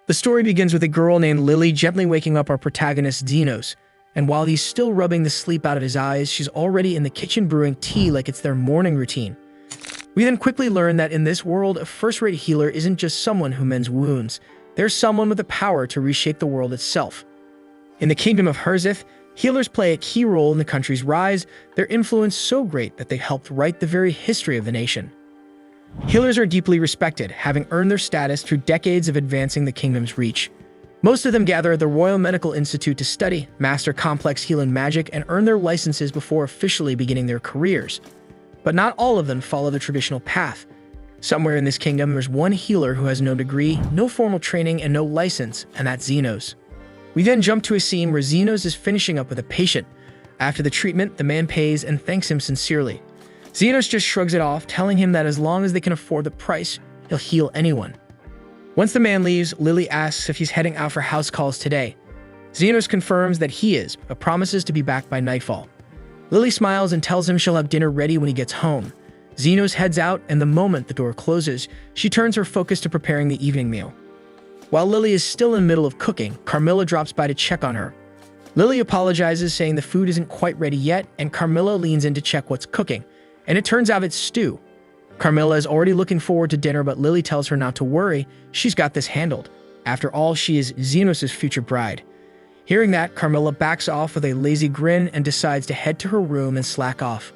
The story begins with a girl named Lily gently waking up our protagonist Xenos, and while he's still rubbing the sleep out of his eyes, she's already in the kitchen brewing tea like it's their morning routine. We then quickly learn that in this world, a first-rate healer isn't just someone who mends wounds. There's someone with the power to reshape the world itself. In the kingdom of Herzith, healers play a key role in the country's rise, their influence so great that they helped write the very history of the nation. Healers are deeply respected, having earned their status through decades of advancing the kingdom's reach. Most of them gather at the Royal Medical Institute to study, master complex healing magic, and earn their licenses before officially beginning their careers. But not all of them follow the traditional path. Somewhere in this kingdom, there's one healer who has no degree, no formal training, and no license, and that's Xenos. We then jump to a scene where Xenos is finishing up with a patient. After the treatment, the man pays and thanks him sincerely. Xenos just shrugs it off, telling him that as long as they can afford the price, he'll heal anyone. Once the man leaves, Lily asks if he's heading out for house calls today. Xenos confirms that he is, but promises to be back by nightfall. Lily smiles and tells him she'll have dinner ready when he gets home. Xenos heads out, and the moment the door closes, she turns her focus to preparing the evening meal. While Lily is still in the middle of cooking, Carmilla drops by to check on her. Lily apologizes, saying the food isn't quite ready yet, and Carmilla leans in to check what's cooking, and it turns out it's stew. Carmilla is already looking forward to dinner, but Lily tells her not to worry, she's got this handled. After all, she is Xenos' future bride. Hearing that, Carmilla backs off with a lazy grin and decides to head to her room and slack off.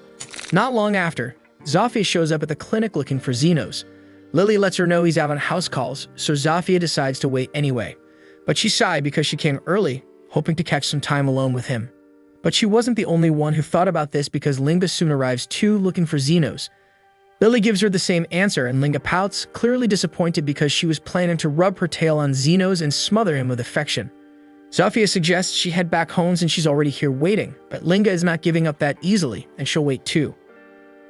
Not long after, Zafia shows up at the clinic looking for Xenos. Lily lets her know he's out on house calls, so Zafia decides to wait anyway. But she's shy because she came early, hoping to catch some time alone with him. But she wasn't the only one who thought about this, because Linga soon arrives too, looking for Xenos. Lily gives her the same answer, and Linga pouts, clearly disappointed because she was planning to rub her tail on Xenos and smother him with affection. Zafia suggests she head back home since she's already here waiting, but Linga is not giving up that easily, and she'll wait too.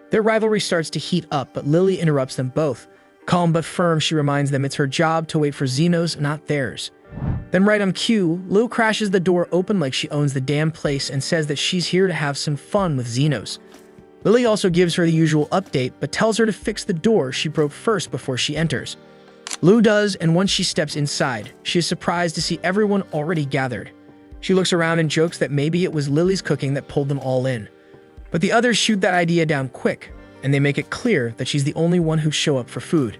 Their rivalry starts to heat up, but Lily interrupts them both. Calm but firm, she reminds them it's her job to wait for Xenos, not theirs. Then right on cue, Lou crashes the door open like she owns the damn place and says that she's here to have some fun with Xenos. Lily also gives her the usual update, but tells her to fix the door she broke first before she enters. Lou does, and once she steps inside, she is surprised to see everyone already gathered. She looks around and jokes that maybe it was Lily's cooking that pulled them all in. But the others shoot that idea down quick, and they make it clear that she's the only one who'd show up for food.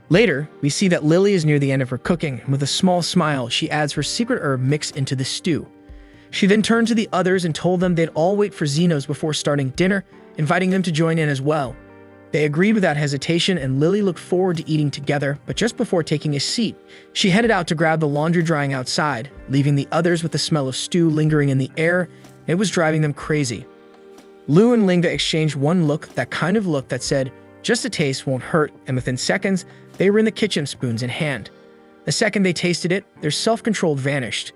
Later, we see that Lily is near the end of her cooking, and with a small smile, she adds her secret herb mix into the stew. She then turned to the others and told them they'd all wait for Xenos before starting dinner, inviting them to join in as well. They agreed without hesitation, and Lily looked forward to eating together, but just before taking a seat, she headed out to grab the laundry drying outside, leaving the others with the smell of stew lingering in the air. It was driving them crazy. Lou and Linga exchanged one look, that kind of look that said, "Just a taste won't hurt," and within seconds, they were in the kitchen, spoons in hand. The second they tasted it, their self-control vanished.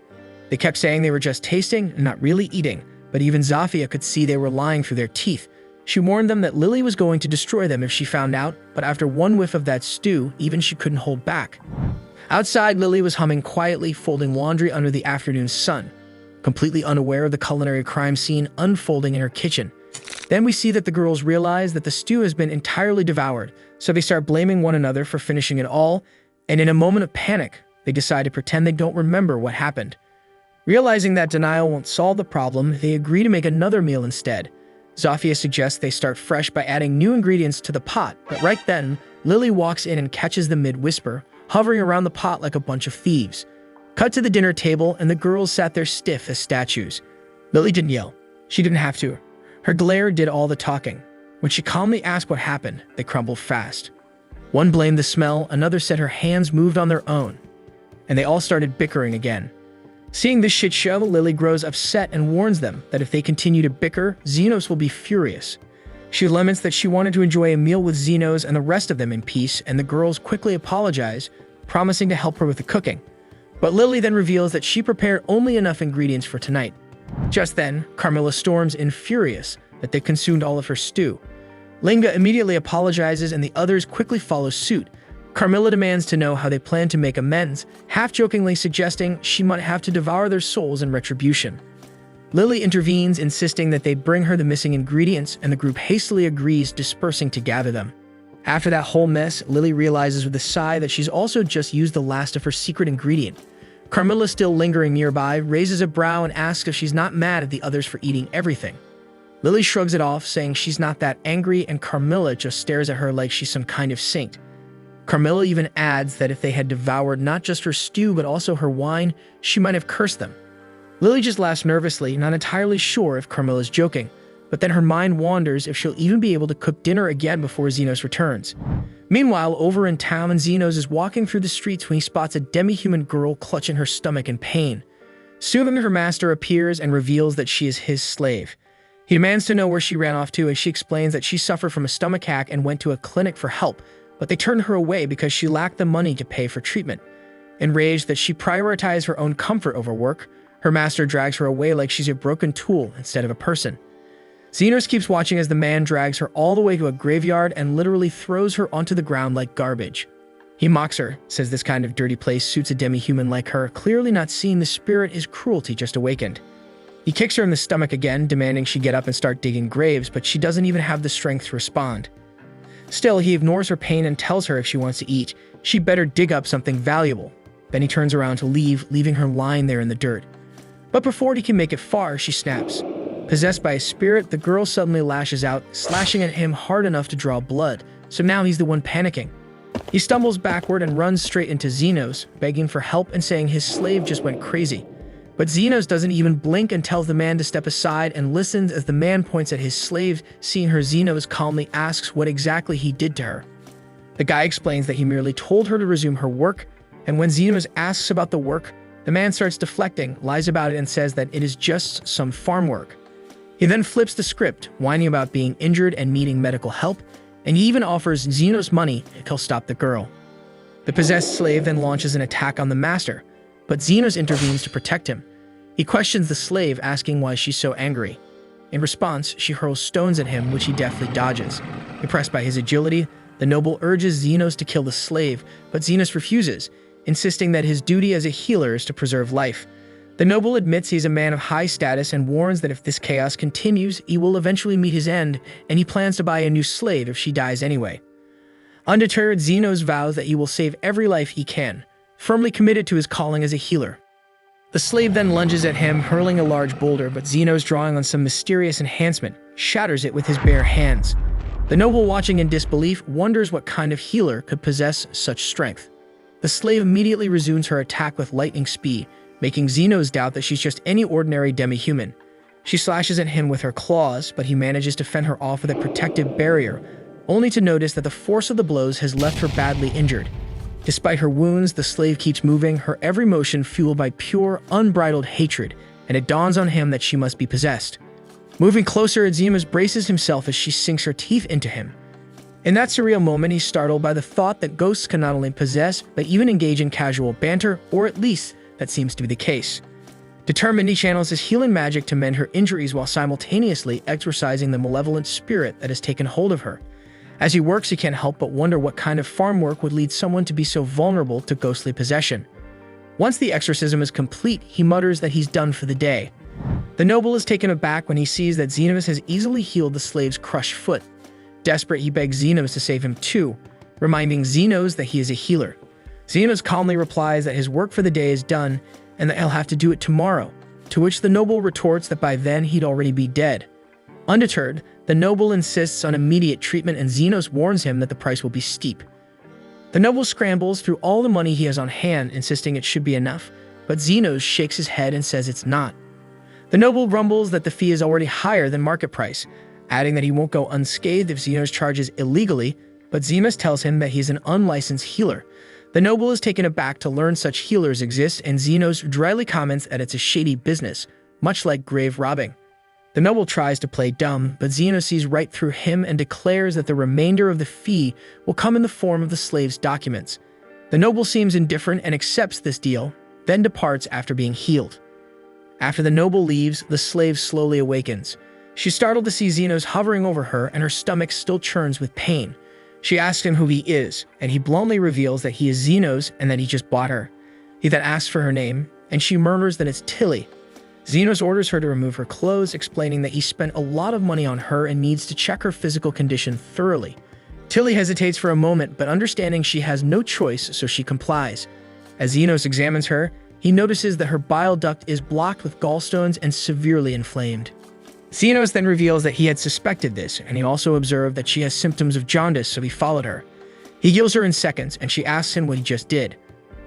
They kept saying they were just tasting and not really eating, but even Zafia could see they were lying through their teeth. She warned them that Lily was going to destroy them if she found out, but after one whiff of that stew, even she couldn't hold back. Outside, Lily was humming quietly, folding laundry under the afternoon sun, completely unaware of the culinary crime scene unfolding in her kitchen. Then we see that the girls realize that the stew has been entirely devoured, so they start blaming one another for finishing it all, and in a moment of panic, they decide to pretend they don't remember what happened. Realizing that denial won't solve the problem, they agree to make another meal instead. Zafia suggests they start fresh by adding new ingredients to the pot, but right then, Lily walks in and catches them mid-whisper, hovering around the pot like a bunch of thieves. Cut to the dinner table, and the girls sat there stiff as statues. Lily didn't yell. She didn't have to. Her glare did all the talking. When she calmly asked what happened, they crumbled fast. One blamed the smell, another said her hands moved on their own, and they all started bickering again. Seeing this shit show, Lily grows upset and warns them that if they continue to bicker, Xenos will be furious. She laments that she wanted to enjoy a meal with Xenos and the rest of them in peace, and the girls quickly apologize, promising to help her with the cooking. But Lily then reveals that she prepared only enough ingredients for tonight. Just then, Carmilla storms in furious that they consumed all of her stew. Linga immediately apologizes and the others quickly follow suit. Carmilla demands to know how they plan to make amends, half-jokingly suggesting she might have to devour their souls in retribution. Lily intervenes, insisting that they bring her the missing ingredients, and the group hastily agrees, dispersing to gather them. After that whole mess, Lily realizes with a sigh that she's also just used the last of her secret ingredient. Carmilla, still lingering nearby, raises a brow and asks if she's not mad at the others for eating everything. Lily shrugs it off, saying she's not that angry, and Carmilla just stares at her like she's some kind of saint. Carmilla even adds that if they had devoured not just her stew but also her wine, she might have cursed them. Lily just laughs nervously, not entirely sure if Carmilla's joking, but then her mind wanders if she'll even be able to cook dinner again before Xenos returns. Meanwhile, over in town, Xenos is walking through the streets when he spots a demi-human girl clutching her stomach in pain. Soon her master appears and reveals that she is his slave. He demands to know where she ran off to, and she explains that she suffered from a stomach ache and went to a clinic for help, but they turned her away because she lacked the money to pay for treatment. Enraged that she prioritized her own comfort over work, her master drags her away like she's a broken tool instead of a person. Xenos keeps watching as the man drags her all the way to a graveyard and literally throws her onto the ground like garbage. He mocks her, says this kind of dirty place suits a demi-human like her, clearly not seeing the spirit is cruelty just awakened. He kicks her in the stomach again, demanding she get up and start digging graves, but she doesn't even have the strength to respond. Still, he ignores her pain and tells her if she wants to eat, she better dig up something valuable. Then he turns around to leave, leaving her lying there in the dirt. But before he can make it far, she snaps. Possessed by a spirit, the girl suddenly lashes out, slashing at him hard enough to draw blood, so now he's the one panicking. He stumbles backward and runs straight into Xenos, begging for help and saying his slave just went crazy. But Xenos doesn't even blink and tells the man to step aside and listens as the man points at his slave. Seeing her, Xenos calmly asks what exactly he did to her. The guy explains that he merely told her to resume her work, and when Xenos asks about the work, the man starts deflecting, lies about it, and says that it is just some farm work. He then flips the script, whining about being injured and needing medical help, and he even offers Xenos money if he'll stop the girl. The possessed slave then launches an attack on the master, but Xenos intervenes to protect him. He questions the slave, asking why she's so angry. In response, she hurls stones at him, which he deftly dodges. Impressed by his agility, the noble urges Xenos to kill the slave, but Xenos refuses, insisting that his duty as a healer is to preserve life. The noble admits he's a man of high status and warns that if this chaos continues, he will eventually meet his end, and he plans to buy a new slave if she dies anyway. Undeterred, Xenos vows that he will save every life he can, firmly committed to his calling as a healer. The slave then lunges at him, hurling a large boulder, but Xenos, drawing on some mysterious enhancement, shatters it with his bare hands. The noble, watching in disbelief, wonders what kind of healer could possess such strength. The slave immediately resumes her attack with lightning speed, making Xenos doubt that she's just any ordinary demi-human. She slashes at him with her claws, but he manages to fend her off with a protective barrier, only to notice that the force of the blows has left her badly injured. Despite her wounds, the slave keeps moving, her every motion fueled by pure, unbridled hatred, and it dawns on him that she must be possessed. Moving closer, Xenos braces himself as she sinks her teeth into him. In that surreal moment, he's startled by the thought that ghosts can not only possess, but even engage in casual banter, or at least that seems to be the case. Determined, he channels his healing magic to mend her injuries while simultaneously exorcising the malevolent spirit that has taken hold of her. As he works, he can't help but wonder what kind of farm work would lead someone to be so vulnerable to ghostly possession. Once the exorcism is complete, he mutters that he's done for the day. The noble is taken aback when he sees that Xenos has easily healed the slave's crushed foot. Desperate, he begs Xenos to save him too, reminding Xenos that he is a healer. Xenos calmly replies that his work for the day is done and that he'll have to do it tomorrow, to which the noble retorts that by then he'd already be dead. Undeterred, the noble insists on immediate treatment, and Xenos warns him that the price will be steep. The noble scrambles through all the money he has on hand, insisting it should be enough, but Xenos shakes his head and says it's not. The noble rumbles that the fee is already higher than market price, adding that he won't go unscathed if Xenos charges illegally, but Xenos tells him that he's an unlicensed healer. The noble is taken aback to learn such healers exist, and Xenos dryly comments that it's a shady business, much like grave robbing. The noble tries to play dumb, but Xenos sees right through him and declares that the remainder of the fee will come in the form of the slave's documents. The noble seems indifferent and accepts this deal, then departs after being healed. After the noble leaves, the slave slowly awakens. She's startled to see Xenos hovering over her, and her stomach still churns with pain. She asks him who he is, and he bluntly reveals that he is Xenos and that he just bought her. He then asks for her name, and she murmurs that it's Tilly. Xenos orders her to remove her clothes, explaining that he spent a lot of money on her and needs to check her physical condition thoroughly. Tilly hesitates for a moment, but understanding she has no choice, so she complies. As Xenos examines her, he notices that her bile duct is blocked with gallstones and severely inflamed. Xenos then reveals that he had suspected this, and he also observed that she has symptoms of jaundice, so he followed her. He heals her in seconds, and she asks him what he just did.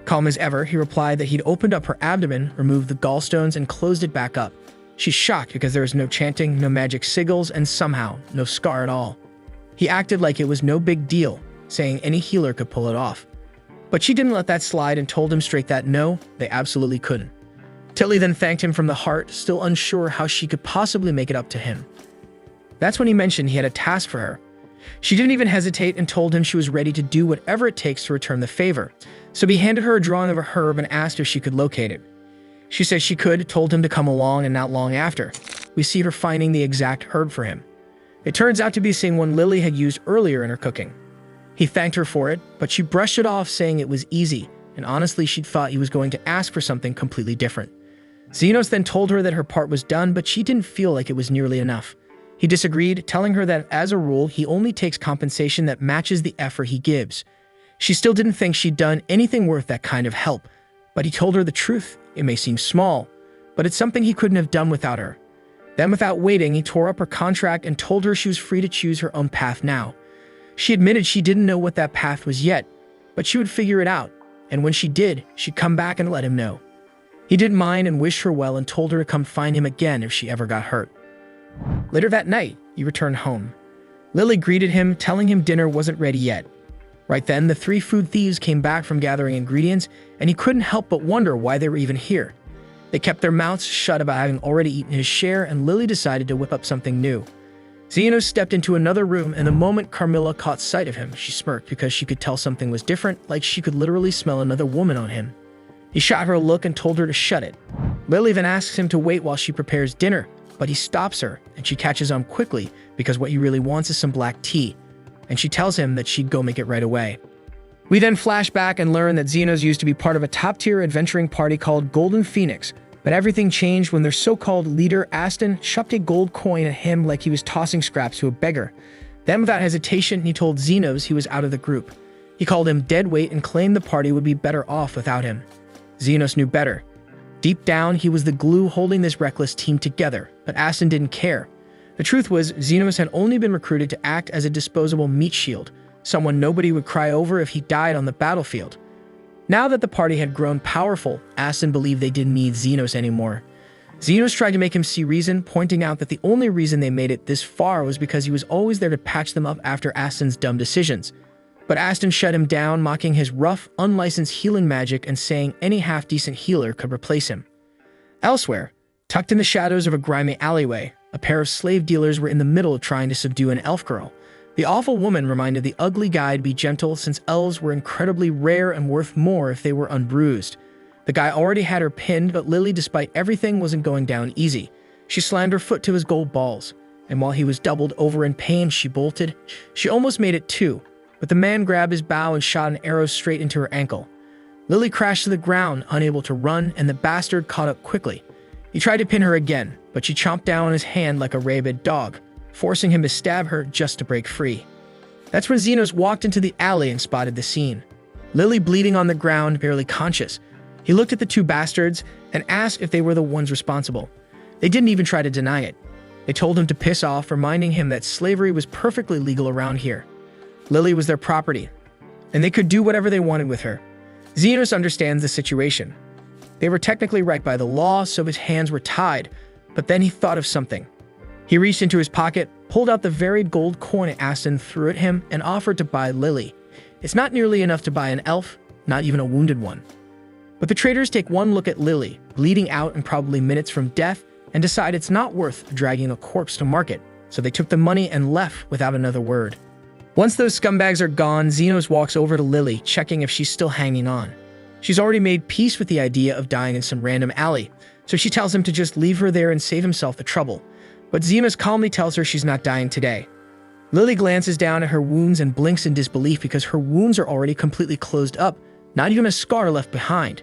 Calm as ever, he replied that he'd opened up her abdomen, removed the gallstones, and closed it back up. She's shocked because there is no chanting, no magic sigils, and somehow, no scar at all. He acted like it was no big deal, saying any healer could pull it off. But she didn't let that slide and told him straight that no, they absolutely couldn't. Tilly then thanked him from the heart, still unsure how she could possibly make it up to him. That's when he mentioned he had a task for her. She didn't even hesitate and told him she was ready to do whatever it takes to return the favor. So he handed her a drawing of a herb and asked if she could locate it. She said she could, told him to come along, and not long after, we see her finding the exact herb for him. It turns out to be the same one Lily had used earlier in her cooking. He thanked her for it, but she brushed it off, saying it was easy, and honestly she'd thought he was going to ask for something completely different. Xenos then told her that her part was done, but she didn't feel like it was nearly enough. He disagreed, telling her that as a rule, he only takes compensation that matches the effort he gives. She still didn't think she'd done anything worth that kind of help, but he told her the truth. It may seem small, but it's something he couldn't have done without her. Then without waiting, he tore up her contract and told her she was free to choose her own path now. She admitted she didn't know what that path was yet, but she would figure it out, and when she did, she'd come back and let him know. He didn't mind and wished her well and told her to come find him again if she ever got hurt. Later that night, he returned home. Lily greeted him, telling him dinner wasn't ready yet. Right then, the three food thieves came back from gathering ingredients, and he couldn't help but wonder why they were even here. They kept their mouths shut about having already eaten his share, and Lily decided to whip up something new. Xenos stepped into another room, and the moment Carmilla caught sight of him, she smirked because she could tell something was different, like she could literally smell another woman on him. He shot her a look and told her to shut it. Lily then asks him to wait while she prepares dinner, but he stops her, and she catches on quickly because what he really wants is some black tea, and she tells him that she'd go make it right away. We then flash back and learn that Xenos used to be part of a top-tier adventuring party called Golden Phoenix, but everything changed when their so-called leader, Aston, shoved a gold coin at him like he was tossing scraps to a beggar. Then without hesitation, he told Xenos he was out of the group. He called him dead weight and claimed the party would be better off without him. Xenos knew better. Deep down, he was the glue holding this reckless team together, but Aston didn't care. The truth was, Xenos had only been recruited to act as a disposable meat shield, someone nobody would cry over if he died on the battlefield. Now that the party had grown powerful, Aston believed they didn't need Xenos anymore. Xenos tried to make him see reason, pointing out that the only reason they made it this far was because he was always there to patch them up after Aston's dumb decisions. But Aston shut him down, mocking his rough, unlicensed healing magic and saying any half-decent healer could replace him. Elsewhere, tucked in the shadows of a grimy alleyway, a pair of slave dealers were in the middle of trying to subdue an elf girl. The awful woman reminded the ugly guy to be gentle since elves were incredibly rare and worth more if they were unbruised. The guy already had her pinned, but Lily, despite everything, wasn't going down easy. She slammed her foot to his gold balls, and while he was doubled over in pain, she bolted. She almost made it too, but the man grabbed his bow and shot an arrow straight into her ankle. Lily crashed to the ground, unable to run, and the bastard caught up quickly. He tried to pin her again, but she chomped down on his hand like a rabid dog, forcing him to stab her just to break free. That's when Xenos walked into the alley and spotted the scene. Lily bleeding on the ground, barely conscious. He looked at the two bastards and asked if they were the ones responsible. They didn't even try to deny it. They told him to piss off, reminding him that slavery was perfectly legal around here. Lily was their property, and they could do whatever they wanted with her. Xenos understands the situation. They were technically right by the law, so his hands were tied, but then he thought of something. He reached into his pocket, pulled out the varied gold coin Aston threw at him, and offered to buy Lily. It's not nearly enough to buy an elf, not even a wounded one. But the traders take one look at Lily, bleeding out and probably minutes from death, and decide it's not worth dragging a corpse to market, so they took the money and left without another word. Once those scumbags are gone, Xenos walks over to Lily, checking if she's still hanging on. She's already made peace with the idea of dying in some random alley, so she tells him to just leave her there and save himself the trouble. But Xenos calmly tells her she's not dying today. Lily glances down at her wounds and blinks in disbelief because her wounds are already completely closed up, not even a scar left behind.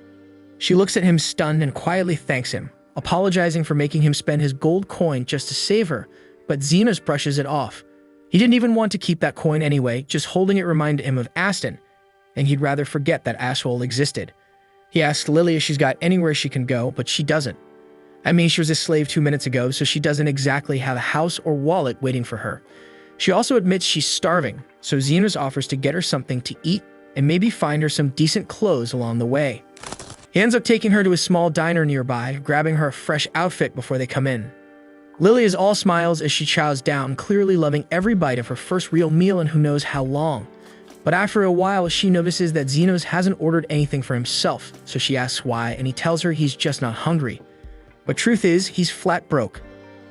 She looks at him stunned and quietly thanks him, apologizing for making him spend his gold coin just to save her, but Xenos brushes it off. He didn't even want to keep that coin anyway, just holding it reminded him of Aston, and he'd rather forget that asshole existed. He asks Lily if she's got anywhere she can go, but she doesn't. I mean, she was a slave 2 minutes ago, so she doesn't exactly have a house or wallet waiting for her. She also admits she's starving, so Xenos offers to get her something to eat and maybe find her some decent clothes along the way. He ends up taking her to a small diner nearby, grabbing her a fresh outfit before they come in. Lily is all smiles as she chows down, clearly loving every bite of her first real meal in who knows how long. But after a while, she notices that Xenos hasn't ordered anything for himself, so she asks why, and he tells her he's just not hungry. But truth is, he's flat broke.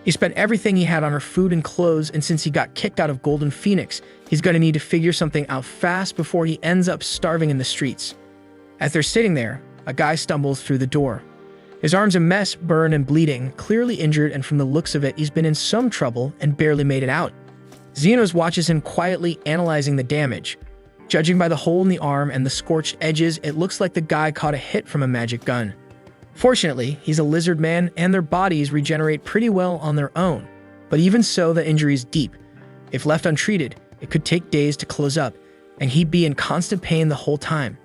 He spent everything he had on her food and clothes, and since he got kicked out of Golden Phoenix, he's going to need to figure something out fast before he ends up starving in the streets. As they're sitting there, a guy stumbles through the door. His arm's a mess, burned and bleeding, clearly injured, and from the looks of it, he's been in some trouble and barely made it out. Xenos watches him quietly analyzing the damage. Judging by the hole in the arm and the scorched edges, it looks like the guy caught a hit from a magic gun. Fortunately, he's a lizard man and their bodies regenerate pretty well on their own. But even so, the injury is deep. If left untreated, it could take days to close up, and he'd be in constant pain the whole time.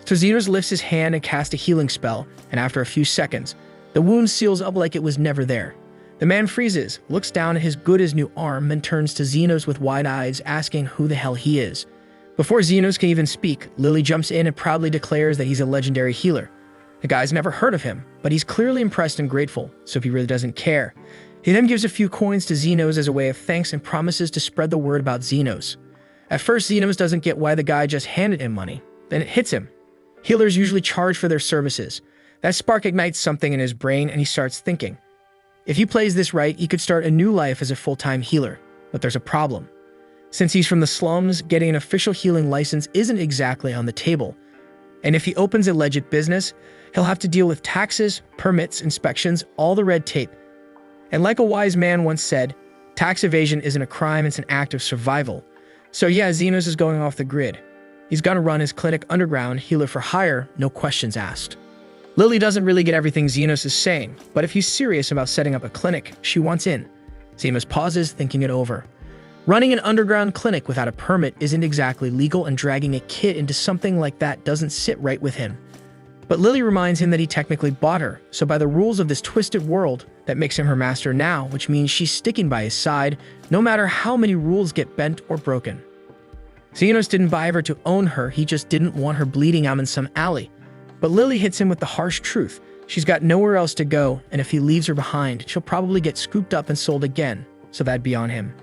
So Xenos lifts his hand and casts a healing spell, and after a few seconds, the wound seals up like it was never there. The man freezes, looks down at his good-as-new arm, then turns to Xenos with wide eyes, asking who the hell he is. Before Xenos can even speak, Lily jumps in and proudly declares that he's a legendary healer. The guy's never heard of him, but he's clearly impressed and grateful, so he really doesn't care. He then gives a few coins to Xenos as a way of thanks and promises to spread the word about Xenos. At first, Xenos doesn't get why the guy just handed him money. Then it hits him. Healers usually charge for their services. That spark ignites something in his brain and he starts thinking. If he plays this right, he could start a new life as a full-time healer. But there's a problem. Since he's from the slums, getting an official healing license isn't exactly on the table. And if he opens a legit business, he'll have to deal with taxes, permits, inspections, all the red tape. And like a wise man once said, tax evasion isn't a crime, it's an act of survival. So yeah, Xenos is going off the grid. He's gonna run his clinic underground, healer for hire, no questions asked. Lily doesn't really get everything Xenos is saying, but if he's serious about setting up a clinic, she wants in. Xenos pauses, thinking it over. Running an underground clinic without a permit isn't exactly legal, and dragging a kid into something like that doesn't sit right with him. But Lily reminds him that he technically bought her, so by the rules of this twisted world, that makes him her master now, which means she's sticking by his side, no matter how many rules get bent or broken. Xenos didn't buy her to own her, he just didn't want her bleeding out in some alley. But Lily hits him with the harsh truth. She's got nowhere else to go, and if he leaves her behind, she'll probably get scooped up and sold again, so that'd be on him.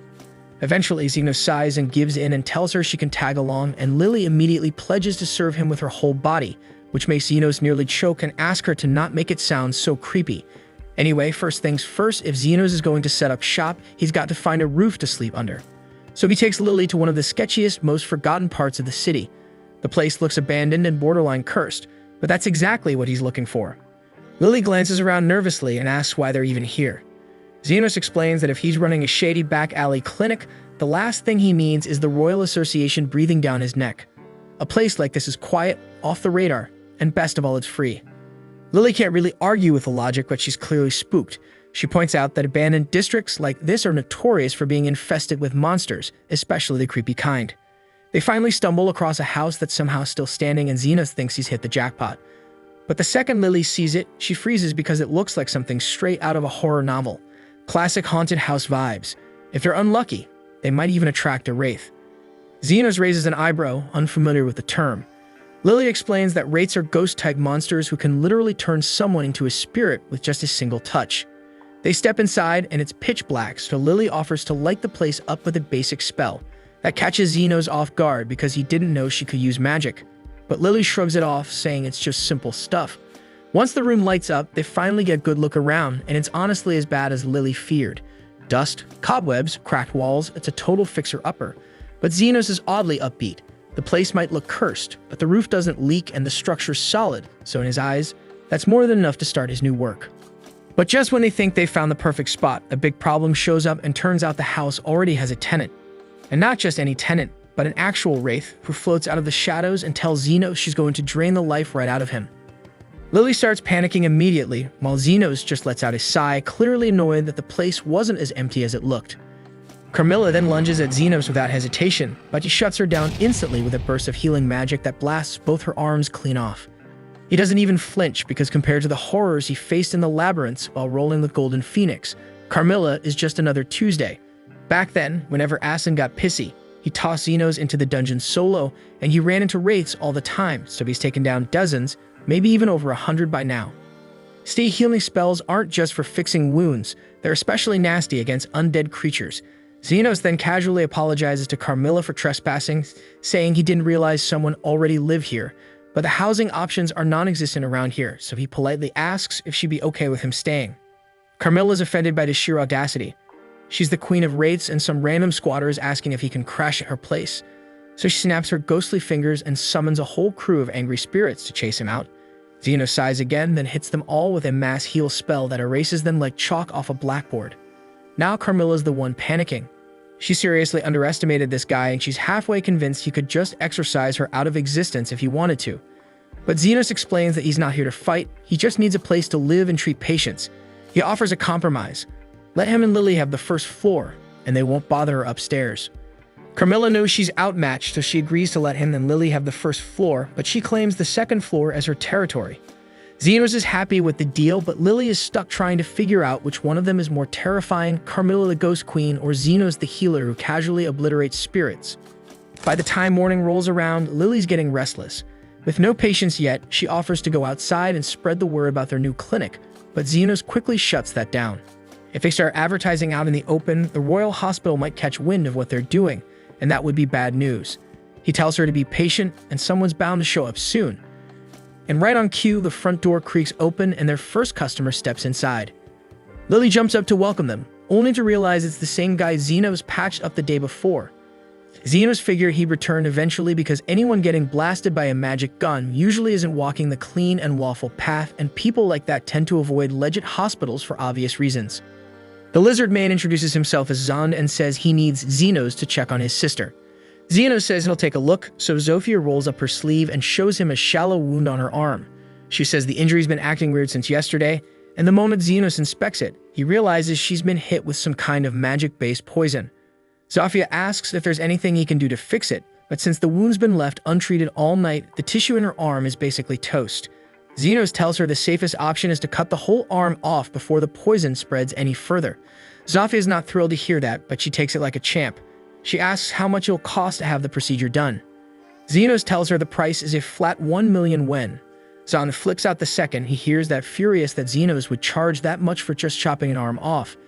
Eventually, Xenos sighs and gives in and tells her she can tag along, and Lily immediately pledges to serve him with her whole body, which makes Xenos nearly choke and ask her to not make it sound so creepy. Anyway, first things first, if Xenos is going to set up shop, he's got to find a roof to sleep under. So he takes Lily to one of the sketchiest, most forgotten parts of the city. The place looks abandoned and borderline cursed, but that's exactly what he's looking for. Lily glances around nervously and asks why they're even here. Xenos explains that if he's running a shady back alley clinic, the last thing he needs is the Royal Association breathing down his neck. A place like this is quiet, off the radar, and best of all, it's free. Lily can't really argue with the logic, but she's clearly spooked. She points out that abandoned districts like this are notorious for being infested with monsters, especially the creepy kind. They finally stumble across a house that's somehow still standing, and Xenos thinks he's hit the jackpot. But the second Lily sees it, she freezes because it looks like something straight out of a horror novel. Classic haunted house vibes. If they're unlucky, they might even attract a wraith. Xenos raises an eyebrow, unfamiliar with the term. Lily explains that wraiths are ghost-type monsters who can literally turn someone into a spirit with just a single touch. They step inside, and it's pitch black, so Lily offers to light the place up with a basic spell. That catches Xenos off guard because he didn't know she could use magic. But Lily shrugs it off, saying it's just simple stuff. Once the room lights up, they finally get a good look around, and it's honestly as bad as Lily feared. Dust, cobwebs, cracked walls, it's a total fixer-upper. But Xenos is oddly upbeat. The place might look cursed, but the roof doesn't leak and the structure's solid, so in his eyes, that's more than enough to start his new work. But just when they think they found the perfect spot, a big problem shows up, and turns out the house already has a tenant. And not just any tenant, but an actual wraith who floats out of the shadows and tells Xenos she's going to drain the life right out of him. Lily starts panicking immediately, while Xenos just lets out a sigh, clearly annoyed that the place wasn't as empty as it looked. Carmilla then lunges at Xenos without hesitation, but he shuts her down instantly with a burst of healing magic that blasts both her arms clean off. He doesn't even flinch because compared to the horrors he faced in the labyrinths while rolling with Golden Phoenix, Carmilla is just another Tuesday. Back then, whenever Asin got pissy, he tossed Xenos into the dungeon solo, and he ran into wraiths all the time, so he's taken down dozens, maybe even over 100 by now. Stay healing spells aren't just for fixing wounds, they're especially nasty against undead creatures. Xenos then casually apologizes to Carmilla for trespassing, saying he didn't realize someone already lived here, but the housing options are non-existent around here, so he politely asks if she'd be okay with him staying. Carmilla's offended by the sheer audacity. She's the queen of wraiths, and some random squatter is asking if he can crash at her place. So she snaps her ghostly fingers and summons a whole crew of angry spirits to chase him out. Xenos sighs again, then hits them all with a mass heal spell that erases them like chalk off a blackboard. Now Carmilla's the one panicking. She seriously underestimated this guy, and she's halfway convinced he could just exorcise her out of existence if he wanted to. But Xenos explains that he's not here to fight, he just needs a place to live and treat patients. He offers a compromise. Let him and Lily have the first floor, and they won't bother her upstairs. Carmilla knows she's outmatched, so she agrees to let him and Lily have the first floor, but she claims the second floor as her territory. Xenos is happy with the deal, but Lily is stuck trying to figure out which one of them is more terrifying, Carmilla the Ghost Queen or Xenos the healer who casually obliterates spirits. By the time morning rolls around, Lily's getting restless. With no patients yet, she offers to go outside and spread the word about their new clinic, but Xenos quickly shuts that down. If they start advertising out in the open, the Royal Hospital might catch wind of what they're doing, and that would be bad news. He tells her to be patient, and someone's bound to show up soon. And right on cue, the front door creaks open and their first customer steps inside. Lily jumps up to welcome them, only to realize it's the same guy Xenos patched up the day before. Xenos figured he'd return eventually because anyone getting blasted by a magic gun usually isn't walking the clean and lawful path, and people like that tend to avoid legit hospitals for obvious reasons. The lizard man introduces himself as Zond and says he needs Xenos to check on his sister. Xenos says he'll take a look, so Zofia rolls up her sleeve and shows him a shallow wound on her arm. She says the injury's been acting weird since yesterday, and the moment Xenos inspects it, he realizes she's been hit with some kind of magic-based poison. Zofia asks if there's anything he can do to fix it, but since the wound's been left untreated all night, the tissue in her arm is basically toast. Xenos tells her the safest option is to cut the whole arm off before the poison spreads any further. Zofia is not thrilled to hear that, but she takes it like a champ. She asks how much it'll cost to have the procedure done. Xenos tells her the price is a flat 1 million yen. Zond flicks out the second he hears that, furious that Xenos would charge that much for just chopping an arm off.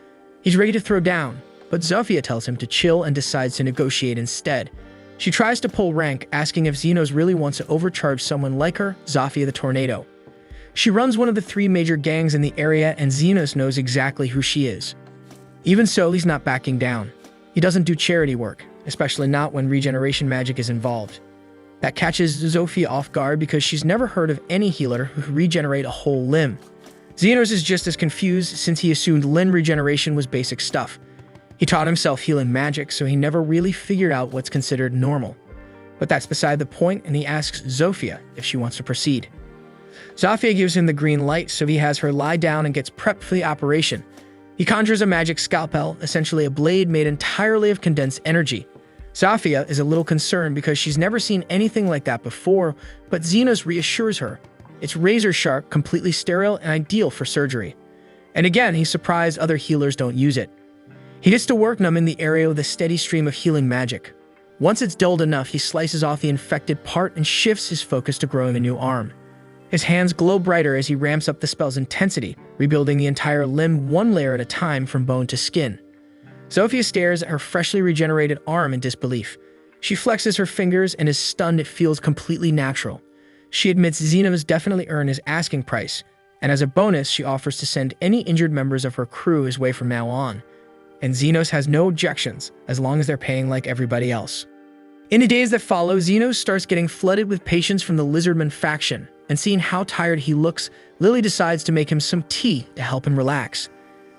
He's ready to throw down, but Zofia tells him to chill and decides to negotiate instead. She tries to pull rank, asking if Xenos really wants to overcharge someone like her, Zofia the Tornado. She runs one of the 3 major gangs in the area, and Xenos knows exactly who she is. Even so, he's not backing down. He doesn't do charity work, especially not when regeneration magic is involved. That catches Zofia off guard because she's never heard of any healer who regenerate a whole limb. Xenos is just as confused since he assumed limb regeneration was basic stuff. He taught himself healing magic, so he never really figured out what's considered normal. But that's beside the point, and he asks Zofia if she wants to proceed. Zofia gives him the green light, so he has her lie down and gets prepped for the operation. He conjures a magic scalpel, essentially a blade made entirely of condensed energy. Zofia is a little concerned because she's never seen anything like that before, but Xenos reassures her. It's razor sharp, completely sterile, and ideal for surgery. And again, he's surprised other healers don't use it. He gets to work numbing the area with a steady stream of healing magic. Once it's dulled enough, he slices off the infected part and shifts his focus to growing a new arm. His hands glow brighter as he ramps up the spell's intensity, rebuilding the entire limb one layer at a time from bone to skin. Zofia stares at her freshly regenerated arm in disbelief. She flexes her fingers and is stunned it feels completely natural. She admits Xenos definitely earned his asking price, and as a bonus, she offers to send any injured members of her crew his way from now on. And Xenos has no objections, as long as they're paying like everybody else. In the days that follow, Xenos starts getting flooded with patients from the Lizardman faction, and seeing how tired he looks, Lily decides to make him some tea to help him relax.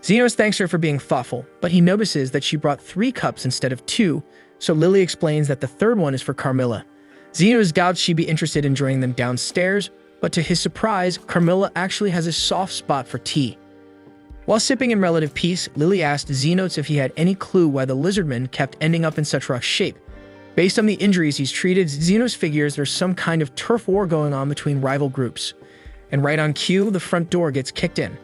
Xenos thanks her for being thoughtful, but he notices that she brought 3 cups instead of 2, so Lily explains that the third one is for Carmilla. Xenos doubts she'd be interested in joining them downstairs, but to his surprise, Carmilla actually has a soft spot for tea. While sipping in relative peace, Lily asked Xenos if he had any clue why the lizardman kept ending up in such rough shape. Based on the injuries he's treated, Xenos figures there's some kind of turf war going on between rival groups. And right on cue, the front door gets kicked in.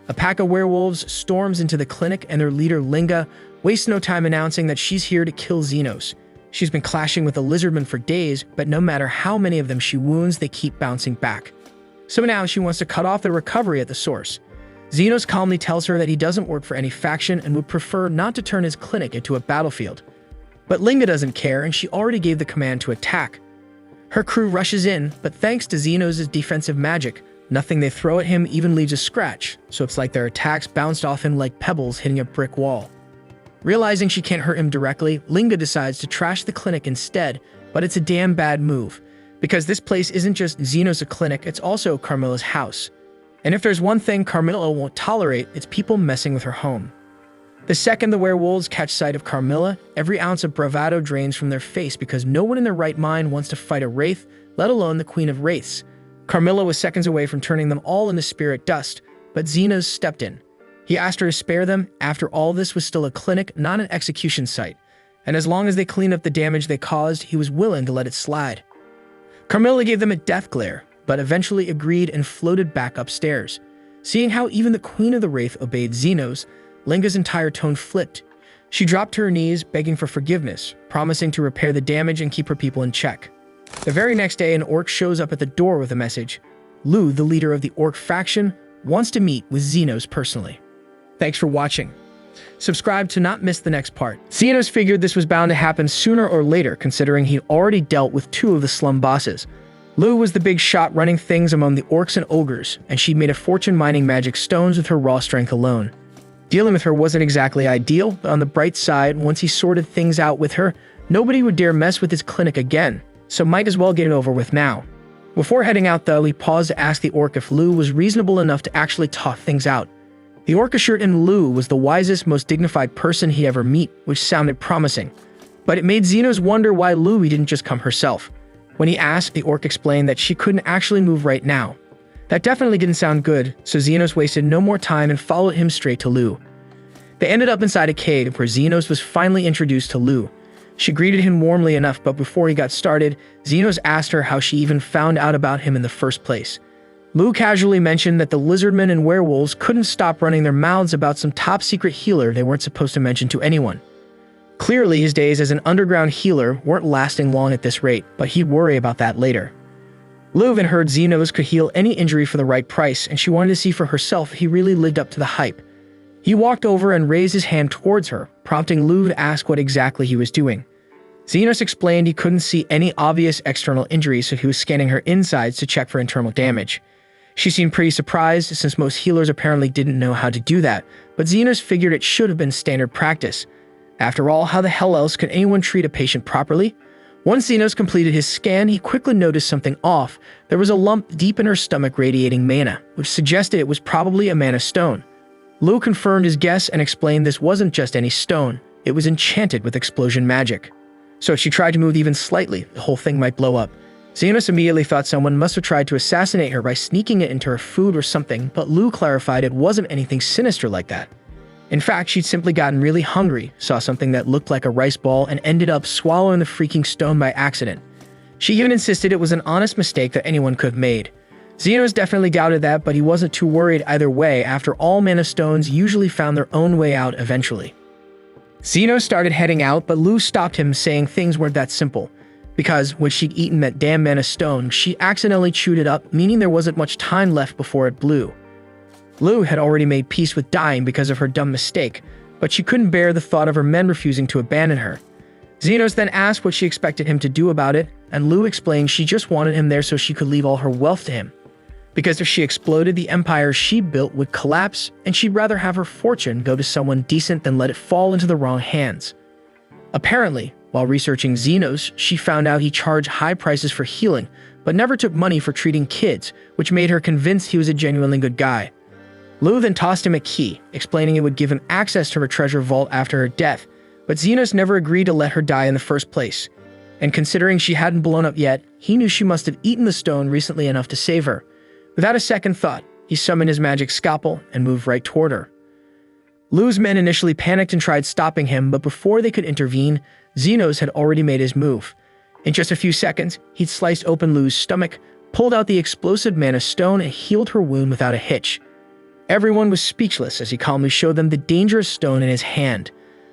A pack of werewolves storms into the clinic, and their leader, Linga, wastes no time announcing that she's here to kill Xenos. She's been clashing with the lizardmen for days, but no matter how many of them she wounds, they keep bouncing back. So now she wants to cut off the recovery at the source. Xenos calmly tells her that he doesn't work for any faction and would prefer not to turn his clinic into a battlefield. But Linga doesn't care, and she already gave the command to attack. Her crew rushes in, but thanks to Xenos' defensive magic, nothing they throw at him even leaves a scratch, so it's like their attacks bounced off him like pebbles hitting a brick wall. Realizing she can't hurt him directly, Linga decides to trash the clinic instead, but it's a damn bad move, because this place isn't just Xenos' clinic, it's also Carmilla's house. And if there's one thing Carmilla won't tolerate, it's people messing with her home. The second the werewolves catch sight of Carmilla, every ounce of bravado drains from their face because no one in their right mind wants to fight a wraith, let alone the Queen of Wraiths. Carmilla was seconds away from turning them all into spirit dust, but Xenos stepped in. He asked her to spare them. After all, this was still a clinic, not an execution site. And as long as they cleaned up the damage they caused, he was willing to let it slide. Carmilla gave them a death glare, but eventually agreed and floated back upstairs. Seeing how even the Queen of the Wraith obeyed Xenos, Linga's entire tone flipped. She dropped to her knees, begging for forgiveness, promising to repair the damage and keep her people in check. The very next day, an orc shows up at the door with a message. Lu, the leader of the orc faction, wants to meet with Xenos personally. Thanks for watching. Subscribe to not miss the next part. Xenos figured this was bound to happen sooner or later, considering he'd already dealt with 2 of the slum bosses. Lu was the big shot running things among the orcs and ogres, and she'd made a fortune mining magic stones with her raw strength alone. Dealing with her wasn't exactly ideal, but on the bright side, once he sorted things out with her, nobody would dare mess with his clinic again, so might as well get it over with now. Before heading out though, he paused to ask the orc if Lu was reasonable enough to actually talk things out. The orc assured him Lu was the wisest, most dignified person he'd ever meet, which sounded promising. But it made Xenos wonder why Lu didn't just come herself. When he asked, the orc explained that she couldn't actually move right now. That definitely didn't sound good, so Xenos wasted no more time and followed him straight to Lu. They ended up inside a cave where Xenos was finally introduced to Lu. She greeted him warmly enough, but before he got started, Xenos asked her how she even found out about him in the first place. Lu casually mentioned that the lizardmen and werewolves couldn't stop running their mouths about some top-secret healer they weren't supposed to mention to anyone. Clearly, his days as an underground healer weren't lasting long at this rate, but he'd worry about that later. Lu then heard Xenos could heal any injury for the right price, and she wanted to see for herself if he really lived up to the hype. He walked over and raised his hand towards her, prompting Lu to ask what exactly he was doing. Xenos explained he couldn't see any obvious external injuries, so he was scanning her insides to check for internal damage. She seemed pretty surprised, since most healers apparently didn't know how to do that, but Xenos figured it should have been standard practice. After all, how the hell else could anyone treat a patient properly? Once Xenos completed his scan, he quickly noticed something off. There was a lump deep in her stomach radiating mana, which suggested it was probably a mana stone. Lu confirmed his guess and explained this wasn't just any stone, it was enchanted with explosion magic. So if she tried to move even slightly, the whole thing might blow up. Xenos immediately thought someone must have tried to assassinate her by sneaking it into her food or something, but Lu clarified it wasn't anything sinister like that. In fact, she'd simply gotten really hungry, saw something that looked like a rice ball, and ended up swallowing the freaking stone by accident. She even insisted it was an honest mistake that anyone could have made. Xenos definitely doubted that, but he wasn't too worried either way. After all, mana stones usually found their own way out eventually. Xenos started heading out, but Lu stopped him, saying things weren't that simple. Because when she'd eaten that damn mana stone, she accidentally chewed it up, meaning there wasn't much time left before it blew. Lu had already made peace with dying because of her dumb mistake, but she couldn't bear the thought of her men refusing to abandon her. Xenos then asked what she expected him to do about it, and Lu explained she just wanted him there so she could leave all her wealth to him. Because if she exploded, the empire she built would collapse, and she'd rather have her fortune go to someone decent than let it fall into the wrong hands. Apparently, while researching Xenos, she found out he charged high prices for healing, but never took money for treating kids, which made her convinced he was a genuinely good guy. Lu then tossed him a key, explaining it would give him access to her treasure vault after her death, but Xenos never agreed to let her die in the first place. And considering she hadn't blown up yet, he knew she must have eaten the stone recently enough to save her. Without a second thought, he summoned his magic scalpel and moved right toward her. Lu's men initially panicked and tried stopping him, but before they could intervene, Xenos had already made his move. In just a few seconds, he'd sliced open Lu's stomach, pulled out the explosive mana stone, and healed her wound without a hitch. Everyone was speechless as he calmly showed them the dangerous stone in his hand.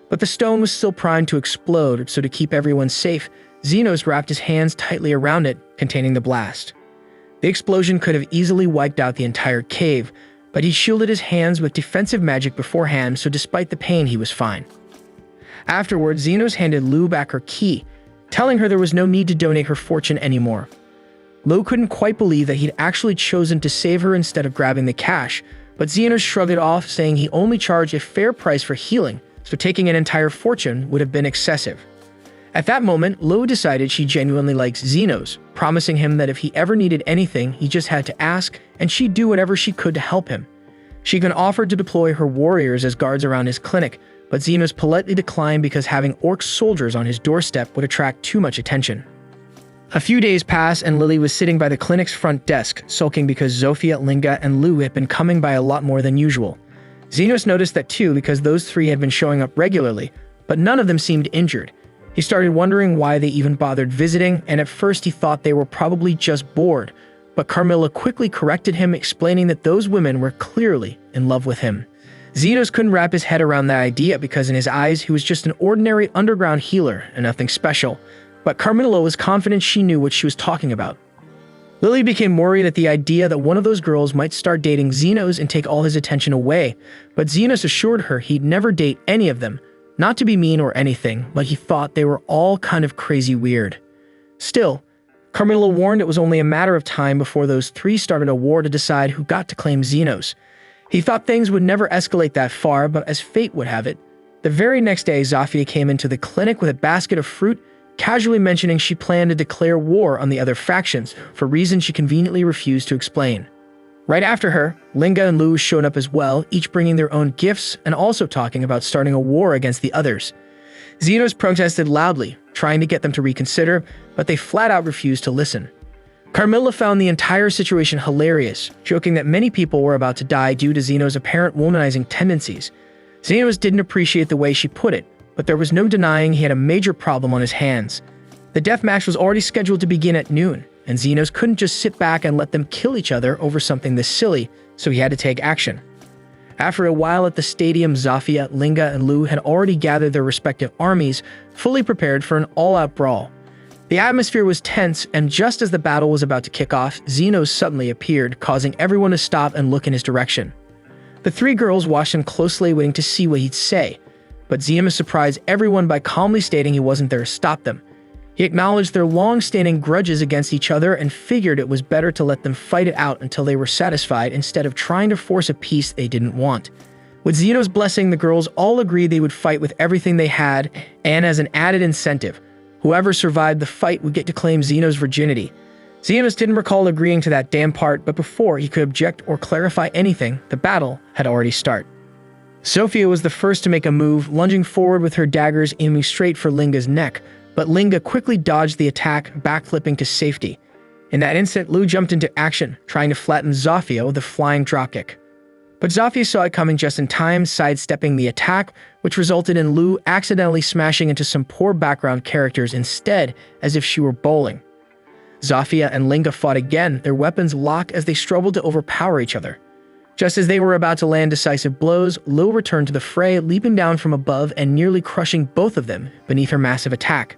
But the stone was still primed to explode, so to keep everyone safe, Xenos wrapped his hands tightly around it, containing the blast. The explosion could have easily wiped out the entire cave, but he shielded his hands with defensive magic beforehand, so despite the pain, he was fine. Afterwards, Xenos handed Lu back her key, telling her there was no need to donate her fortune anymore. Lu couldn't quite believe that he'd actually chosen to save her instead of grabbing the cash, but Xenos shrugged it off, saying he only charged a fair price for healing, so taking an entire fortune would have been excessive. At that moment, Lu decided she genuinely likes Xenos, promising him that if he ever needed anything, he just had to ask, and she'd do whatever she could to help him. She even offered to deploy her warriors as guards around his clinic, but Xenos politely declined because having orc soldiers on his doorstep would attract too much attention. A few days passed and Lily was sitting by the clinic's front desk, sulking because Zofia, Linga, and Lu had been coming by a lot more than usual. Xenos noticed that too because those three had been showing up regularly, but none of them seemed injured. He started wondering why they even bothered visiting, and at first he thought they were probably just bored, but Carmilla quickly corrected him, explaining that those women were clearly in love with him. Xenos couldn't wrap his head around the idea because in his eyes he was just an ordinary underground healer and nothing special, but Carmilla was confident she knew what she was talking about. Lily became worried at the idea that one of those girls might start dating Xenos and take all his attention away, but Xenos assured her he'd never date any of them, not to be mean or anything, but he thought they were all kind of crazy weird. Still, Carmilla warned it was only a matter of time before those three started a war to decide who got to claim Xenos. He thought things would never escalate that far, but as fate would have it, the very next day Zofia came into the clinic with a basket of fruit, casually mentioning she planned to declare war on the other factions for reasons she conveniently refused to explain. Right after her, Linga and Lu showed up as well, each bringing their own gifts and also talking about starting a war against the others. Xenos protested loudly, trying to get them to reconsider, but they flat out refused to listen. Carmilla found the entire situation hilarious, joking that many people were about to die due to Xenos' apparent womanizing tendencies. Xenos didn't appreciate the way she put it, but there was no denying he had a major problem on his hands. The deathmatch was already scheduled to begin at noon, and Xenos couldn't just sit back and let them kill each other over something this silly, so he had to take action. After a while at the stadium, Zofia, Linga, and Lu had already gathered their respective armies, fully prepared for an all-out brawl. The atmosphere was tense, and just as the battle was about to kick off, Xenos suddenly appeared, causing everyone to stop and look in his direction. The three girls watched him closely, waiting to see what he'd say, but Xenos surprised everyone by calmly stating he wasn't there to stop them. He acknowledged their long-standing grudges against each other and figured it was better to let them fight it out until they were satisfied instead of trying to force a peace they didn't want. With Xenos' blessing, the girls all agreed they would fight with everything they had, and as an added incentive, whoever survived the fight would get to claim Xenos' virginity. Xenos didn't recall agreeing to that damn part, but before he could object or clarify anything, the battle had already started. Zofia was the first to make a move, lunging forward with her daggers aiming straight for Linga's neck, but Linga quickly dodged the attack, backflipping to safety. In that instant, Lu jumped into action, trying to flatten Zofia with a flying dropkick. But Zofia saw it coming just in time, sidestepping the attack, which resulted in Lu accidentally smashing into some poor background characters instead, as if she were bowling. Zofia and Linga fought again, their weapons locked as they struggled to overpower each other. Just as they were about to land decisive blows, Lu returned to the fray, leaping down from above and nearly crushing both of them beneath her massive attack.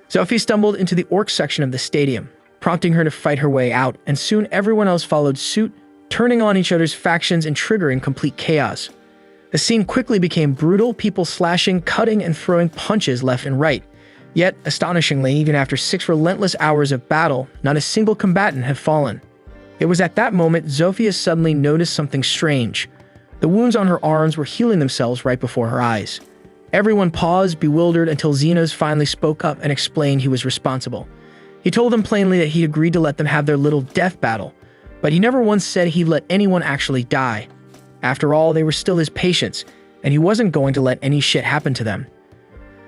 Zofia stumbled into the orc section of the stadium, prompting her to fight her way out, and soon everyone else followed suit, turning on each other's factions and triggering complete chaos. The scene quickly became brutal, people slashing, cutting, and throwing punches left and right. Yet, astonishingly, even after 6 relentless hours of battle, not a single combatant had fallen. It was at that moment Zofia suddenly noticed something strange. The wounds on her arms were healing themselves right before her eyes. Everyone paused, bewildered, until Xenos finally spoke up and explained he was responsible. He told them plainly that he agreed to let them have their little death battle, but he never once said he'd let anyone actually die. After all, they were still his patients, and he wasn't going to let any shit happen to them.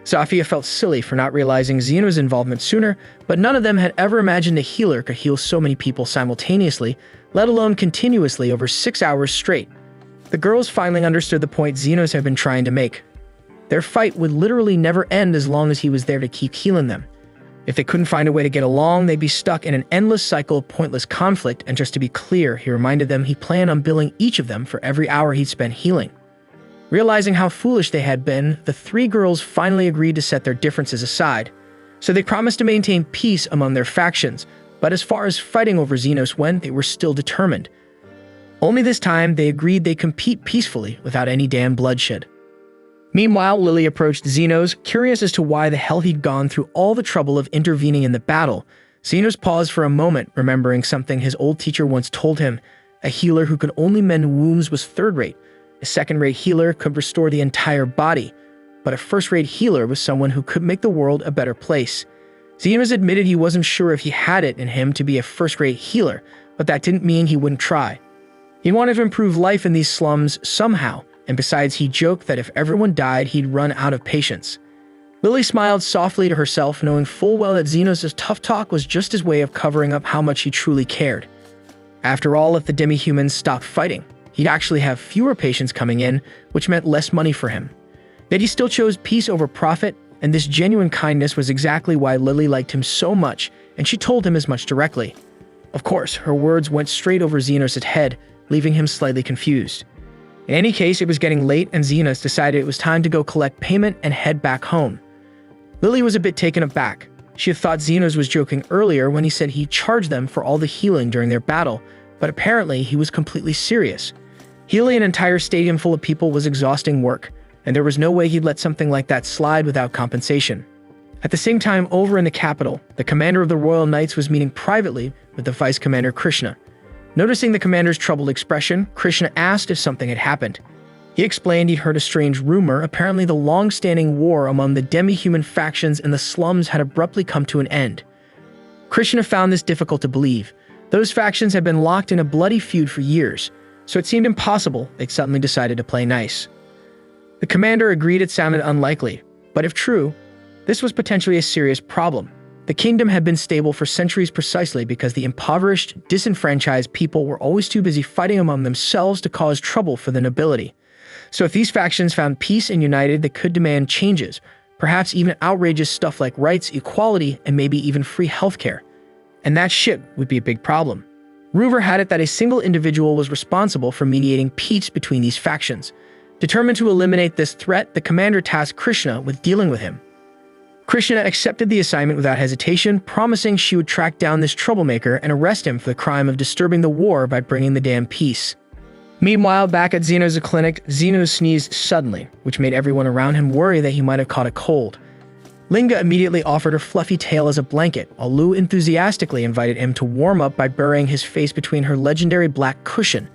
Zofia felt silly for not realizing Xenos' involvement sooner, but none of them had ever imagined a healer could heal so many people simultaneously, let alone continuously over 6 hours straight. The girls finally understood the point Xenos had been trying to make. Their fight would literally never end as long as he was there to keep healing them. If they couldn't find a way to get along, they'd be stuck in an endless cycle of pointless conflict, and just to be clear, he reminded them he planned on billing each of them for every hour he'd spent healing. Realizing how foolish they had been, the three girls finally agreed to set their differences aside. So they promised to maintain peace among their factions, but as far as fighting over Xenos went, they were still determined. Only this time, they agreed they'd compete peacefully without any damn bloodshed. Meanwhile, Lily approached Xenos, curious as to why the hell he'd gone through all the trouble of intervening in the battle. Xenos paused for a moment, remembering something his old teacher once told him. A healer who could only mend wounds was third-rate. A second-rate healer could restore the entire body, but a first-rate healer was someone who could make the world a better place. Xenos admitted he wasn't sure if he had it in him to be a first-rate healer, but that didn't mean he wouldn't try. He wanted to improve life in these slums somehow, and besides, he joked that if everyone died, he'd run out of patience. Lily smiled softly to herself, knowing full well that Xenos' tough talk was just his way of covering up how much he truly cared. After all, if the demi-humans stopped fighting, he'd actually have fewer patients coming in, which meant less money for him. Yet he still chose peace over profit, and this genuine kindness was exactly why Lily liked him so much, and she told him as much directly. Of course, her words went straight over Xenos' head, leaving him slightly confused. In any case, it was getting late, and Xenos decided it was time to go collect payment and head back home. Lily was a bit taken aback. She had thought Xenos was joking earlier when he said he charged them for all the healing during their battle, but apparently he was completely serious. Healing an entire stadium full of people was exhausting work, and there was no way he'd let something like that slide without compensation. At the same time, over in the capital, the commander of the Royal Knights was meeting privately with the vice commander Krishna. Noticing the commander's troubled expression, Krishna asked if something had happened. He explained he'd heard a strange rumor. Apparently the long-standing war among the demi-human factions in the slums had abruptly come to an end. Krishna found this difficult to believe. Those factions had been locked in a bloody feud for years, so it seemed impossible they'd suddenly decided to play nice. The commander agreed it sounded unlikely, but if true, this was potentially a serious problem. The kingdom had been stable for centuries precisely because the impoverished, disenfranchised people were always too busy fighting among themselves to cause trouble for the nobility. So if these factions found peace and united, they could demand changes, perhaps even outrageous stuff like rights, equality, and maybe even free healthcare. And that shit would be a big problem. Rumor had it that a single individual was responsible for mediating peace between these factions. Determined to eliminate this threat, the commander tasked Krishna with dealing with him. Krishna accepted the assignment without hesitation, promising she would track down this troublemaker and arrest him for the crime of disturbing the war by bringing the damn peace. Meanwhile, back at Xenos' clinic, Xenos sneezed suddenly, which made everyone around him worry that he might have caught a cold. Linga immediately offered her fluffy tail as a blanket, while Lou enthusiastically invited him to warm up by burying his face between her legendary black cushion.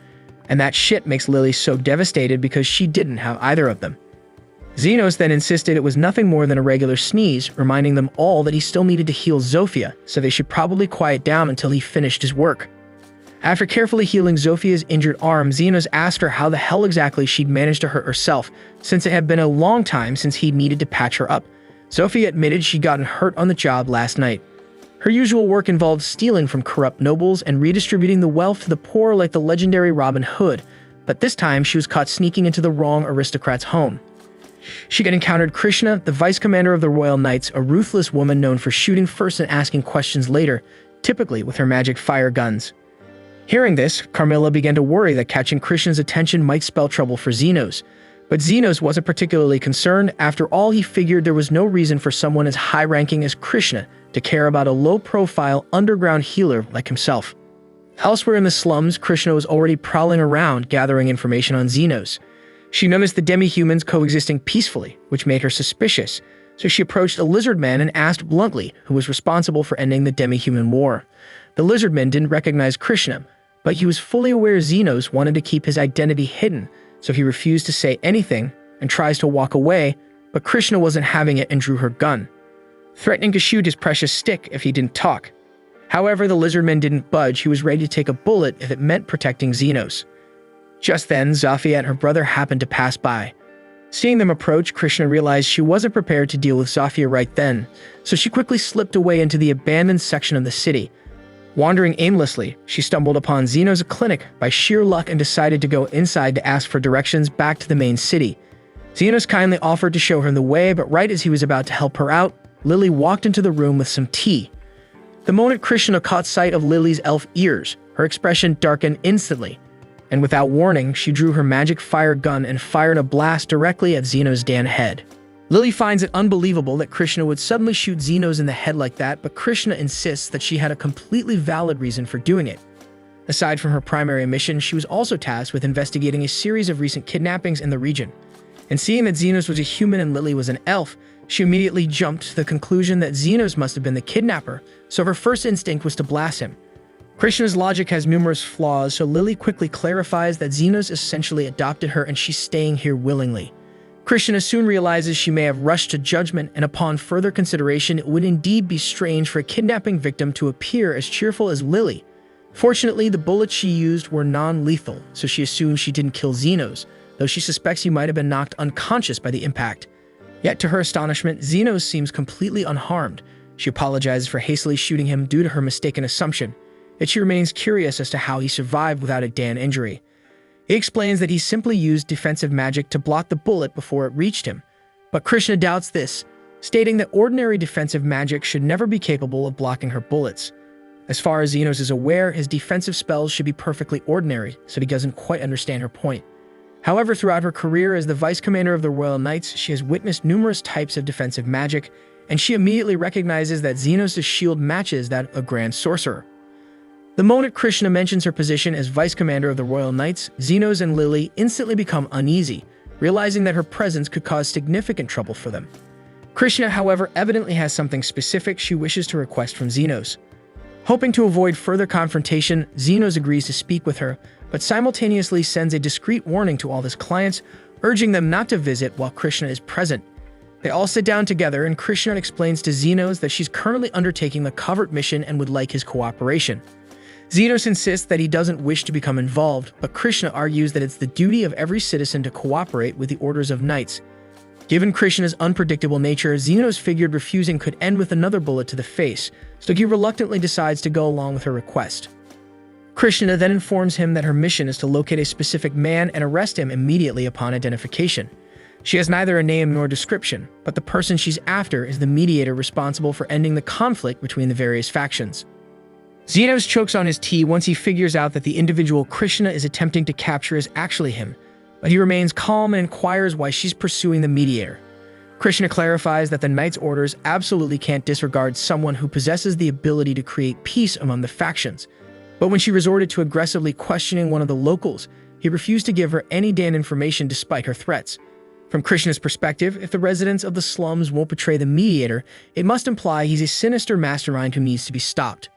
And that shit makes Lily so devastated because she didn't have either of them. Xenos then insisted it was nothing more than a regular sneeze, reminding them all that he still needed to heal Zofia, so they should probably quiet down until he finished his work. After carefully healing Zofia's injured arm, Xenos asked her how the hell exactly she'd managed to hurt herself, since it had been a long time since he'd needed to patch her up. Zofia admitted she'd gotten hurt on the job last night. Her usual work involved stealing from corrupt nobles and redistributing the wealth to the poor like the legendary Robin Hood, but this time she was caught sneaking into the wrong aristocrat's home. She had encountered Krishna, the vice commander of the Royal Knights, a ruthless woman known for shooting first and asking questions later, typically with her magic fire guns. Hearing this, Carmilla began to worry that catching Krishna's attention might spell trouble for Xenos. But Xenos wasn't particularly concerned. After all, he figured there was no reason for someone as high-ranking as Krishna to care about a low-profile, underground healer like himself. Elsewhere in the slums, Krishna was already prowling around, gathering information on Xenos. She noticed the demi-humans coexisting peacefully, which made her suspicious, so she approached a lizard man and asked bluntly who was responsible for ending the demi-human war. The lizard man didn't recognize Krishna, but he was fully aware Xenos wanted to keep his identity hidden, so he refused to say anything and tries to walk away, but Krishna wasn't having it and drew her gun, threatening to shoot his precious stick if he didn't talk. However, the lizardman didn't budge. He was ready to take a bullet if it meant protecting Xenos. Just then, Zofia and her brother happened to pass by. Seeing them approach, Krishna realized she wasn't prepared to deal with Zofia right then, so she quickly slipped away into the abandoned section of the city. Wandering aimlessly, she stumbled upon Xeno's clinic by sheer luck and decided to go inside to ask for directions back to the main city. Xenos kindly offered to show her the way, but right as he was about to help her out, Lily walked into the room with some tea. The moment Krishna caught sight of Lily's elf ears, her expression darkened instantly, and without warning, she drew her magic fire gun and fired a blast directly at Xeno's head. Lily finds it unbelievable that Krishna would suddenly shoot Xenos in the head like that, but Krishna insists that she had a completely valid reason for doing it. Aside from her primary mission, she was also tasked with investigating a series of recent kidnappings in the region. And seeing that Xenos was a human and Lily was an elf, she immediately jumped to the conclusion that Xenos must have been the kidnapper, so her first instinct was to blast him. Krishna's logic has numerous flaws, so Lily quickly clarifies that Xenos essentially adopted her and she's staying here willingly. Krishna soon realizes she may have rushed to judgment, and upon further consideration, it would indeed be strange for a kidnapping victim to appear as cheerful as Lily. Fortunately, the bullets she used were non-lethal, so she assumes she didn't kill Xenos, though she suspects he might have been knocked unconscious by the impact. Yet to her astonishment, Xenos seems completely unharmed. She apologizes for hastily shooting him due to her mistaken assumption, yet she remains curious as to how he survived without a injury. He explains that he simply used defensive magic to block the bullet before it reached him, but Krishna doubts this, stating that ordinary defensive magic should never be capable of blocking her bullets. As far as Xenos is aware, his defensive spells should be perfectly ordinary, so he doesn't quite understand her point. However, throughout her career as the Vice Commander of the Royal Knights, she has witnessed numerous types of defensive magic, and she immediately recognizes that Xenos' shield matches that of a Grand Sorcerer. The moment Krishna mentions her position as Vice Commander of the Royal Knights, Xenos and Lily instantly become uneasy, realizing that her presence could cause significant trouble for them. Krishna, however, evidently has something specific she wishes to request from Xenos. Hoping to avoid further confrontation, Xenos agrees to speak with her, but simultaneously sends a discreet warning to all his clients, urging them not to visit while Krishna is present. They all sit down together, and Krishna explains to Xenos that she's currently undertaking a covert mission and would like his cooperation. Xenos insists that he doesn't wish to become involved, but Krishna argues that it's the duty of every citizen to cooperate with the orders of knights. Given Krishna's unpredictable nature, Xenos figured refusing could end with another bullet to the face, so he reluctantly decides to go along with her request. Krishna then informs him that her mission is to locate a specific man and arrest him immediately upon identification. She has neither a name nor description, but the person she's after is the mediator responsible for ending the conflict between the various factions. Xenos chokes on his tea once he figures out that the individual Krishna is attempting to capture is actually him, but he remains calm and inquires why she's pursuing the mediator. Krishna clarifies that the Knight's orders absolutely can't disregard someone who possesses the ability to create peace among the factions, but when she resorted to aggressively questioning one of the locals, he refused to give her any damn information despite her threats. From Krishna's perspective, if the residents of the slums won't betray the mediator, it must imply he's a sinister mastermind who needs to be stopped.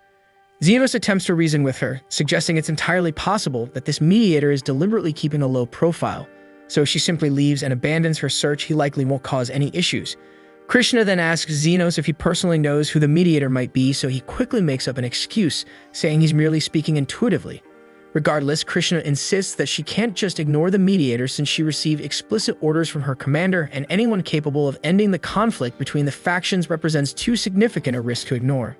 Xenos attempts to reason with her, suggesting it's entirely possible that this mediator is deliberately keeping a low profile, so if she simply leaves and abandons her search, he likely won't cause any issues. Krishna then asks Xenos if he personally knows who the mediator might be, so he quickly makes up an excuse, saying he's merely speaking intuitively. Regardless, Krishna insists that she can't just ignore the mediator since she received explicit orders from her commander, and anyone capable of ending the conflict between the factions represents too significant a risk to ignore.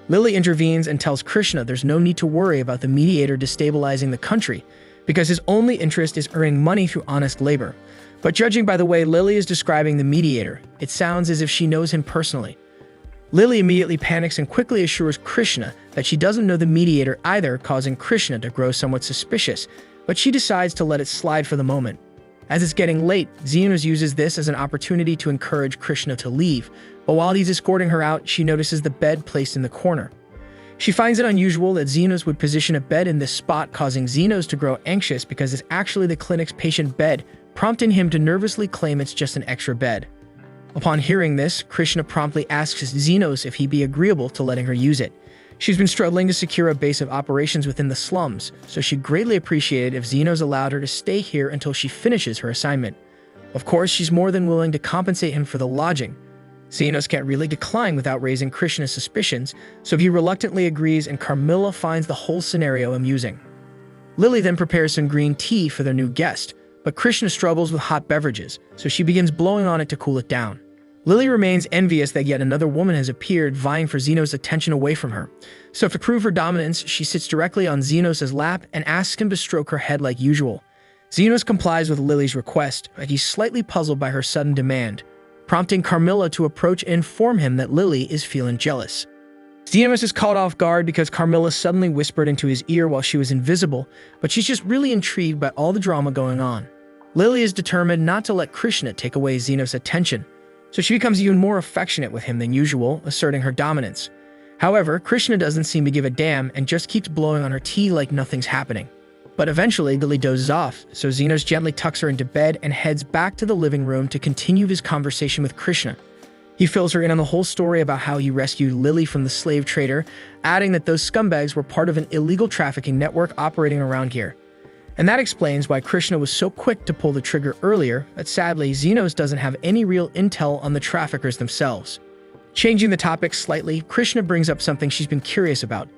Lily intervenes and tells Krishna there's no need to worry about the mediator destabilizing the country, because his only interest is earning money through honest labor. But judging by the way Lily is describing the mediator, it sounds as if she knows him personally. Lily immediately panics and quickly assures Krishna that she doesn't know the mediator either, causing Krishna to grow somewhat suspicious, but she decides to let it slide for the moment. As it's getting late, Xenos uses this as an opportunity to encourage Krishna to leave, but while he's escorting her out, she notices the bed placed in the corner. She finds it unusual that Xenos would position a bed in this spot, causing Xenos to grow anxious because it's actually the clinic's patient bed, prompting him to nervously claim it's just an extra bed. Upon hearing this, Krishna promptly asks Xenos if he'd be agreeable to letting her use it. She's been struggling to secure a base of operations within the slums, so she'd greatly appreciate it if Xenos allowed her to stay here until she finishes her assignment. Of course, she's more than willing to compensate him for the lodging. Xenos can't really decline without raising Krishna's suspicions, so he reluctantly agrees, and Carmilla finds the whole scenario amusing. Lily then prepares some green tea for their new guest, but Krishna struggles with hot beverages, so she begins blowing on it to cool it down. Lily remains envious that yet another woman has appeared, vying for Xenos' attention away from her. So to prove her dominance, she sits directly on Xenos' lap and asks him to stroke her head like usual. Xenos complies with Lily's request, but he's slightly puzzled by her sudden demand, prompting Carmilla to approach and inform him that Lily is feeling jealous. Xenos is caught off guard because Carmilla suddenly whispered into his ear while she was invisible, but she's just really intrigued by all the drama going on. Lily is determined not to let Krishna take away Xenos' attention, so she becomes even more affectionate with him than usual, asserting her dominance. However, Krishna doesn't seem to give a damn and just keeps blowing on her tea like nothing's happening. But eventually, Lily dozes off, so Xenos gently tucks her into bed and heads back to the living room to continue his conversation with Krishna. He fills her in on the whole story about how he rescued Lily from the slave trader, adding that those scumbags were part of an illegal trafficking network operating around here. And that explains why Krishna was so quick to pull the trigger earlier, but sadly, Xenos doesn't have any real intel on the traffickers themselves. Changing the topic slightly, Krishna brings up something she's been curious about.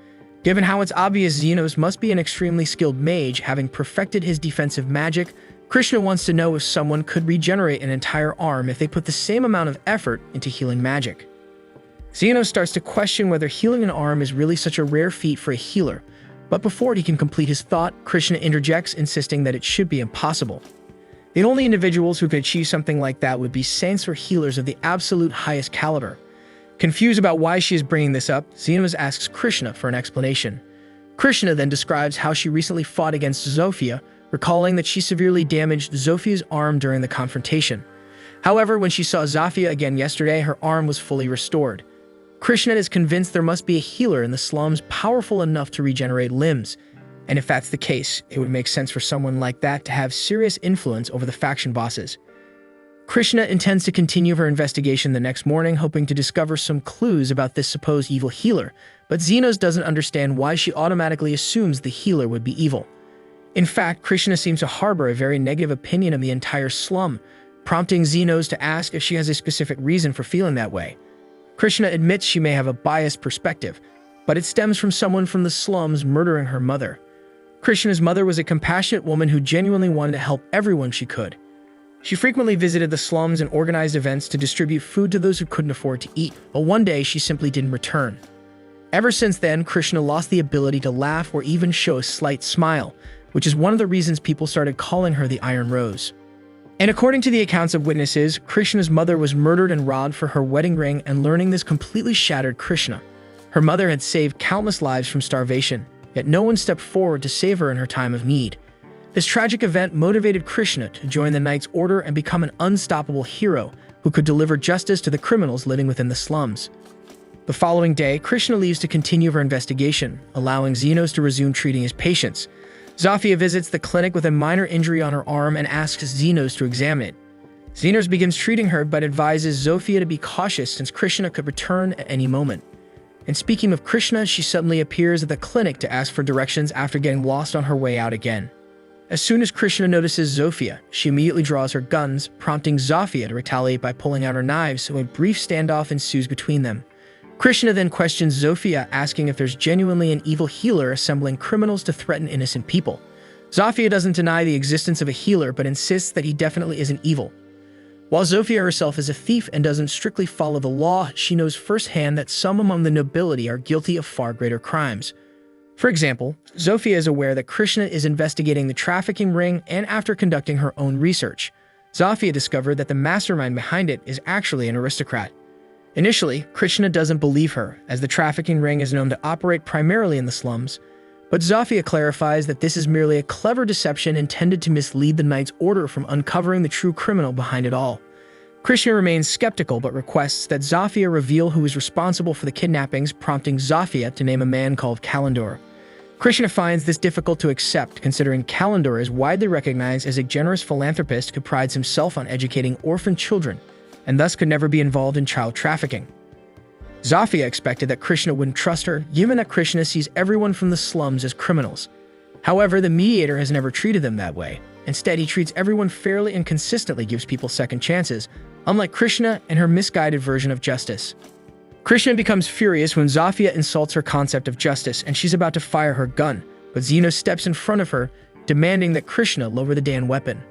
Given how it's obvious Xenos must be an extremely skilled mage, having perfected his defensive magic, Krishna wants to know if someone could regenerate an entire arm if they put the same amount of effort into healing magic. Xenos starts to question whether healing an arm is really such a rare feat for a healer, but before he can complete his thought, Krishna interjects, insisting that it should be impossible. The only individuals who could achieve something like that would be saints or healers of the absolute highest caliber. Confused about why she is bringing this up, Xenos asks Krishna for an explanation. Krishna then describes how she recently fought against Zofia, recalling that she severely damaged Zofia's arm during the confrontation. However, when she saw Zofia again yesterday, her arm was fully restored. Krishna is convinced there must be a healer in the slums powerful enough to regenerate limbs, and if that's the case, it would make sense for someone like that to have serious influence over the faction bosses. Krishna intends to continue her investigation the next morning, hoping to discover some clues about this supposed evil healer, but Xenos doesn't understand why she automatically assumes the healer would be evil. In fact, Krishna seems to harbor a very negative opinion of the entire slum, prompting Xenos to ask if she has a specific reason for feeling that way. Krishna admits she may have a biased perspective, but it stems from someone from the slums murdering her mother. Krishna's mother was a compassionate woman who genuinely wanted to help everyone she could. She frequently visited the slums and organized events to distribute food to those who couldn't afford to eat, but one day she simply didn't return. Ever since then, Krishna lost the ability to laugh or even show a slight smile, which is one of the reasons people started calling her the Iron Rose. And according to the accounts of witnesses, Krishna's mother was murdered and robbed for her wedding ring, and learning this completely shattered Krishna. Her mother had saved countless lives from starvation, yet no one stepped forward to save her in her time of need. This tragic event motivated Krishna to join the Knight's Order and become an unstoppable hero who could deliver justice to the criminals living within the slums. The following day, Krishna leaves to continue her investigation, allowing Xenos to resume treating his patients. Zofia visits the clinic with a minor injury on her arm and asks Xenos to examine it. Xenos begins treating her but advises Zofia to be cautious since Krishna could return at any moment. And speaking of Krishna, she suddenly appears at the clinic to ask for directions after getting lost on her way out again. As soon as Krishna notices Zofia, she immediately draws her guns, prompting Zofia to retaliate by pulling out her knives, so a brief standoff ensues between them. Krishna then questions Zofia, asking if there's genuinely an evil healer assembling criminals to threaten innocent people. Zofia doesn't deny the existence of a healer, but insists that he definitely isn't evil. While Zofia herself is a thief and doesn't strictly follow the law, she knows firsthand that some among the nobility are guilty of far greater crimes. For example, Zofia is aware that Krishna is investigating the trafficking ring, and after conducting her own research, Zofia discovered that the mastermind behind it is actually an aristocrat. Initially, Krishna doesn't believe her, as the trafficking ring is known to operate primarily in the slums, but Zofia clarifies that this is merely a clever deception intended to mislead the Knight's Order from uncovering the true criminal behind it all. Krishna remains skeptical but requests that Zofia reveal who is responsible for the kidnappings, prompting Zofia to name a man called Kalendor. Krishna finds this difficult to accept, considering Kalendor is widely recognized as a generous philanthropist who prides himself on educating orphan children, and thus could never be involved in child trafficking. Zofia expected that Krishna wouldn't trust her, given that Krishna sees everyone from the slums as criminals. However, the mediator has never treated them that way. Instead, he treats everyone fairly and consistently gives people second chances, unlike Krishna and her misguided version of justice. Krishna becomes furious when Zofia insults her concept of justice, and she's about to fire her gun, but Xenos steps in front of her, demanding that Krishna lower the damn weapon.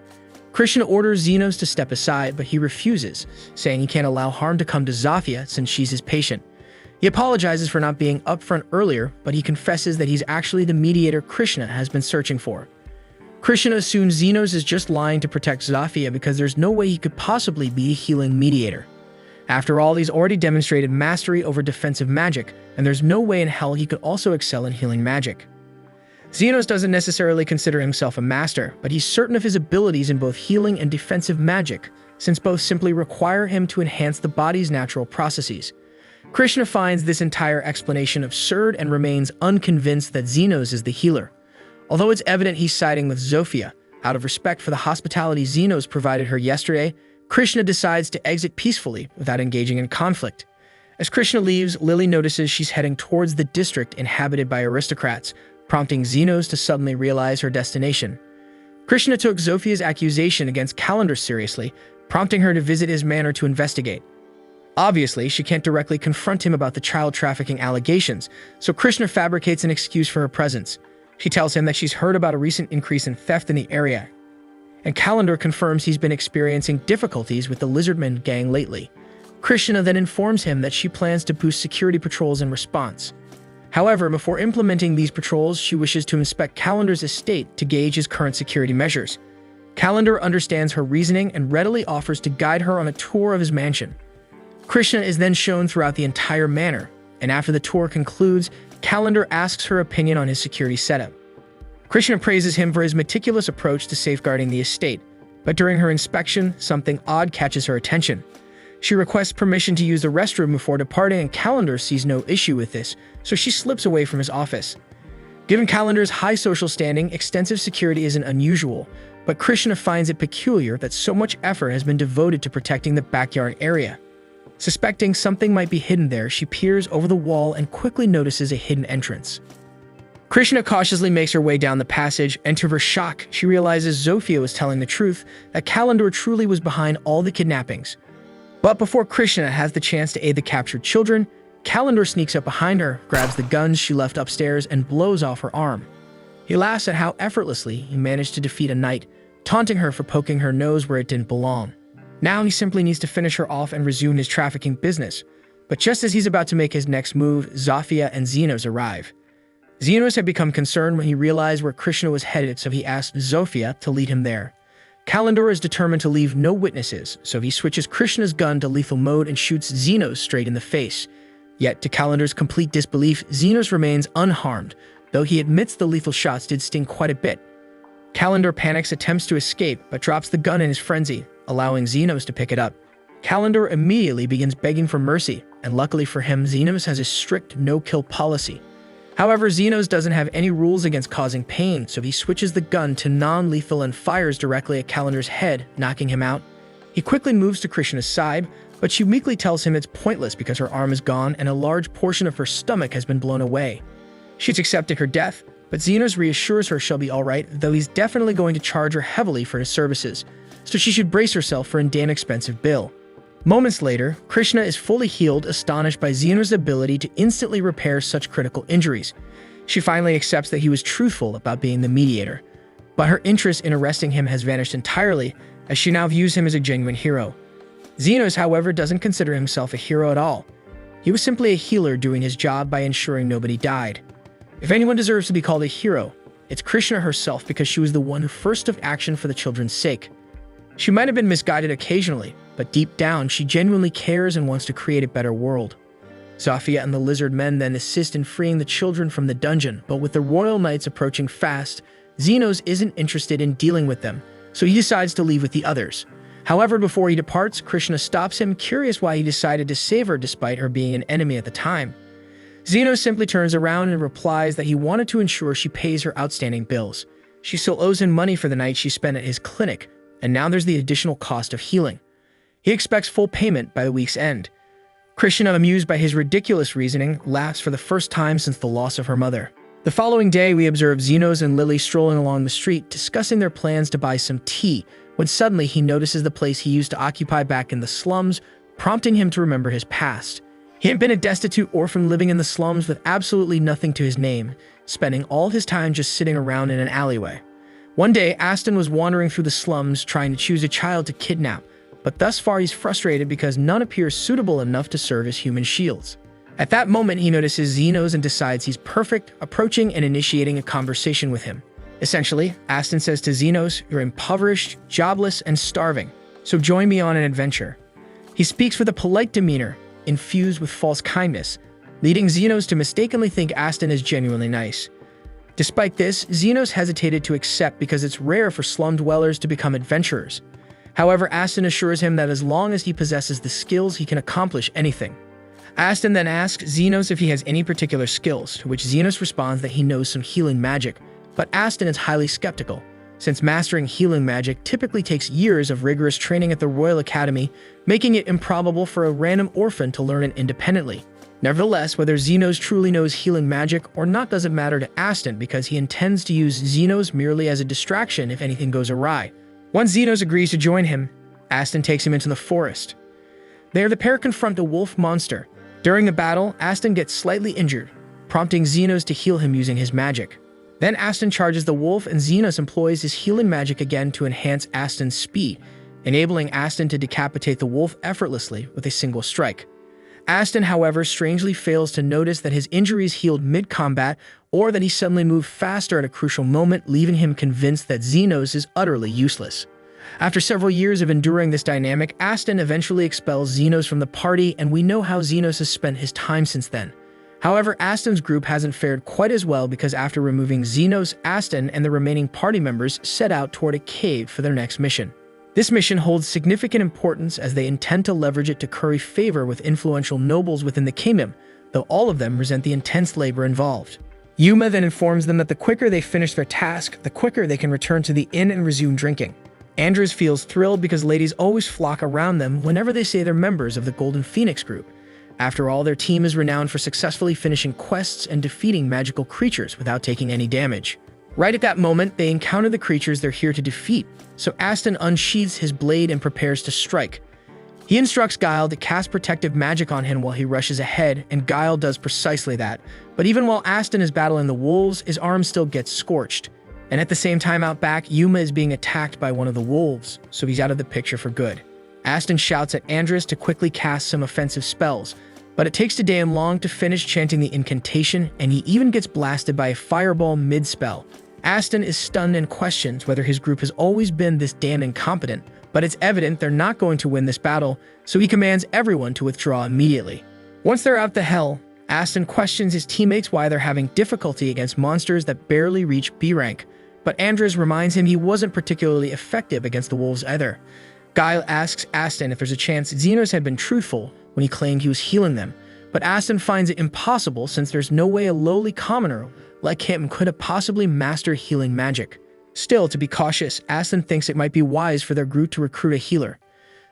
Krishna orders Xenos to step aside, but he refuses, saying he can't allow harm to come to Zafia since she's his patient. He apologizes for not being upfront earlier, but he confesses that he's actually the mediator Krishna has been searching for. Krishna assumes Xenos is just lying to protect Zafia because there's no way he could possibly be a healing mediator. After all, he's already demonstrated mastery over defensive magic, and there's no way in hell he could also excel in healing magic. Xenos doesn't necessarily consider himself a master, but he's certain of his abilities in both healing and defensive magic, since both simply require him to enhance the body's natural processes. Krishna finds this entire explanation absurd and remains unconvinced that Xenos is the healer. Although it's evident he's siding with Zofia, out of respect for the hospitality Xenos provided her yesterday, Krishna decides to exit peacefully without engaging in conflict. As Krishna leaves, Lily notices she's heading towards the district inhabited by aristocrats, prompting Xenos to suddenly realize her destination. Krishna took Zofia's accusation against Calendar seriously, prompting her to visit his manor to investigate. Obviously, she can't directly confront him about the child trafficking allegations, so Krishna fabricates an excuse for her presence. She tells him that she's heard about a recent increase in theft in the area, and Calendar confirms he's been experiencing difficulties with the Lizardman gang lately. Krishna then informs him that she plans to boost security patrols in response. However, before implementing these patrols, she wishes to inspect Calendar's estate to gauge his current security measures. Calendar understands her reasoning and readily offers to guide her on a tour of his mansion. Krishna is then shown throughout the entire manor, and after the tour concludes, Calendar asks her opinion on his security setup. Krishna praises him for his meticulous approach to safeguarding the estate, but during her inspection, something odd catches her attention. She requests permission to use the restroom before departing, and Calendar sees no issue with this, so she slips away from his office. Given Calendar's high social standing, extensive security isn't unusual, but Krishna finds it peculiar that so much effort has been devoted to protecting the backyard area. Suspecting something might be hidden there, she peers over the wall and quickly notices a hidden entrance. Krishna cautiously makes her way down the passage, and to her shock, she realizes Zofia was telling the truth, that Calendar truly was behind all the kidnappings. But before Krishna has the chance to aid the captured children, Calendar sneaks up behind her, grabs the guns she left upstairs, and blows off her arm. He laughs at how effortlessly he managed to defeat a knight, taunting her for poking her nose where it didn't belong. Now he simply needs to finish her off and resume his trafficking business. But just as he's about to make his next move, Zafia and Xenos arrive. Xenos had become concerned when he realized where Krishna was headed, so he asked Zofia to lead him there. Calendar is determined to leave no witnesses, so he switches Krishna's gun to lethal mode and shoots Xenos straight in the face. Yet, to Calendar's complete disbelief, Xenos remains unharmed, though he admits the lethal shots did sting quite a bit. Calendar panics, attempts to escape, but drops the gun in his frenzy, allowing Xenos to pick it up. Calendar immediately begins begging for mercy, and luckily for him, Xenos has a strict no-kill policy. However, Xenos doesn't have any rules against causing pain, so he switches the gun to non-lethal and fires directly at Calendar's head, knocking him out. He quickly moves to Krishna's side, but she meekly tells him it's pointless because her arm is gone and a large portion of her stomach has been blown away. She's accepted her death, but Xenos reassures her she'll be alright, though he's definitely going to charge her heavily for his services, so she should brace herself for a damn expensive bill. Moments later, Krishna is fully healed, astonished by Xenos' ability to instantly repair such critical injuries. She finally accepts that he was truthful about being the mediator, but her interest in arresting him has vanished entirely, as she now views him as a genuine hero. Xenos, however, doesn't consider himself a hero at all. He was simply a healer doing his job by ensuring nobody died. If anyone deserves to be called a hero, it's Krishna herself, because she was the one who first took action for the children's sake. She might have been misguided occasionally, but deep down, she genuinely cares and wants to create a better world. Zafia and the lizard men then assist in freeing the children from the dungeon, but with the royal knights approaching fast, Xenos isn't interested in dealing with them, so he decides to leave with the others. However, before he departs, Krishna stops him, curious why he decided to save her despite her being an enemy at the time. Xenos simply turns around and replies that he wanted to ensure she pays her outstanding bills. She still owes him money for the night she spent at his clinic, and now there's the additional cost of healing. He expects full payment by the week's end. Krishna, amused by his ridiculous reasoning, laughs for the first time since the loss of her mother. The following day, we observe Xenos and Lily strolling along the street, discussing their plans to buy some tea, when suddenly he notices the place he used to occupy back in the slums, prompting him to remember his past. He had been a destitute orphan living in the slums with absolutely nothing to his name, spending all his time just sitting around in an alleyway. One day, Aston was wandering through the slums trying to choose a child to kidnap, but thus far he's frustrated because none appears suitable enough to serve as human shields. At that moment, he notices Xenos and decides he's perfect, approaching and initiating a conversation with him. Essentially, Aston says to Xenos, "You're impoverished, jobless, and starving, so join me on an adventure." He speaks with a polite demeanor, infused with false kindness, leading Xenos to mistakenly think Aston is genuinely nice. Despite this, Xenos hesitated to accept because it's rare for slum dwellers to become adventurers. However, Aston assures him that as long as he possesses the skills, he can accomplish anything. Aston then asks Xenos if he has any particular skills, to which Xenos responds that he knows some healing magic, but Aston is highly skeptical, since mastering healing magic typically takes years of rigorous training at the Royal Academy, making it improbable for a random orphan to learn it independently. Nevertheless, whether Xenos truly knows healing magic or not doesn't matter to Aston because he intends to use Xenos merely as a distraction if anything goes awry. Once Xenos agrees to join him, Aston takes him into the forest. There, the pair confront a wolf monster. During the battle, Aston gets slightly injured, prompting Xenos to heal him using his magic. Then Aston charges the wolf and Xenos employs his healing magic again to enhance Aston's speed, enabling Aston to decapitate the wolf effortlessly with a single strike. Aston, however, strangely fails to notice that his injuries healed mid-combat or that he suddenly moved faster at a crucial moment, leaving him convinced that Xenos is utterly useless. After several years of enduring this dynamic, Aston eventually expels Xenos from the party, and we know how Xenos has spent his time since then. However, Aston's group hasn't fared quite as well because after removing Xenos, Aston and the remaining party members set out toward a cave for their next mission. This mission holds significant importance as they intend to leverage it to curry favor with influential nobles within the kingdom, though all of them resent the intense labor involved. Yuma then informs them that the quicker they finish their task, the quicker they can return to the inn and resume drinking. Andres feels thrilled because ladies always flock around them whenever they say they're members of the Golden Phoenix group. After all, their team is renowned for successfully finishing quests and defeating magical creatures without taking any damage. Right at that moment, they encounter the creatures they're here to defeat, so Aston unsheathes his blade and prepares to strike. He instructs Guile to cast protective magic on him while he rushes ahead, and Guile does precisely that. But even while Aston is battling the wolves, his arm still gets scorched. And at the same time out back, Yuma is being attacked by one of the wolves, so he's out of the picture for good. Aston shouts at Andres to quickly cast some offensive spells, but it takes Tadeum long to finish chanting the incantation, and he even gets blasted by a fireball mid-spell. Aston is stunned and questions whether his group has always been this damn incompetent, but it's evident they're not going to win this battle, so he commands everyone to withdraw immediately. Once they're out the hell, Aston questions his teammates why they're having difficulty against monsters that barely reach B rank, but Andres reminds him he wasn't particularly effective against the wolves either. Guile asks Aston if there's a chance Xenos had been truthful when he claimed he was healing them, but Aston finds it impossible since there's no way a lowly commoner like him could have possibly mastered healing magic. Still, to be cautious, Aston thinks it might be wise for their group to recruit a healer.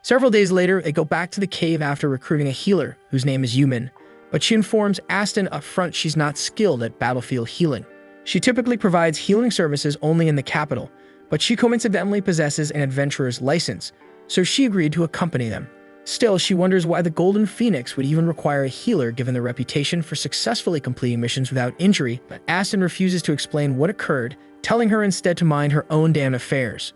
Several days later, they go back to the cave after recruiting a healer, whose name is Yumin, but she informs Aston up front she's not skilled at battlefield healing. She typically provides healing services only in the capital, but she coincidentally possesses an adventurer's license, so she agreed to accompany them. Still, she wonders why the Golden Phoenix would even require a healer given their reputation for successfully completing missions without injury, but Aston refuses to explain what occurred, telling her instead to mind her own damn affairs.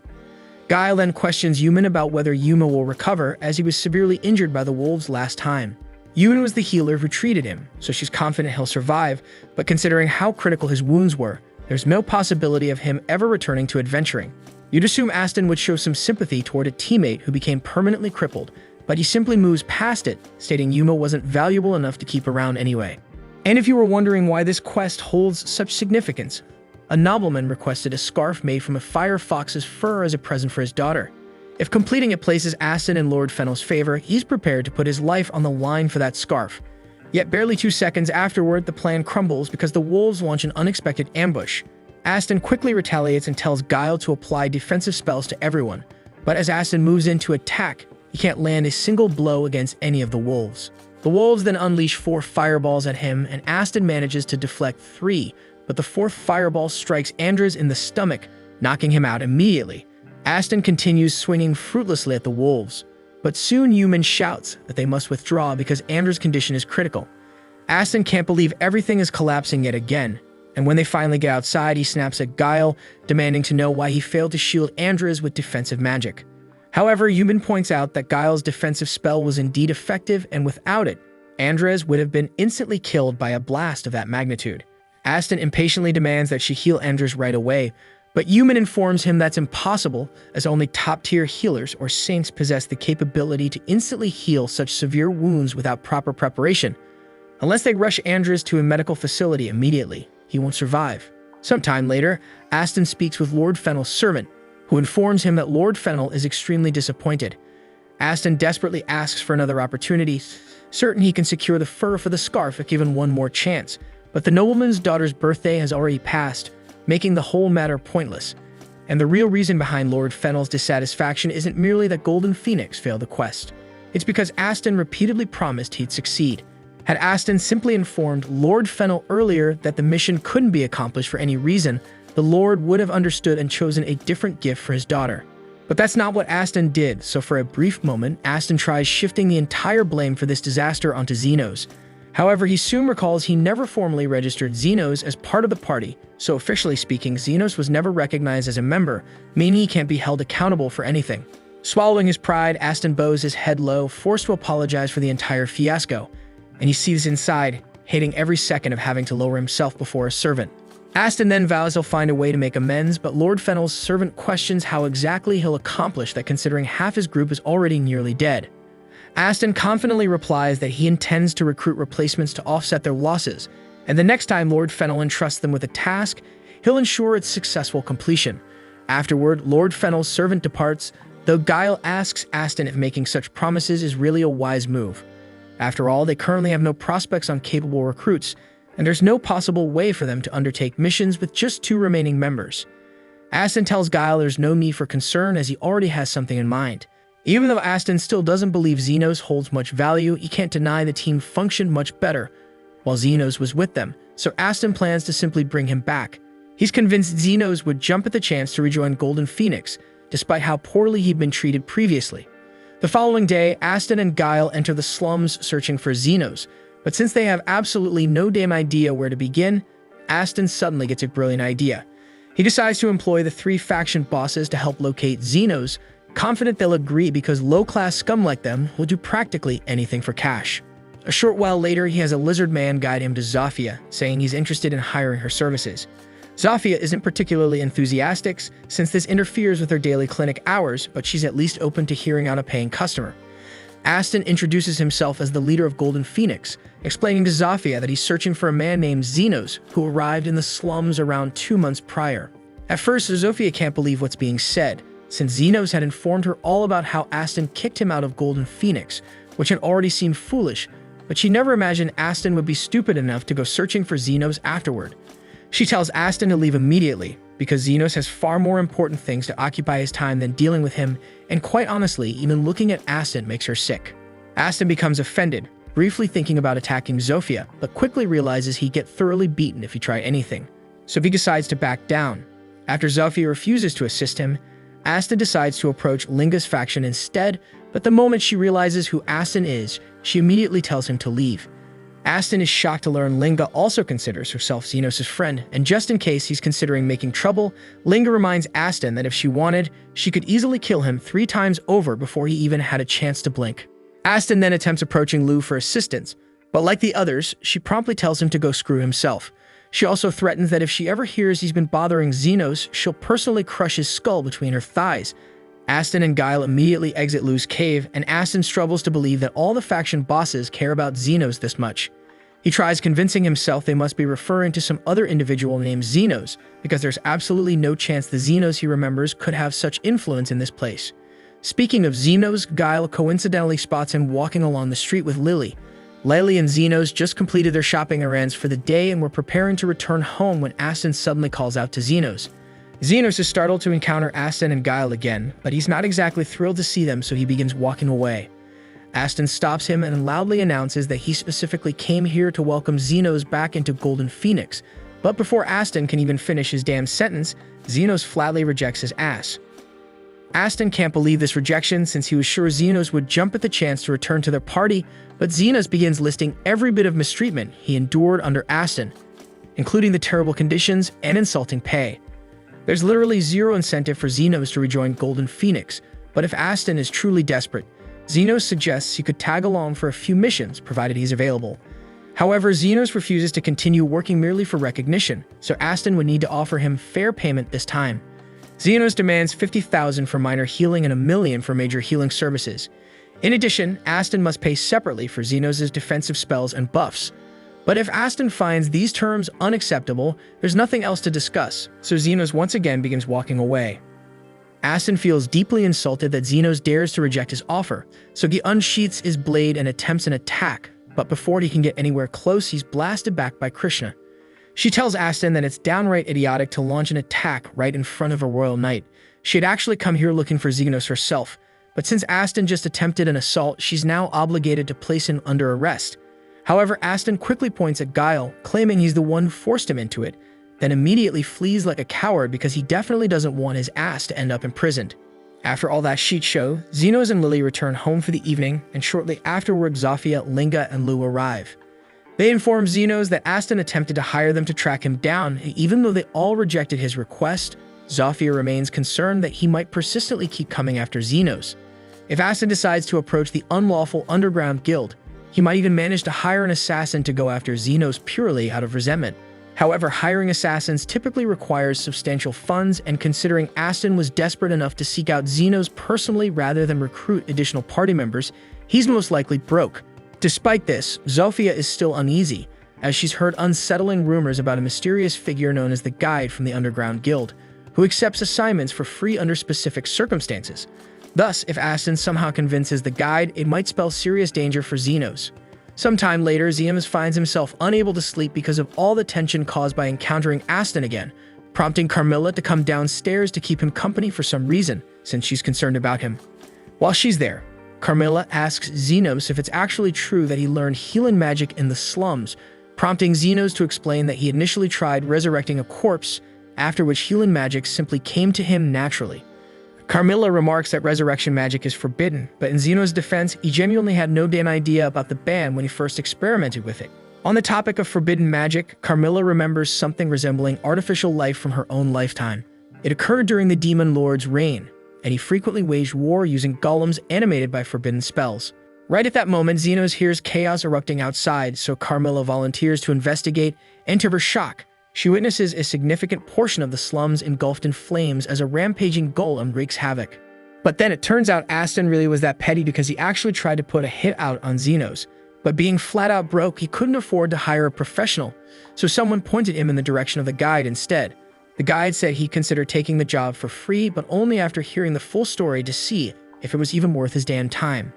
Guile then questions Yumin about whether Yuma will recover, as he was severely injured by the wolves last time. Yumin was the healer who treated him, so she's confident he'll survive, but considering how critical his wounds were, there's no possibility of him ever returning to adventuring. You'd assume Aston would show some sympathy toward a teammate who became permanently crippled, but he simply moves past it, stating Yuma wasn't valuable enough to keep around anyway. And if you were wondering why this quest holds such significance, a nobleman requested a scarf made from a fire fox's fur as a present for his daughter. If completing it places Aston in Lord Fennel's favor, he's prepared to put his life on the line for that scarf. Yet barely 2 seconds afterward, the plan crumbles because the wolves launch an unexpected ambush. Aston quickly retaliates and tells Guile to apply defensive spells to everyone, but as Aston moves in to attack, he can't land a single blow against any of the wolves. The wolves then unleash 4 fireballs at him, and Aston manages to deflect 3, but the 4th fireball strikes Andres in the stomach, knocking him out immediately. Aston continues swinging fruitlessly at the wolves, but soon Yumin shouts that they must withdraw because Andres' condition is critical. Aston can't believe everything is collapsing yet again, and when they finally get outside, he snaps at Guile, demanding to know why he failed to shield Andres with defensive magic. However, Yumin points out that Guile's defensive spell was indeed effective, and without it, Andres would have been instantly killed by a blast of that magnitude. Aston impatiently demands that she heal Andres right away, but Yumin informs him that's impossible, as only top-tier healers or saints possess the capability to instantly heal such severe wounds without proper preparation. Unless they rush Andres to a medical facility immediately, he won't survive. Sometime later, Aston speaks with Lord Fennel's servant, who informs him that Lord Fennel is extremely disappointed. Aston desperately asks for another opportunity, certain he can secure the fur for the scarf if given one more chance, but the nobleman's daughter's birthday has already passed, making the whole matter pointless. And the real reason behind Lord Fennel's dissatisfaction isn't merely that Golden Phoenix failed the quest. It's because Aston repeatedly promised he'd succeed. Had Aston simply informed Lord Fennel earlier that the mission couldn't be accomplished for any reason, the Lord would have understood and chosen a different gift for his daughter. But that's not what Aston did, so for a brief moment, Aston tries shifting the entire blame for this disaster onto Xenos. However, he soon recalls he never formally registered Xenos as part of the party, so officially speaking, Xenos was never recognized as a member, meaning he can't be held accountable for anything. Swallowing his pride, Aston bows his head low, forced to apologize for the entire fiasco, and he sees inside, hating every second of having to lower himself before a servant. Aston then vows he'll find a way to make amends, but Lord Fennel's servant questions how exactly he'll accomplish that considering half his group is already nearly dead. Aston confidently replies that he intends to recruit replacements to offset their losses, and the next time Lord Fennel entrusts them with a task, he'll ensure its successful completion. Afterward, Lord Fennel's servant departs, though Guile asks Aston if making such promises is really a wise move. After all, they currently have no prospects on capable recruits, and there's no possible way for them to undertake missions with just 2 remaining members. Aston tells Guile there's no need for concern as he already has something in mind. Even though Aston still doesn't believe Xenos holds much value, he can't deny the team functioned much better while Xenos was with them, so Aston plans to simply bring him back. He's convinced Xenos would jump at the chance to rejoin Golden Phoenix, despite how poorly he'd been treated previously. The following day, Aston and Guile enter the slums searching for Xenos, but since they have absolutely no damn idea where to begin, Aston suddenly gets a brilliant idea. He decides to employ the 3 faction bosses to help locate Xenos, confident they'll agree because low-class scum like them will do practically anything for cash. A short while later, he has a lizard man guide him to Zafia, saying he's interested in hiring her services. Zafia isn't particularly enthusiastic, since this interferes with her daily clinic hours, but she's at least open to hearing out a paying customer. Aston introduces himself as the leader of Golden Phoenix, explaining to Zafia that he's searching for a man named Xenos, who arrived in the slums around 2 months prior. At first, Zafia can't believe what's being said, since Xenos had informed her all about how Aston kicked him out of Golden Phoenix, which had already seemed foolish, but she never imagined Aston would be stupid enough to go searching for Xenos afterward. She tells Aston to leave immediately, because Xenos has far more important things to occupy his time than dealing with him, and quite honestly, even looking at Aston makes her sick. Aston becomes offended, briefly thinking about attacking Zofia, but quickly realizes he'd get thoroughly beaten if he tried anything, so he decides to back down. After Zofia refuses to assist him, Aston decides to approach Linga's faction instead, but the moment she realizes who Aston is, she immediately tells him to leave. Aston is shocked to learn Linga also considers herself Xenos' friend, and just in case he's considering making trouble, Linga reminds Aston that if she wanted, she could easily kill him 3 times over before he even had a chance to blink. Aston then attempts approaching Lou for assistance, but like the others, she promptly tells him to go screw himself. She also threatens that if she ever hears he's been bothering Xenos, she'll personally crush his skull between her thighs. Aston and Guile immediately exit Lou's cave, and Aston struggles to believe that all the faction bosses care about Xenos this much. He tries convincing himself they must be referring to some other individual named Xenos, because there's absolutely no chance the Xenos he remembers could have such influence in this place. Speaking of Xenos, Guile coincidentally spots him walking along the street with Lily. Lily and Xenos just completed their shopping errands for the day and were preparing to return home when Aston suddenly calls out to Xenos. Xenos is startled to encounter Aston and Guile again, but he's not exactly thrilled to see them, so he begins walking away. Aston stops him and loudly announces that he specifically came here to welcome Xenos back into Golden Phoenix, but before Aston can even finish his damn sentence, Xenos flatly rejects his ass. Aston can't believe this rejection since he was sure Xenos would jump at the chance to return to their party, but Xenos begins listing every bit of mistreatment he endured under Aston. including the terrible conditions and insulting pay. There's literally zero incentive for Xenos to rejoin Golden Phoenix, but if Aston is truly desperate, Xenos suggests he could tag along for a few missions, provided he's available. However, Xenos refuses to continue working merely for recognition, so Aston would need to offer him fair payment this time. Xenos demands 50,000 for minor healing and 1 million for major healing services. In addition, Aston must pay separately for Xenos' defensive spells and buffs. But if Aston finds these terms unacceptable, there's nothing else to discuss, so Xenos once again begins walking away. Aston feels deeply insulted that Xenos dares to reject his offer, so he unsheaths his blade and attempts an attack, but before he can get anywhere close, he's blasted back by Krishna. She tells Aston that it's downright idiotic to launch an attack right in front of a royal knight. She had actually come here looking for Xenos herself, but since Aston just attempted an assault, she's now obligated to place him under arrest. However, Aston quickly points at Guile, claiming he's the one who forced him into it, then immediately flees like a coward because he definitely doesn't want his ass to end up imprisoned. After all that shit show, Xenos and Lily return home for the evening, and shortly afterward Zofia, Linga, and Lou arrive. They inform Xenos that Aston attempted to hire them to track him down, and even though they all rejected his request, Zofia remains concerned that he might persistently keep coming after Xenos. If Aston decides to approach the unlawful underground guild, he might even manage to hire an assassin to go after Xenos purely out of resentment. However, hiring assassins typically requires substantial funds, and considering Aston was desperate enough to seek out Xenos personally rather than recruit additional party members, he's most likely broke. Despite this, Zofia is still uneasy, as she's heard unsettling rumors about a mysterious figure known as the Guide from the Underground Guild, who accepts assignments for free under specific circumstances. Thus, if Aston somehow convinces the Guide, it might spell serious danger for Xenos. Sometime later, Xenos finds himself unable to sleep because of all the tension caused by encountering Aston again, prompting Carmilla to come downstairs to keep him company for some reason, since she's concerned about him. While she's there, Carmilla asks Xenos if it's actually true that he learned healing magic in the slums, prompting Xenos to explain that he initially tried resurrecting a corpse, after which healing magic simply came to him naturally. Carmilla remarks that resurrection magic is forbidden, but in Xenos' defense, he genuinely had no damn idea about the ban when he first experimented with it. On the topic of forbidden magic, Carmilla remembers something resembling artificial life from her own lifetime. It occurred during the Demon Lord's reign, and he frequently waged war using golems animated by forbidden spells. Right at that moment, Xenos hears chaos erupting outside, so Carmilla volunteers to investigate, and to her shock, she witnesses a significant portion of the slums engulfed in flames as a rampaging golem wreaks havoc. But then it turns out Aston really was that petty because he actually tried to put a hit out on Xenos. But being flat out broke, he couldn't afford to hire a professional, so someone pointed him in the direction of the Guide instead. The Guide said he considered taking the job for free, but only after hearing the full story to see if it was even worth his damn time.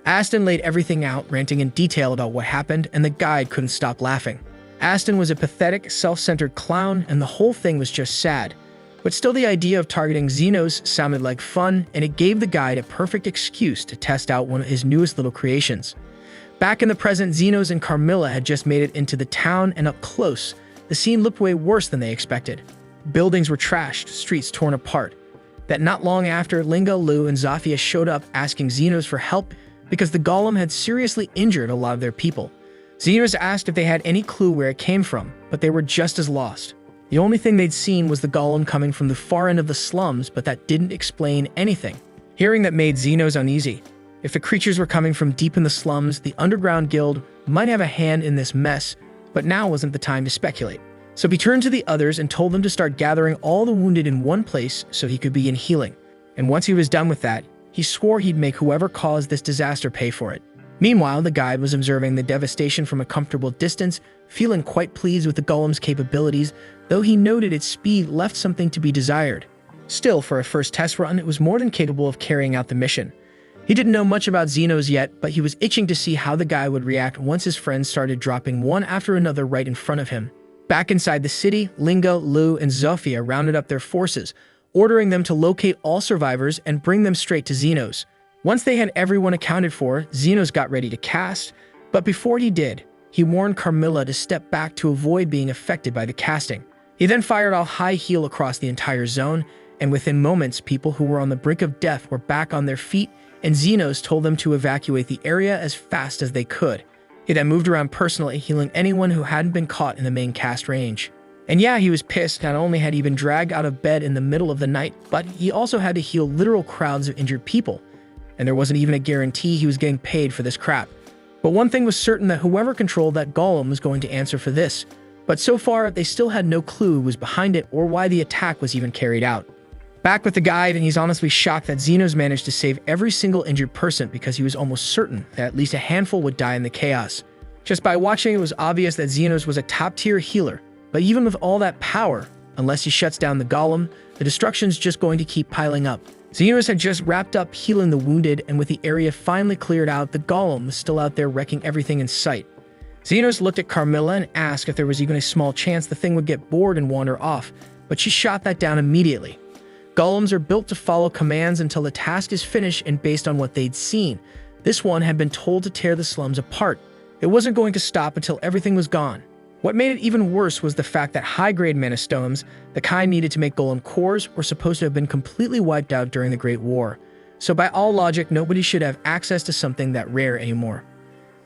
Aston laid everything out, ranting in detail about what happened, and the Guide couldn't stop laughing. Aston was a pathetic, self-centered clown, and the whole thing was just sad. But still, the idea of targeting Xenos sounded like fun, and it gave the Guide a perfect excuse to test out one of his newest little creations. Back in the present, Xenos and Carmilla had just made it into the town, and up close, the scene looked way worse than they expected. Buildings were trashed, streets torn apart. That not long after, Linga, Lou, and Zofia showed up asking Xenos for help because the golem had seriously injured a lot of their people. Xenos asked if they had any clue where it came from, but they were just as lost. The only thing they'd seen was the golem coming from the far end of the slums, but that didn't explain anything. Hearing that made Xenos uneasy. If the creatures were coming from deep in the slums, the Underground Guild might have a hand in this mess, but now wasn't the time to speculate. So he turned to the others and told them to start gathering all the wounded in one place so he could begin healing. And once he was done with that, he swore he'd make whoever caused this disaster pay for it. Meanwhile, the Guide was observing the devastation from a comfortable distance, feeling quite pleased with the golem's capabilities, though he noted its speed left something to be desired. Still, for a first test run, it was more than capable of carrying out the mission. He didn't know much about Xenos yet, but he was itching to see how the Guide would react once his friends started dropping one after another right in front of him. Back inside the city, Linga, Lou, and Zofia rounded up their forces, ordering them to locate all survivors and bring them straight to Xenos. Once they had everyone accounted for, Xenos got ready to cast, but before he did, he warned Carmilla to step back to avoid being affected by the casting. He then fired off high heal across the entire zone, and within moments, people who were on the brink of death were back on their feet, and Xenos told them to evacuate the area as fast as they could. He then moved around personally, healing anyone who hadn't been caught in the main cast range. And yeah, he was pissed. Not only had he been dragged out of bed in the middle of the night, but he also had to heal literal crowds of injured people. And there wasn't even a guarantee he was getting paid for this crap. But one thing was certain, that whoever controlled that golem was going to answer for this. But so far, they still had no clue who was behind it or why the attack was even carried out. Back with the guide, and he's honestly shocked that Xenos managed to save every single injured person, because he was almost certain that at least a handful would die in the chaos. Just by watching, it was obvious that Xenos was a top-tier healer. But even with all that power, unless he shuts down the golem, the destruction's just going to keep piling up. Xenos had just wrapped up healing the wounded, and with the area finally cleared out, the golem was still out there wrecking everything in sight. Xenos looked at Carmilla and asked if there was even a small chance the thing would get bored and wander off, but she shot that down immediately. Golems are built to follow commands until the task is finished, and based on what they'd seen, this one had been told to tear the slums apart. It wasn't going to stop until everything was gone. What made it even worse was the fact that high-grade mana stones, the kind needed to make golem cores, were supposed to have been completely wiped out during the Great War. So by all logic, nobody should have access to something that rare anymore.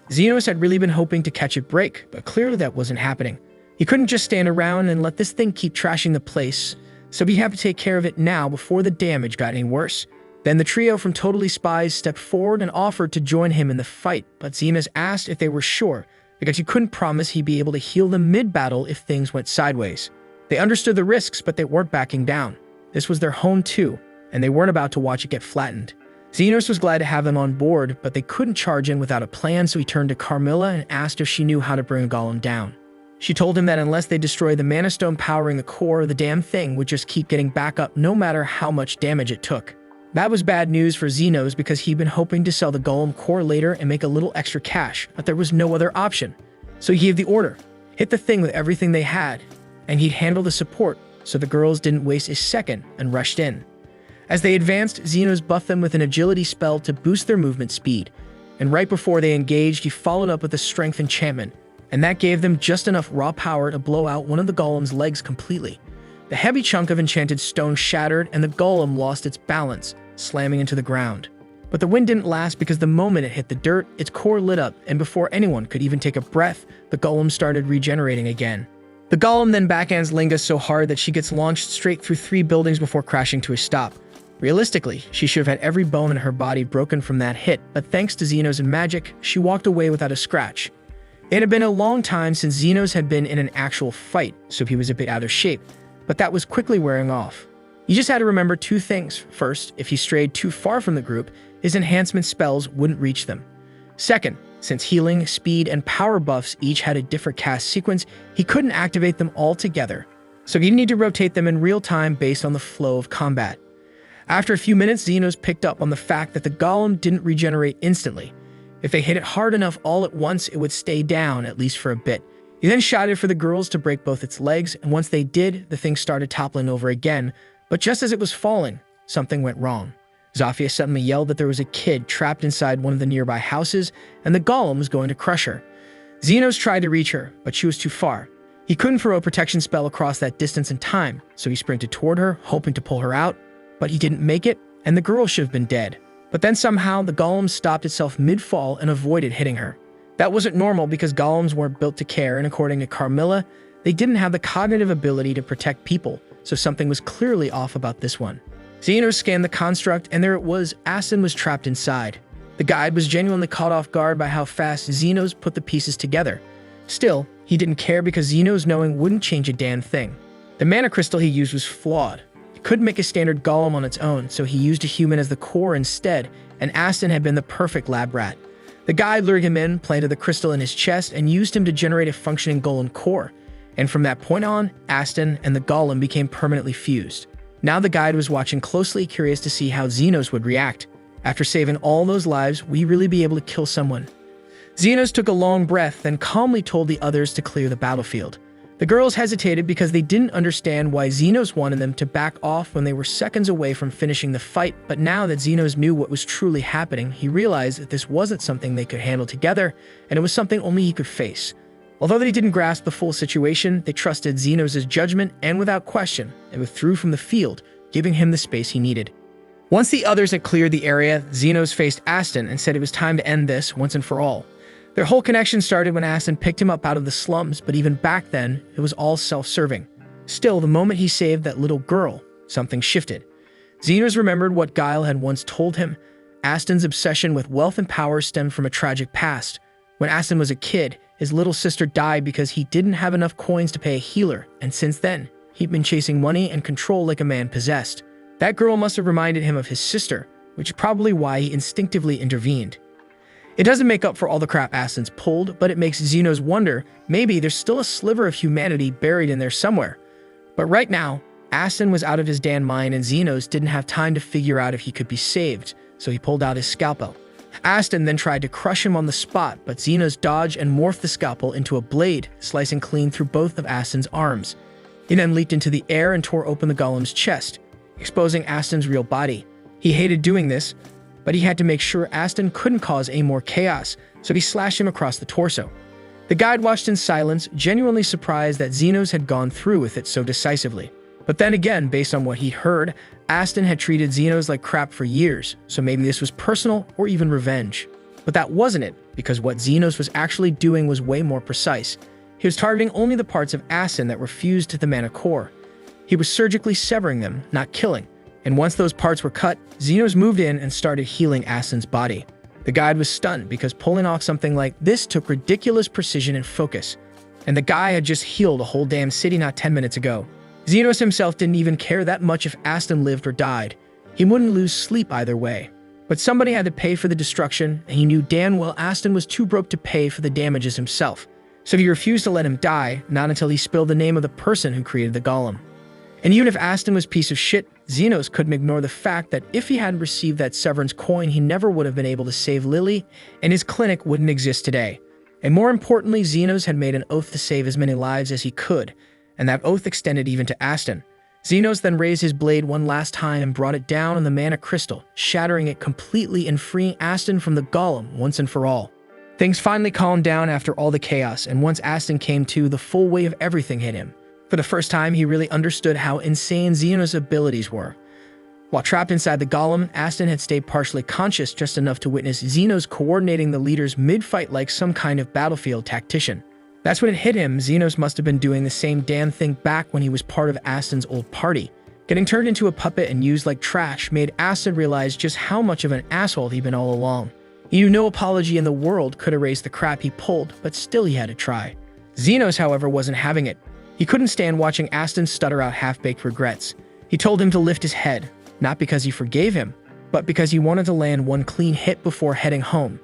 Xenos had really been hoping to catch it break, but clearly that wasn't happening. He couldn't just stand around and let this thing keep trashing the place, so he had to take care of it now before the damage got any worse. Then the trio from Totally Spies stepped forward and offered to join him in the fight, but Xenos asked if they were sure, because he couldn't promise he'd be able to heal them mid-battle if things went sideways. They understood the risks, but they weren't backing down. This was their home too, and they weren't about to watch it get flattened. Xenos was glad to have them on board, but they couldn't charge in without a plan, so he turned to Carmilla and asked if she knew how to bring a golem down. She told him that unless they destroyed the mana stone powering the core, the damn thing would just keep getting back up no matter how much damage it took. That was bad news for Xenos, because he'd been hoping to sell the golem core later and make a little extra cash, but there was no other option. So he gave the order, hit the thing with everything they had, and he'd handle the support, so the girls didn't waste a second and rushed in. As they advanced, Xenos buffed them with an agility spell to boost their movement speed, and right before they engaged, he followed up with a strength enchantment, and that gave them just enough raw power to blow out one of the golem's legs completely. The heavy chunk of enchanted stone shattered, and the golem lost its balance, slamming into the ground. But the wind didn't last, because the moment it hit the dirt, its core lit up, and before anyone could even take a breath, the golem started regenerating again. The golem then backhands Linga so hard that she gets launched straight through 3 buildings before crashing to a stop. Realistically, she should have had every bone in her body broken from that hit, but thanks to Xenos and magic, she walked away without a scratch. It had been a long time since Xenos had been in an actual fight, so he was a bit out of shape, but that was quickly wearing off. You just had to remember 2 things. First, if he strayed too far from the group, his enhancement spells wouldn't reach them. Second, since healing, speed, and power buffs each had a different cast sequence, he couldn't activate them all together, so he'd need to rotate them in real time based on the flow of combat. After a few minutes, Xenos picked up on the fact that the golem didn't regenerate instantly. If they hit it hard enough all at once, it would stay down, at least for a bit. He then shouted for the girls to break both its legs, and once they did, the thing started toppling over again, but just as it was falling, something went wrong. Zafia suddenly yelled that there was a kid trapped inside one of the nearby houses, and the golem was going to crush her. Xenos tried to reach her, but she was too far. He couldn't throw a protection spell across that distance in time, so he sprinted toward her, hoping to pull her out, but he didn't make it, and the girl should have been dead. But then somehow, the golem stopped itself mid-fall and avoided hitting her. That wasn't normal, because golems weren't built to care, and according to Carmilla, they didn't have the cognitive ability to protect people, so something was clearly off about this one. Xenos scanned the construct, and there it was. Aston was trapped inside. The guide was genuinely caught off guard by how fast Xenos put the pieces together. Still, he didn't care, because Xenos knowing wouldn't change a damn thing. The mana crystal he used was flawed. It couldn't make a standard golem on its own, so he used a human as the core instead, and Aston had been the perfect lab rat. The guide lured him in, planted the crystal in his chest, and used him to generate a functioning golem core. And from that point on, Aston and the golem became permanently fused. Now the guide was watching closely, curious to see how Xenos would react. After saving all those lives, would he really be able to kill someone? Xenos took a long breath, then calmly told the others to clear the battlefield. The girls hesitated because they didn't understand why Xenos wanted them to back off when they were seconds away from finishing the fight, but now that Xenos knew what was truly happening, he realized that this wasn't something they could handle together, and it was something only he could face. Although they didn't grasp the full situation, they trusted Xenos' judgment, and without question, they withdrew from the field, giving him the space he needed. Once the others had cleared the area, Xenos faced Aston and said it was time to end this once and for all. Their whole connection started when Aston picked him up out of the slums, but even back then, it was all self-serving. Still, the moment he saved that little girl, something shifted. Xenos remembered what Guile had once told him. Aston's obsession with wealth and power stemmed from a tragic past. When Aston was a kid, his little sister died because he didn't have enough coins to pay a healer, and since then, he'd been chasing money and control like a man possessed. That girl must have reminded him of his sister, which is probably why he instinctively intervened. It doesn't make up for all the crap Aston's pulled, but it makes Xenos wonder, maybe there's still a sliver of humanity buried in there somewhere. But right now, Aston was out of his damn mind and Xenos didn't have time to figure out if he could be saved, so he pulled out his scalpel. Aston then tried to crush him on the spot, but Xenos dodged and morphed the scalpel into a blade, slicing clean through both of Aston's arms. He then leaped into the air and tore open the golem's chest, exposing Aston's real body. He hated doing this, but he had to make sure Aston couldn't cause any more chaos, so he slashed him across the torso. The guide watched in silence, genuinely surprised that Xenos had gone through with it so decisively. But then again, based on what he'd heard, Aston had treated Xenos like crap for years, so maybe this was personal or even revenge. But that wasn't it, because what Xenos was actually doing was way more precise. He was targeting only the parts of Aston that were fused to the mana core. He was surgically severing them, not killing. And once those parts were cut, Xenos moved in and started healing Aston's body. The guide was stunned because pulling off something like this took ridiculous precision and focus. And the guy had just healed a whole damn city not 10 minutes ago. Xenos himself didn't even care that much if Aston lived or died. He wouldn't lose sleep either way. But somebody had to pay for the destruction, and he knew damn well Aston was too broke to pay for the damages himself. So he refused to let him die, not until he spilled the name of the person who created the golem. And even if Aston was a piece of shit, Xenos couldn't ignore the fact that if he hadn't received that severance coin, he never would have been able to save Lily, and his clinic wouldn't exist today. And more importantly, Xenos had made an oath to save as many lives as he could, and that oath extended even to Aston. Xenos then raised his blade one last time and brought it down on the mana crystal, shattering it completely and freeing Aston from the golem once and for all. Things finally calmed down after all the chaos, and once Aston came to, the full weight of everything hit him. For the first time, he really understood how insane Xenos' abilities were. While trapped inside the golem, Aston had stayed partially conscious just enough to witness Xenos coordinating the leaders mid-fight like some kind of battlefield tactician. That's when it hit him. Xenos must have been doing the same damn thing back when he was part of Aston's old party. Getting turned into a puppet and used like trash made Aston realize just how much of an asshole he'd been all along. He knew no apology in the world could erase the crap he pulled, but still he had to try. Xenos, however, wasn't having it. He couldn't stand watching Aston stutter out half-baked regrets. He told him to lift his head, not because he forgave him, but because he wanted to land one clean hit before heading home.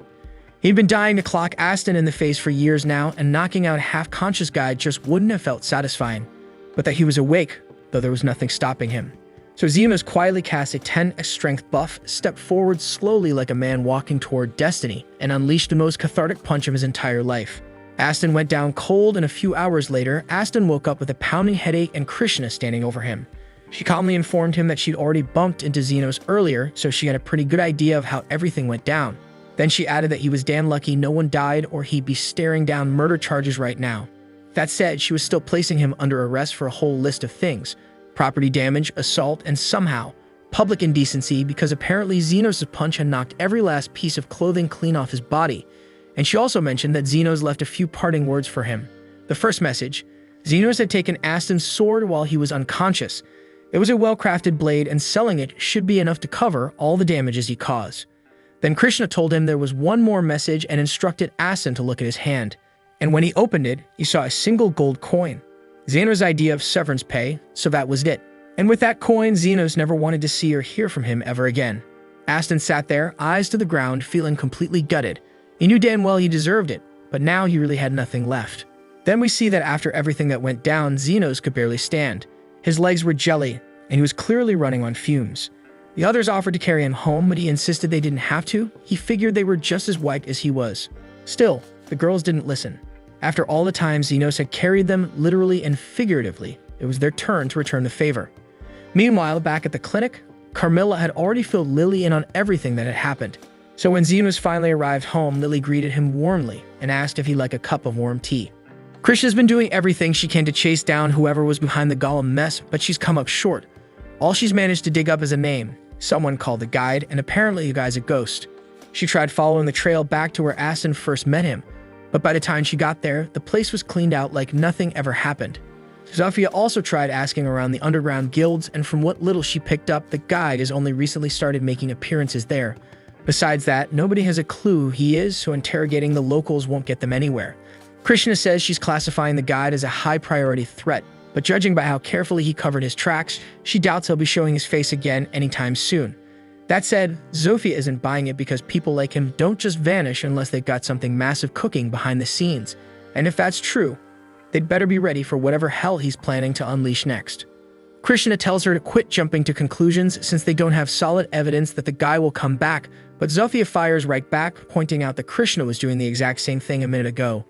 He'd been dying to clock Aston in the face for years now, and knocking out a half-conscious guy just wouldn't have felt satisfying. But that he was awake, though there was nothing stopping him. So Xenos quietly cast a 10 strength buff, stepped forward slowly like a man walking toward destiny, and unleashed the most cathartic punch of his entire life. Aston went down cold, and a few hours later, Aston woke up with a pounding headache and Krishna standing over him. She calmly informed him that she'd already bumped into Xenos earlier, so she had a pretty good idea of how everything went down. Then she added that he was damn lucky no one died or he'd be staring down murder charges right now. That said, she was still placing him under arrest for a whole list of things. Property damage, assault, and somehow, public indecency because apparently Xenos' punch had knocked every last piece of clothing clean off his body. And she also mentioned that Xenos left a few parting words for him. The first message: Xenos had taken Aston's sword while he was unconscious. It was a well-crafted blade, and selling it should be enough to cover all the damages he caused. Then Krishna told him there was one more message and instructed Aston to look at his hand. And when he opened it, he saw a single gold coin. Xenos' idea of severance pay, so that was it. And with that coin, Xenos never wanted to see or hear from him ever again. Aston sat there, eyes to the ground, feeling completely gutted. He knew damn well he deserved it, but now he really had nothing left. Then we see that after everything that went down, Xenos could barely stand. His legs were jelly, and he was clearly running on fumes. The others offered to carry him home, but he insisted they didn't have to. He figured they were just as white as he was. Still, the girls didn't listen. After all the time Xenos had carried them, literally and figuratively, it was their turn to return the favor. Meanwhile, back at the clinic, Carmilla had already filled Lily in on everything that had happened. So when Xenos finally arrived home, Lily greeted him warmly and asked if he'd like a cup of warm tea. Krishna's been doing everything she can to chase down whoever was behind the golem mess, but she's come up short. All she's managed to dig up is a name. Someone called the guide, and apparently the guy's a ghost. She tried following the trail back to where Aston first met him, But by the time she got there, the place was cleaned out like nothing ever happened. Zofia also tried asking around the underground guilds, and from what little she picked up, the guide has only recently started making appearances there. Besides that, nobody has a clue who he is, so interrogating the locals won't get them anywhere. Krishna says she's classifying the guide as a high-priority threat, but judging by how carefully he covered his tracks, she doubts he'll be showing his face again anytime soon. That said, Zofia isn't buying it because people like him don't just vanish unless they've got something massive cooking behind the scenes. And if that's true, they'd better be ready for whatever hell he's planning to unleash next. Krishna tells her to quit jumping to conclusions since they don't have solid evidence that the guy will come back, but Zofia fires right back, pointing out that Krishna was doing the exact same thing a minute ago.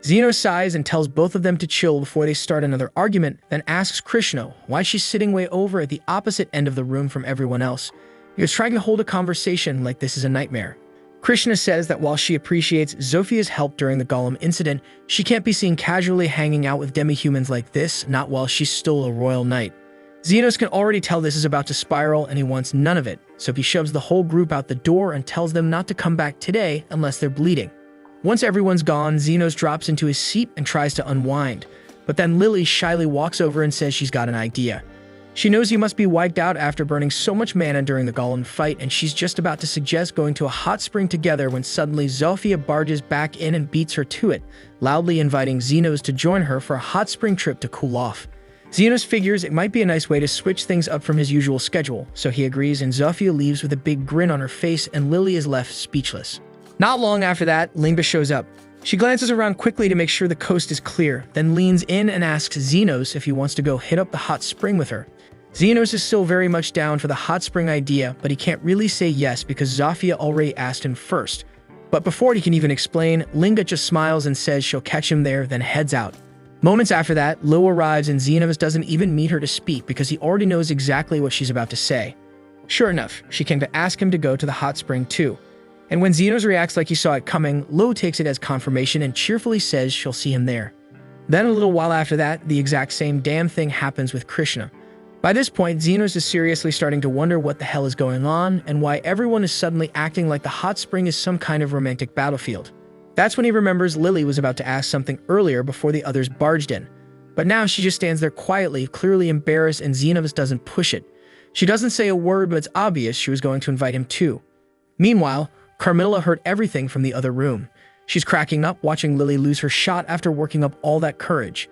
Zeno sighs and tells both of them to chill before they start another argument, then asks Krishna why she's sitting way over at the opposite end of the room from everyone else. He was trying to hold a conversation like this is a nightmare. Krishna says that while she appreciates Zofia's help during the Golem incident, she can't be seen casually hanging out with demi-humans like this, not while she's still a royal knight. Xenos can already tell this is about to spiral and he wants none of it, so he shoves the whole group out the door and tells them not to come back today unless they're bleeding. Once everyone's gone, Xenos drops into his seat and tries to unwind, but then Lily shyly walks over and says she's got an idea. She knows he must be wiped out after burning so much mana during the Golem fight, and she's just about to suggest going to a hot spring together when suddenly Zofia barges back in and beats her to it, loudly inviting Xenos to join her for a hot spring trip to cool off. Xenos figures it might be a nice way to switch things up from his usual schedule, so he agrees and Zofia leaves with a big grin on her face and Lily is left speechless. Not long after that, Lingba shows up. She glances around quickly to make sure the coast is clear, then leans in and asks Xenos if he wants to go hit up the hot spring with her. Xenos is still very much down for the hot spring idea, but he can't really say yes because Zofia already asked him first. But before he can even explain, Lingba just smiles and says she'll catch him there, then heads out. Moments after that, Lo arrives and Xenos doesn't even meet her to speak because he already knows exactly what she's about to say. Sure enough, she came to ask him to go to the hot spring too. And when Xenos reacts like he saw it coming, Lo takes it as confirmation and cheerfully says she'll see him there. Then a little while after that, the exact same damn thing happens with Krishna. By this point, Xenos is seriously starting to wonder what the hell is going on and why everyone is suddenly acting like the hot spring is some kind of romantic battlefield. That's when he remembers Lily was about to ask something earlier before the others barged in. But now she just stands there quietly, clearly embarrassed, and Xenos doesn't push it. She doesn't say a word, but it's obvious she was going to invite him too. Meanwhile, Carmilla heard everything from the other room. She's cracking up watching Lily lose her shot after working up all that courage.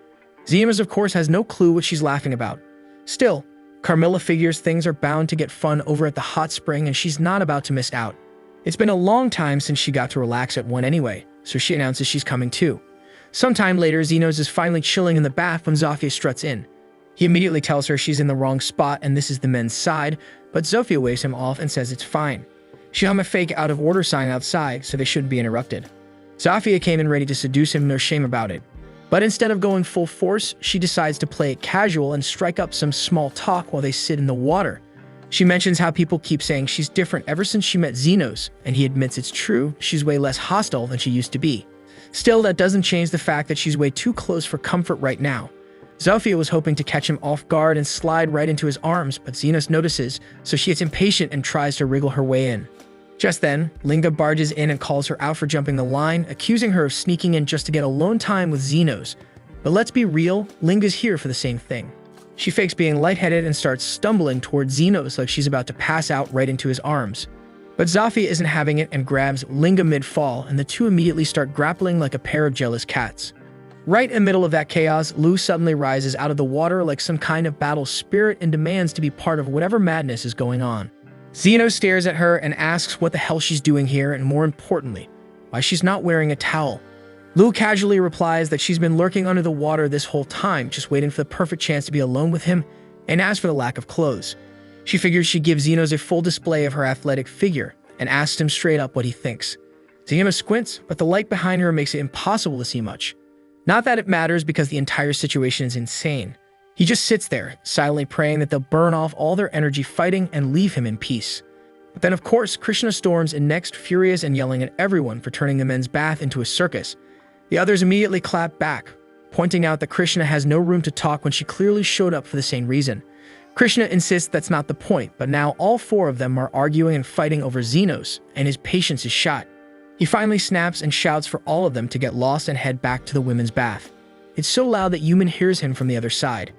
Xenos, of course, has no clue what she's laughing about. Still, Carmilla figures things are bound to get fun over at the hot spring and she's not about to miss out. It's been a long time since she got to relax at one anyway, so she announces she's coming too. Sometime later, Xenos is finally chilling in the bath when Zofia struts in. He immediately tells her she's in the wrong spot and this is the men's side, but Zofia waves him off and says it's fine. She'll have a fake out of order sign outside, so they shouldn't be interrupted. Zofia came in ready to seduce him, no shame about it. But instead of going full force, she decides to play it casual and strike up some small talk while they sit in the water. She mentions how people keep saying she's different ever since she met Xenos, and he admits it's true, she's way less hostile than she used to be. Still, that doesn't change the fact that she's way too close for comfort right now. Zofia was hoping to catch him off guard and slide right into his arms, but Xenos notices, so she gets impatient and tries to wriggle her way in. Just then, Linga barges in and calls her out for jumping the line, accusing her of sneaking in just to get alone time with Xenos. But let's be real, Linga's here for the same thing. She fakes being lightheaded and starts stumbling towards Xenos like she's about to pass out right into his arms. But Zofia isn't having it and grabs Linga mid-fall, and the two immediately start grappling like a pair of jealous cats. Right in the middle of that chaos, Lu suddenly rises out of the water like some kind of battle spirit and demands to be part of whatever madness is going on. Xenos stares at her and asks what the hell she's doing here and, more importantly, why she's not wearing a towel. Lu casually replies that she's been lurking under the water this whole time, just waiting for the perfect chance to be alone with him, and asks for the lack of clothes. She figures she'd give Xenos a full display of her athletic figure and asks him straight up what he thinks. Xenos squints, but the light behind her makes it impossible to see much. Not that it matters because the entire situation is insane. He just sits there, silently praying that they'll burn off all their energy fighting and leave him in peace. But then, of course, Krishna storms in next, furious and yelling at everyone for turning the men's bath into a circus. The others immediately clap back, pointing out that Krishna has no room to talk when she clearly showed up for the same reason. Krishna insists that's not the point, but now all four of them are arguing and fighting over Xenos, and his patience is shot. He finally snaps and shouts for all of them to get lost and head back to the women's bath. It's so loud that Yumin hears him from the other side.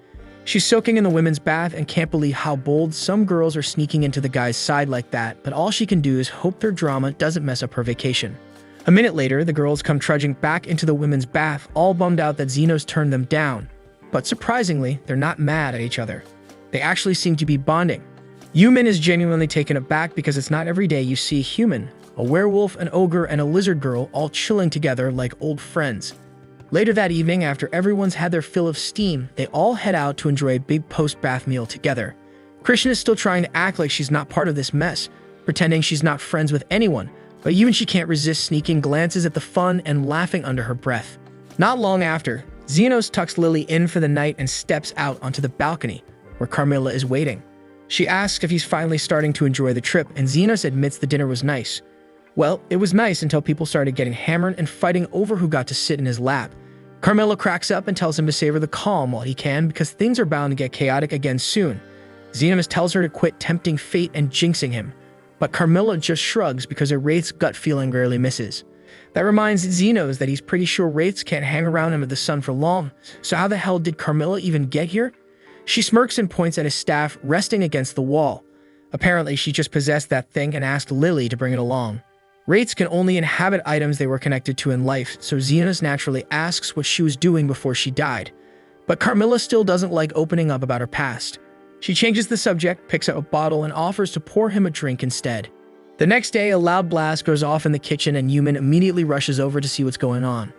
She's soaking in the women's bath and can't believe how bold some girls are sneaking into the guy's side like that, but all she can do is hope their drama doesn't mess up her vacation. A minute later, the girls come trudging back into the women's bath, all bummed out that Xenos turned them down. But surprisingly, they're not mad at each other. They actually seem to be bonding. Yumin is genuinely taken aback because it's not every day you see a human, a werewolf, an ogre, and a lizard girl all chilling together like old friends. Later that evening, after everyone's had their fill of steam, they all head out to enjoy a big post-bath meal together. Krishna is still trying to act like she's not part of this mess, pretending she's not friends with anyone, but even she can't resist sneaking glances at the fun and laughing under her breath. Not long after, Xenos tucks Lily in for the night and steps out onto the balcony, where Carmilla is waiting. She asks if he's finally starting to enjoy the trip, and Xenos admits the dinner was nice. Well, it was nice until people started getting hammered and fighting over who got to sit in his lap. Carmilla cracks up and tells him to savor the calm while he can because things are bound to get chaotic again soon. Xenos tells her to quit tempting fate and jinxing him, but Carmilla just shrugs because her Wraith's gut feeling rarely misses. That reminds Xenos that he's pretty sure Wraiths can't hang around under the sun for long, so how the hell did Carmilla even get here? She smirks and points at his staff resting against the wall. Apparently, she just possessed that thing and asked Lily to bring it along. Wraiths can only inhabit items they were connected to in life, so Xenos naturally asks what she was doing before she died. But Carmilla still doesn't like opening up about her past. She changes the subject, picks up a bottle, and offers to pour him a drink instead. The next day, a loud blast goes off in the kitchen and Yumin immediately rushes over to see what's going on.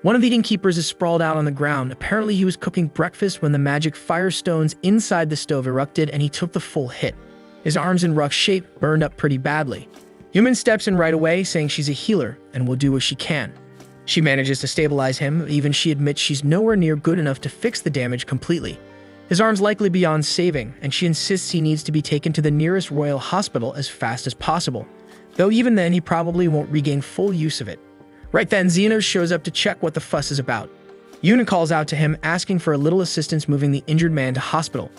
One of the innkeepers is sprawled out on the ground. Apparently, he was cooking breakfast when the magic firestones inside the stove erupted and he took the full hit. His arms in rough shape, burned up pretty badly. Yumin steps in right away, saying she's a healer and will do what she can. She manages to stabilize him, even she admits she's nowhere near good enough to fix the damage completely. His arm's likely beyond saving, and she insists he needs to be taken to the nearest royal hospital as fast as possible, though even then he probably won't regain full use of it. Right then, Xenos shows up to check what the fuss is about. Yuna calls out to him, asking for a little assistance moving the injured man to hospital.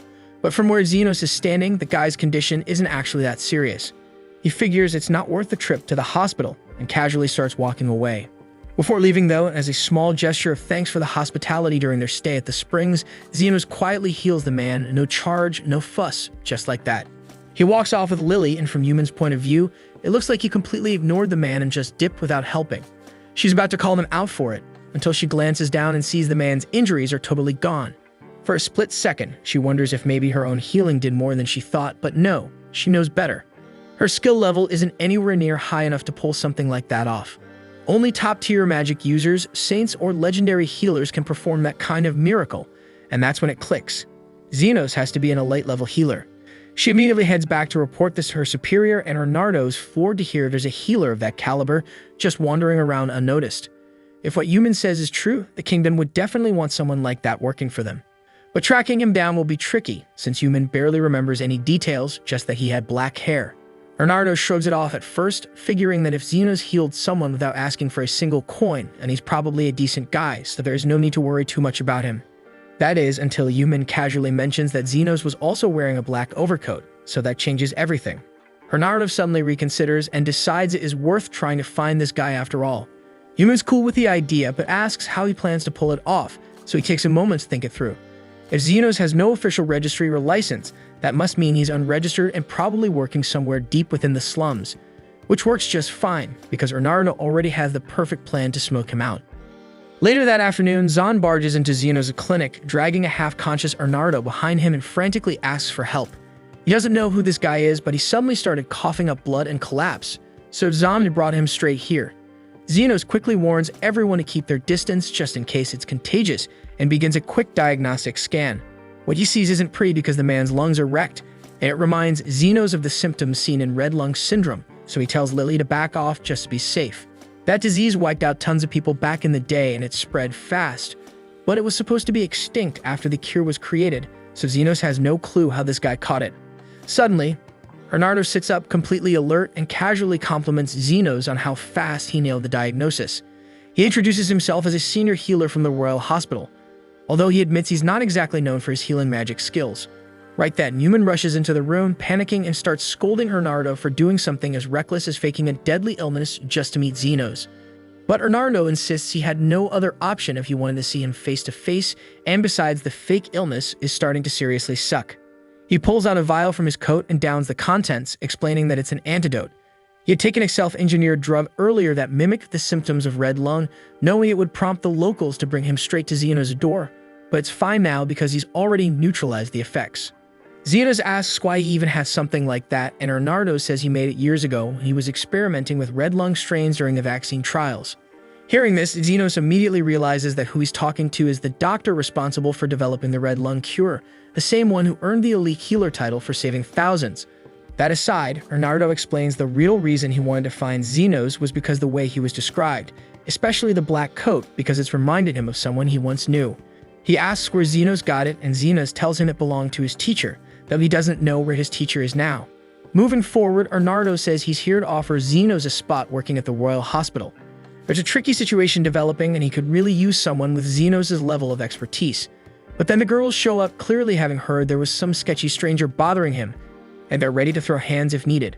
But from where Xenos is standing, the guy's condition isn't actually that serious. He figures it's not worth the trip to the hospital and casually starts walking away. Before leaving though, as a small gesture of thanks for the hospitality during their stay at the springs, Xenos quietly heals the man, no charge, no fuss, just like that. He walks off with Lily, and from Yumin's point of view, it looks like he completely ignored the man and just dipped without helping. She's about to call him out for it, until she glances down and sees the man's injuries are totally gone. For a split second, she wonders if maybe her own healing did more than she thought, but no, she knows better. Her skill level isn't anywhere near high enough to pull something like that off. Only top-tier magic users, saints, or legendary healers can perform that kind of miracle, and that's when it clicks. Xenos has to be an elite-level healer. She immediately heads back to report this to her superior, and Arnardo's floored to hear there's a healer of that caliber just wandering around unnoticed. If what Yumin says is true, the kingdom would definitely want someone like that working for them. But tracking him down will be tricky, since Yumin barely remembers any details, just that he had black hair. Arnardo shrugs it off at first, figuring that if Xenos healed someone without asking for a single coin, and he's probably a decent guy, so there's no need to worry too much about him. That is, until Yumin casually mentions that Xenos was also wearing a black overcoat, so that changes everything. Arnardo suddenly reconsiders and decides it is worth trying to find this guy after all. Yumin's cool with the idea, but asks how he plans to pull it off, so he takes a moment to think it through. If Xenos has no official registry or license, that must mean he's unregistered and probably working somewhere deep within the slums, which works just fine, because Arnardo already has the perfect plan to smoke him out. Later that afternoon, Zahn barges into Xenos' clinic, dragging a half-conscious Arnardo behind him and frantically asks for help. He doesn't know who this guy is, but he suddenly started coughing up blood and collapsed, so Zahn had brought him straight here. Xenos quickly warns everyone to keep their distance just in case it's contagious, and begins a quick diagnostic scan. What he sees isn't pretty because the man's lungs are wrecked, and it reminds Xenos of the symptoms seen in red lung syndrome, so he tells Lily to back off just to be safe. That disease wiped out tons of people back in the day and it spread fast, but it was supposed to be extinct after the cure was created, so Xenos has no clue how this guy caught it. Suddenly, Arnardo sits up completely alert and casually compliments Xenos on how fast he nailed the diagnosis. He introduces himself as a senior healer from the Royal Hospital, although he admits he's not exactly known for his healing magic skills. Right then, Yumin rushes into the room, panicking and starts scolding Bernardo for doing something as reckless as faking a deadly illness just to meet Xenos. But Bernardo insists he had no other option if he wanted to see him face to face, and besides, the fake illness is starting to seriously suck. He pulls out a vial from his coat and downs the contents, explaining that it's an antidote. He had taken a self-engineered drug earlier that mimicked the symptoms of red lung, knowing it would prompt the locals to bring him straight to Xenos' door, but it's fine now because he's already neutralized the effects. Xenos asks why he even has something like that, and Bernardo says he made it years ago when he was experimenting with red lung strains during the vaccine trials. Hearing this, Xenos immediately realizes that who he's talking to is the doctor responsible for developing the red lung cure, the same one who earned the elite healer title for saving thousands. That aside, Bernardo explains the real reason he wanted to find Xenos was because the way he was described, especially the black coat, because it's reminded him of someone he once knew. He asks where Xenos got it, and Xenos tells him it belonged to his teacher, though he doesn't know where his teacher is now. Moving forward, Bernardo says he's here to offer Xenos a spot working at the Royal Hospital. There's a tricky situation developing, and he could really use someone with Xenos' level of expertise. But then the girls show up, clearly having heard there was some sketchy stranger bothering him, and they're ready to throw hands if needed.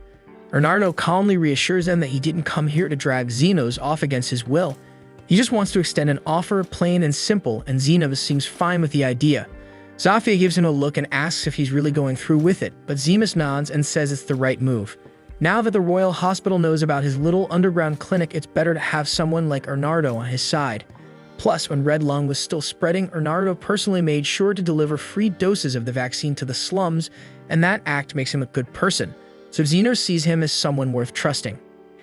Bernardo calmly reassures them that he didn't come here to drag Xenos off against his will. He just wants to extend an offer, plain and simple, and Xenos seems fine with the idea. Zafia gives him a look and asks if he's really going through with it, but Xenos nods and says it's the right move. Now that the Royal Hospital knows about his little underground clinic, it's better to have someone like Bernardo on his side. Plus, when Red Lung was still spreading, Bernardo personally made sure to deliver free doses of the vaccine to the slums, and that act makes him a good person, so Xenos sees him as someone worth trusting.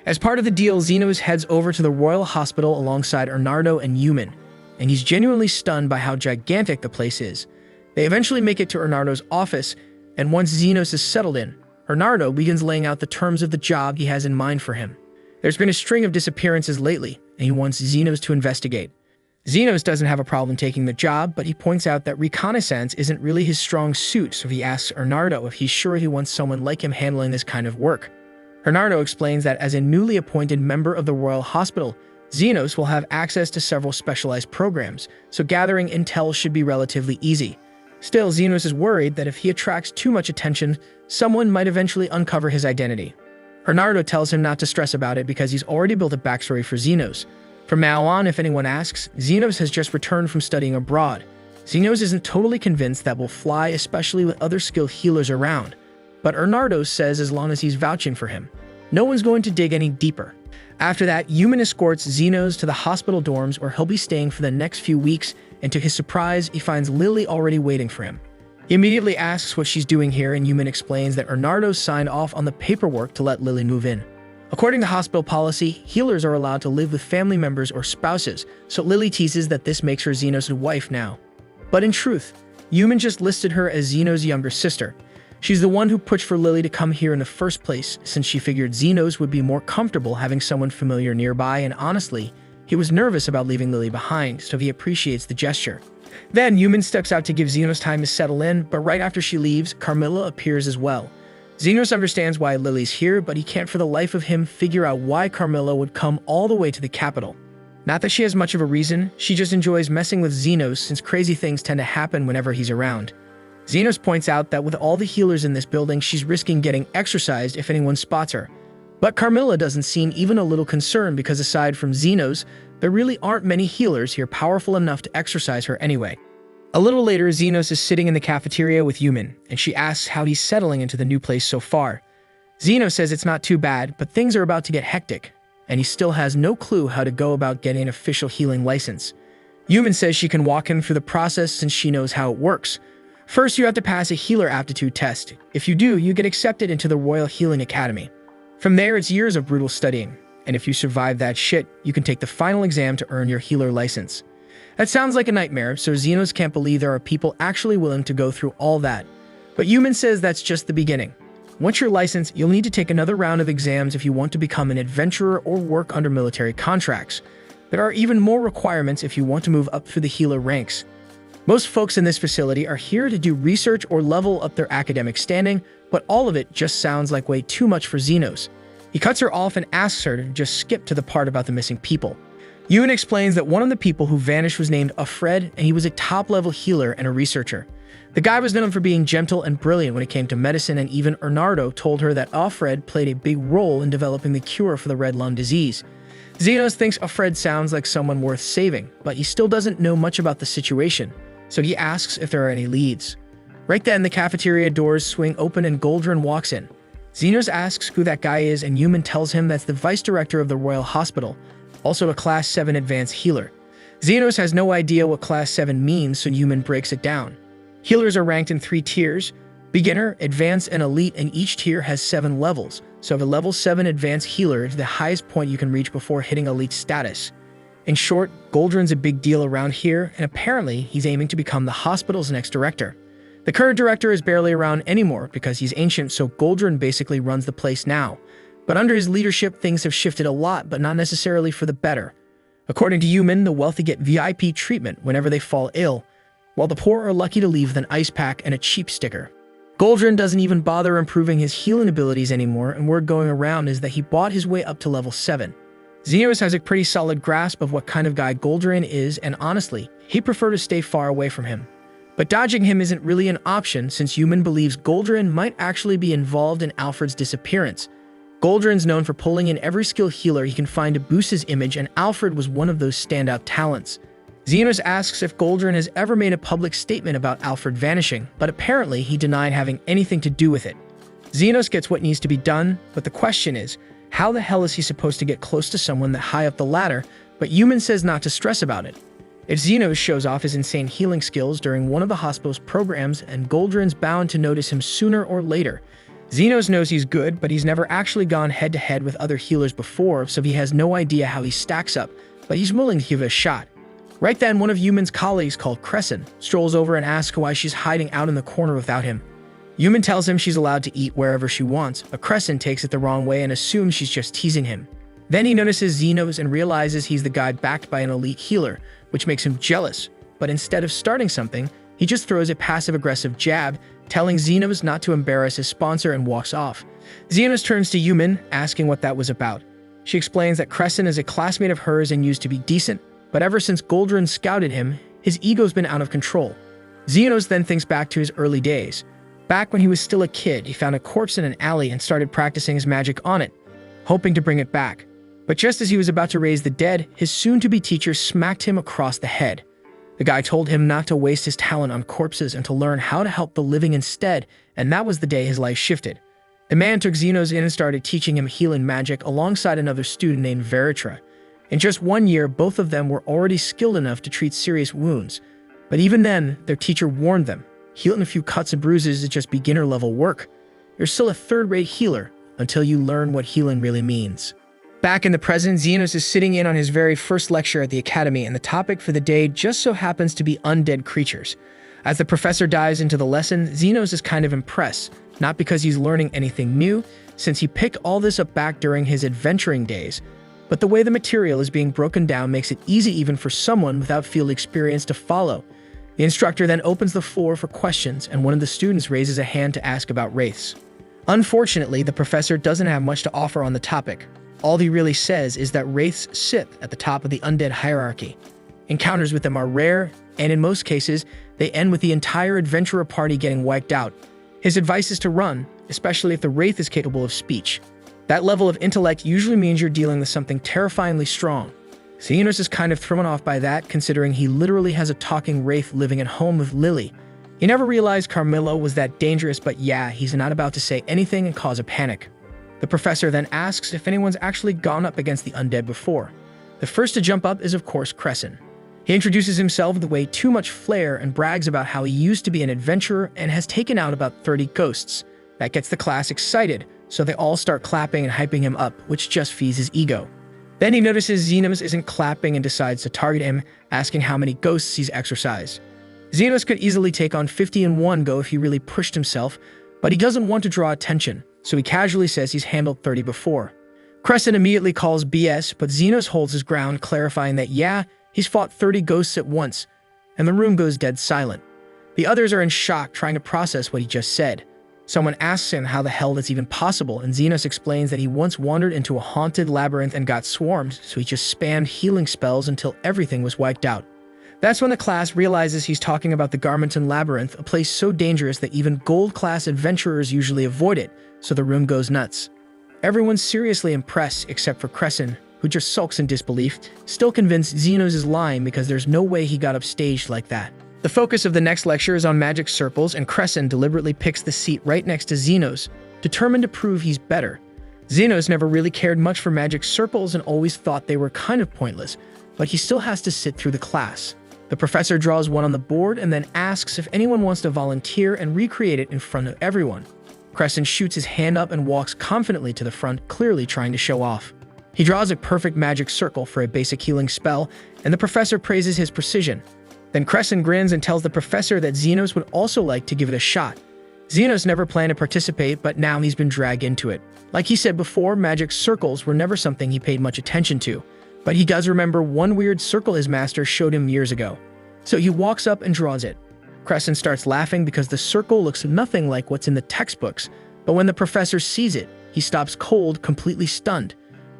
As part of the deal, Xenos heads over to the Royal Hospital alongside Bernardo and Yumin, and he's genuinely stunned by how gigantic the place is. They eventually make it to Bernardo's office, and once Xenos is settled in, Bernardo begins laying out the terms of the job he has in mind for him. There's been a string of disappearances lately, and he wants Xenos to investigate. Xenos doesn't have a problem taking the job, but he points out that reconnaissance isn't really his strong suit, so he asks Bernardo if he's sure he wants someone like him handling this kind of work. Bernardo explains that as a newly appointed member of the Royal Hospital, Xenos will have access to several specialized programs, so gathering intel should be relatively easy. Still, Xenos is worried that if he attracts too much attention, someone might eventually uncover his identity. Bernardo tells him not to stress about it because he's already built a backstory for Xenos. From now on, if anyone asks, Xenos has just returned from studying abroad. Xenos isn't totally convinced that will fly, especially with other skilled healers around. But Bernardo says as long as he's vouching for him, no one's going to dig any deeper. After that, Yumin escorts Xenos to the hospital dorms where he'll be staying for the next few weeks, and to his surprise, he finds Lily already waiting for him. He immediately asks what she's doing here, and Yumin explains that Bernardo signed off on the paperwork to let Lily move in. According to hospital policy, healers are allowed to live with family members or spouses, so Lily teases that this makes her Xenos' wife now. But in truth, Yumin just listed her as Xenos' younger sister. She's the one who pushed for Lily to come here in the first place, since she figured Xenos would be more comfortable having someone familiar nearby, and honestly, he was nervous about leaving Lily behind, so he appreciates the gesture. Then, Yumin steps out to give Xenos time to settle in, but right after she leaves, Carmilla appears as well. Xenos understands why Lily's here, but he can't for the life of him figure out why Carmilla would come all the way to the capital. Not that she has much of a reason, she just enjoys messing with Xenos since crazy things tend to happen whenever he's around. Xenos points out that with all the healers in this building, she's risking getting exorcised if anyone spots her. But Carmilla doesn't seem even a little concerned because aside from Xenos, there really aren't many healers here powerful enough to exorcise her anyway. A little later, Xenos is sitting in the cafeteria with Yumin, and she asks how he's settling into the new place so far. Xenos says it's not too bad, but things are about to get hectic, and he still has no clue how to go about getting an official healing license. Yumin says she can walk him through the process since she knows how it works. First, you have to pass a healer aptitude test. If you do, you get accepted into the Royal Healing Academy. From there, it's years of brutal studying, and if you survive that shit, you can take the final exam to earn your healer license. That sounds like a nightmare, so Xenos can't believe there are people actually willing to go through all that. But Yumin says that's just the beginning. Once you're licensed, you'll need to take another round of exams if you want to become an adventurer or work under military contracts. There are even more requirements if you want to move up through the healer ranks. Most folks in this facility are here to do research or level up their academic standing, but all of it just sounds like way too much for Xenos. He cuts her off and asks her to just skip to the part about the missing people. Yumin explains that one of the people who vanished was named Afred, and he was a top-level healer and a researcher. The guy was known for being gentle and brilliant when it came to medicine, and even Bernardo told her that Alfred played a big role in developing the cure for the red lung disease. Zenos thinks Alfred sounds like someone worth saving, but he still doesn't know much about the situation, so he asks if there are any leads. Right then, the cafeteria doors swing open and Goldrin walks in. Zenos asks who that guy is, and Yuman tells him that's the vice director of the Royal Hospital, also a Class 7 advanced healer. Zenos has no idea what Class 7 means, so Yuman breaks it down. Healers are ranked in 3 tiers: beginner, advanced, and elite, and each tier has 7 levels, so the level 7 advanced healer is the highest point you can reach before hitting elite status. In short, Goldrin's a big deal around here, and apparently he's aiming to become the hospital's next director. The current director is barely around anymore because he's ancient, so Goldrin basically runs the place now. But under his leadership, things have shifted a lot, but not necessarily for the better. According to Yuman, the wealthy get VIP treatment whenever they fall ill, while the poor are lucky to leave with an ice pack and a cheap sticker. Goldrin doesn't even bother improving his healing abilities anymore, and word going around is that he bought his way up to level 7. Zenos has a pretty solid grasp of what kind of guy Goldrin is, and honestly, he'd prefer to stay far away from him. But dodging him isn't really an option, since Yuman believes Goldrin might actually be involved in Alfred's disappearance. Goldrin's known for pulling in every skilled healer he can find to boost his image, and Alfred was one of those standout talents. Zenos asks if Goldrin has ever made a public statement about Alfred vanishing, but apparently he denied having anything to do with it. Zenos gets what needs to be done, but the question is, how the hell is he supposed to get close to someone that high up the ladder? But Yuman says not to stress about it. If Zenos shows off his insane healing skills during one of the hospital's programs, and Goldrin's bound to notice him sooner or later. Zenos knows he's good, but he's never actually gone head-to-head with other healers before, so he has no idea how he stacks up, but he's willing to give it a shot. Right then, one of Yuman's colleagues called Crescent strolls over and asks why she's hiding out in the corner without him. Yuman tells him she's allowed to eat wherever she wants, but Crescent takes it the wrong way and assumes she's just teasing him. Then he notices Zenos and realizes he's the guy backed by an elite healer, which makes him jealous, but instead of starting something, he just throws a passive-aggressive jab, telling Zenos not to embarrass his sponsor, and walks off. Zenos turns to Yuman, asking what that was about. She explains that Crescent is a classmate of hers and used to be decent, but ever since Goldrin scouted him, his ego's been out of control. Zenos then thinks back to his early days. Back when he was still a kid, he found a corpse in an alley and started practicing his magic on it, hoping to bring it back. But just as he was about to raise the dead, his soon-to-be teacher smacked him across the head. The guy told him not to waste his talent on corpses and to learn how to help the living instead, and that was the day his life shifted. The man took Zenos in and started teaching him healing magic alongside another student named Veritra. In just 1 year, both of them were already skilled enough to treat serious wounds. But even then, their teacher warned them, healing a few cuts and bruises is just beginner-level work. You're still a third-rate healer until you learn what healing really means. Back in the present, Zenos is sitting in on his very first lecture at the academy, and the topic for the day just so happens to be undead creatures. As the professor dives into the lesson, Zenos is kind of impressed, not because he's learning anything new, since he picked all this up back during his adventuring days, but the way the material is being broken down makes it easy even for someone without field experience to follow. The instructor then opens the floor for questions, and one of the students raises a hand to ask about wraiths. Unfortunately, the professor doesn't have much to offer on the topic. All he really says is that wraiths sit at the top of the undead hierarchy. Encounters with them are rare, and in most cases, they end with the entire adventurer party getting wiped out. His advice is to run, especially if the wraith is capable of speech. That level of intellect usually means you're dealing with something terrifyingly strong. Zenos is kind of thrown off by that, considering he literally has a talking wraith living at home with Lily. He never realized Carmilla was that dangerous, but yeah, he's not about to say anything and cause a panic. The professor then asks if anyone's actually gone up against the undead before. The first to jump up is, of course, Crescent. He introduces himself with way too much flair and brags about how he used to be an adventurer and has taken out about 30 ghosts. That gets the class excited, so they all start clapping and hyping him up, which just feeds his ego. Then he notices Zenos isn't clapping and decides to target him, asking how many ghosts he's exorcised. Zenos could easily take on 50 in one go if he really pushed himself, but he doesn't want to draw attention, so he casually says he's handled 30 before. Crescent immediately calls BS, but Zenos holds his ground, clarifying that yeah, he's fought 30 ghosts at once, and the room goes dead silent. The others are in shock, trying to process what he just said. Someone asks him how the hell that's even possible, and Zenos explains that he once wandered into a haunted labyrinth and got swarmed, so he just spammed healing spells until everything was wiped out. That's when the class realizes he's talking about the Garmenton Labyrinth, a place so dangerous that even gold-class adventurers usually avoid it, so the room goes nuts. Everyone's seriously impressed except for Crescent, who just sulks in disbelief, still convinced Xenos is lying because there's no way he got upstaged like that. The focus of the next lecture is on magic circles, and Crescent deliberately picks the seat right next to Xenos, determined to prove he's better. Xenos never really cared much for magic circles and always thought they were kind of pointless, but he still has to sit through the class. The professor draws one on the board and then asks if anyone wants to volunteer and recreate it in front of everyone. Crescent shoots his hand up and walks confidently to the front, clearly trying to show off. He draws a perfect magic circle for a basic healing spell, and the professor praises his precision. Then Crescent grins and tells the professor that Xenos would also like to give it a shot. Xenos never planned to participate, but now he's been dragged into it. Like he said before, magic circles were never something he paid much attention to, but he does remember one weird circle his master showed him years ago. So he walks up and draws it. Crescent starts laughing because the circle looks nothing like what's in the textbooks, but when the professor sees it, he stops cold, completely stunned.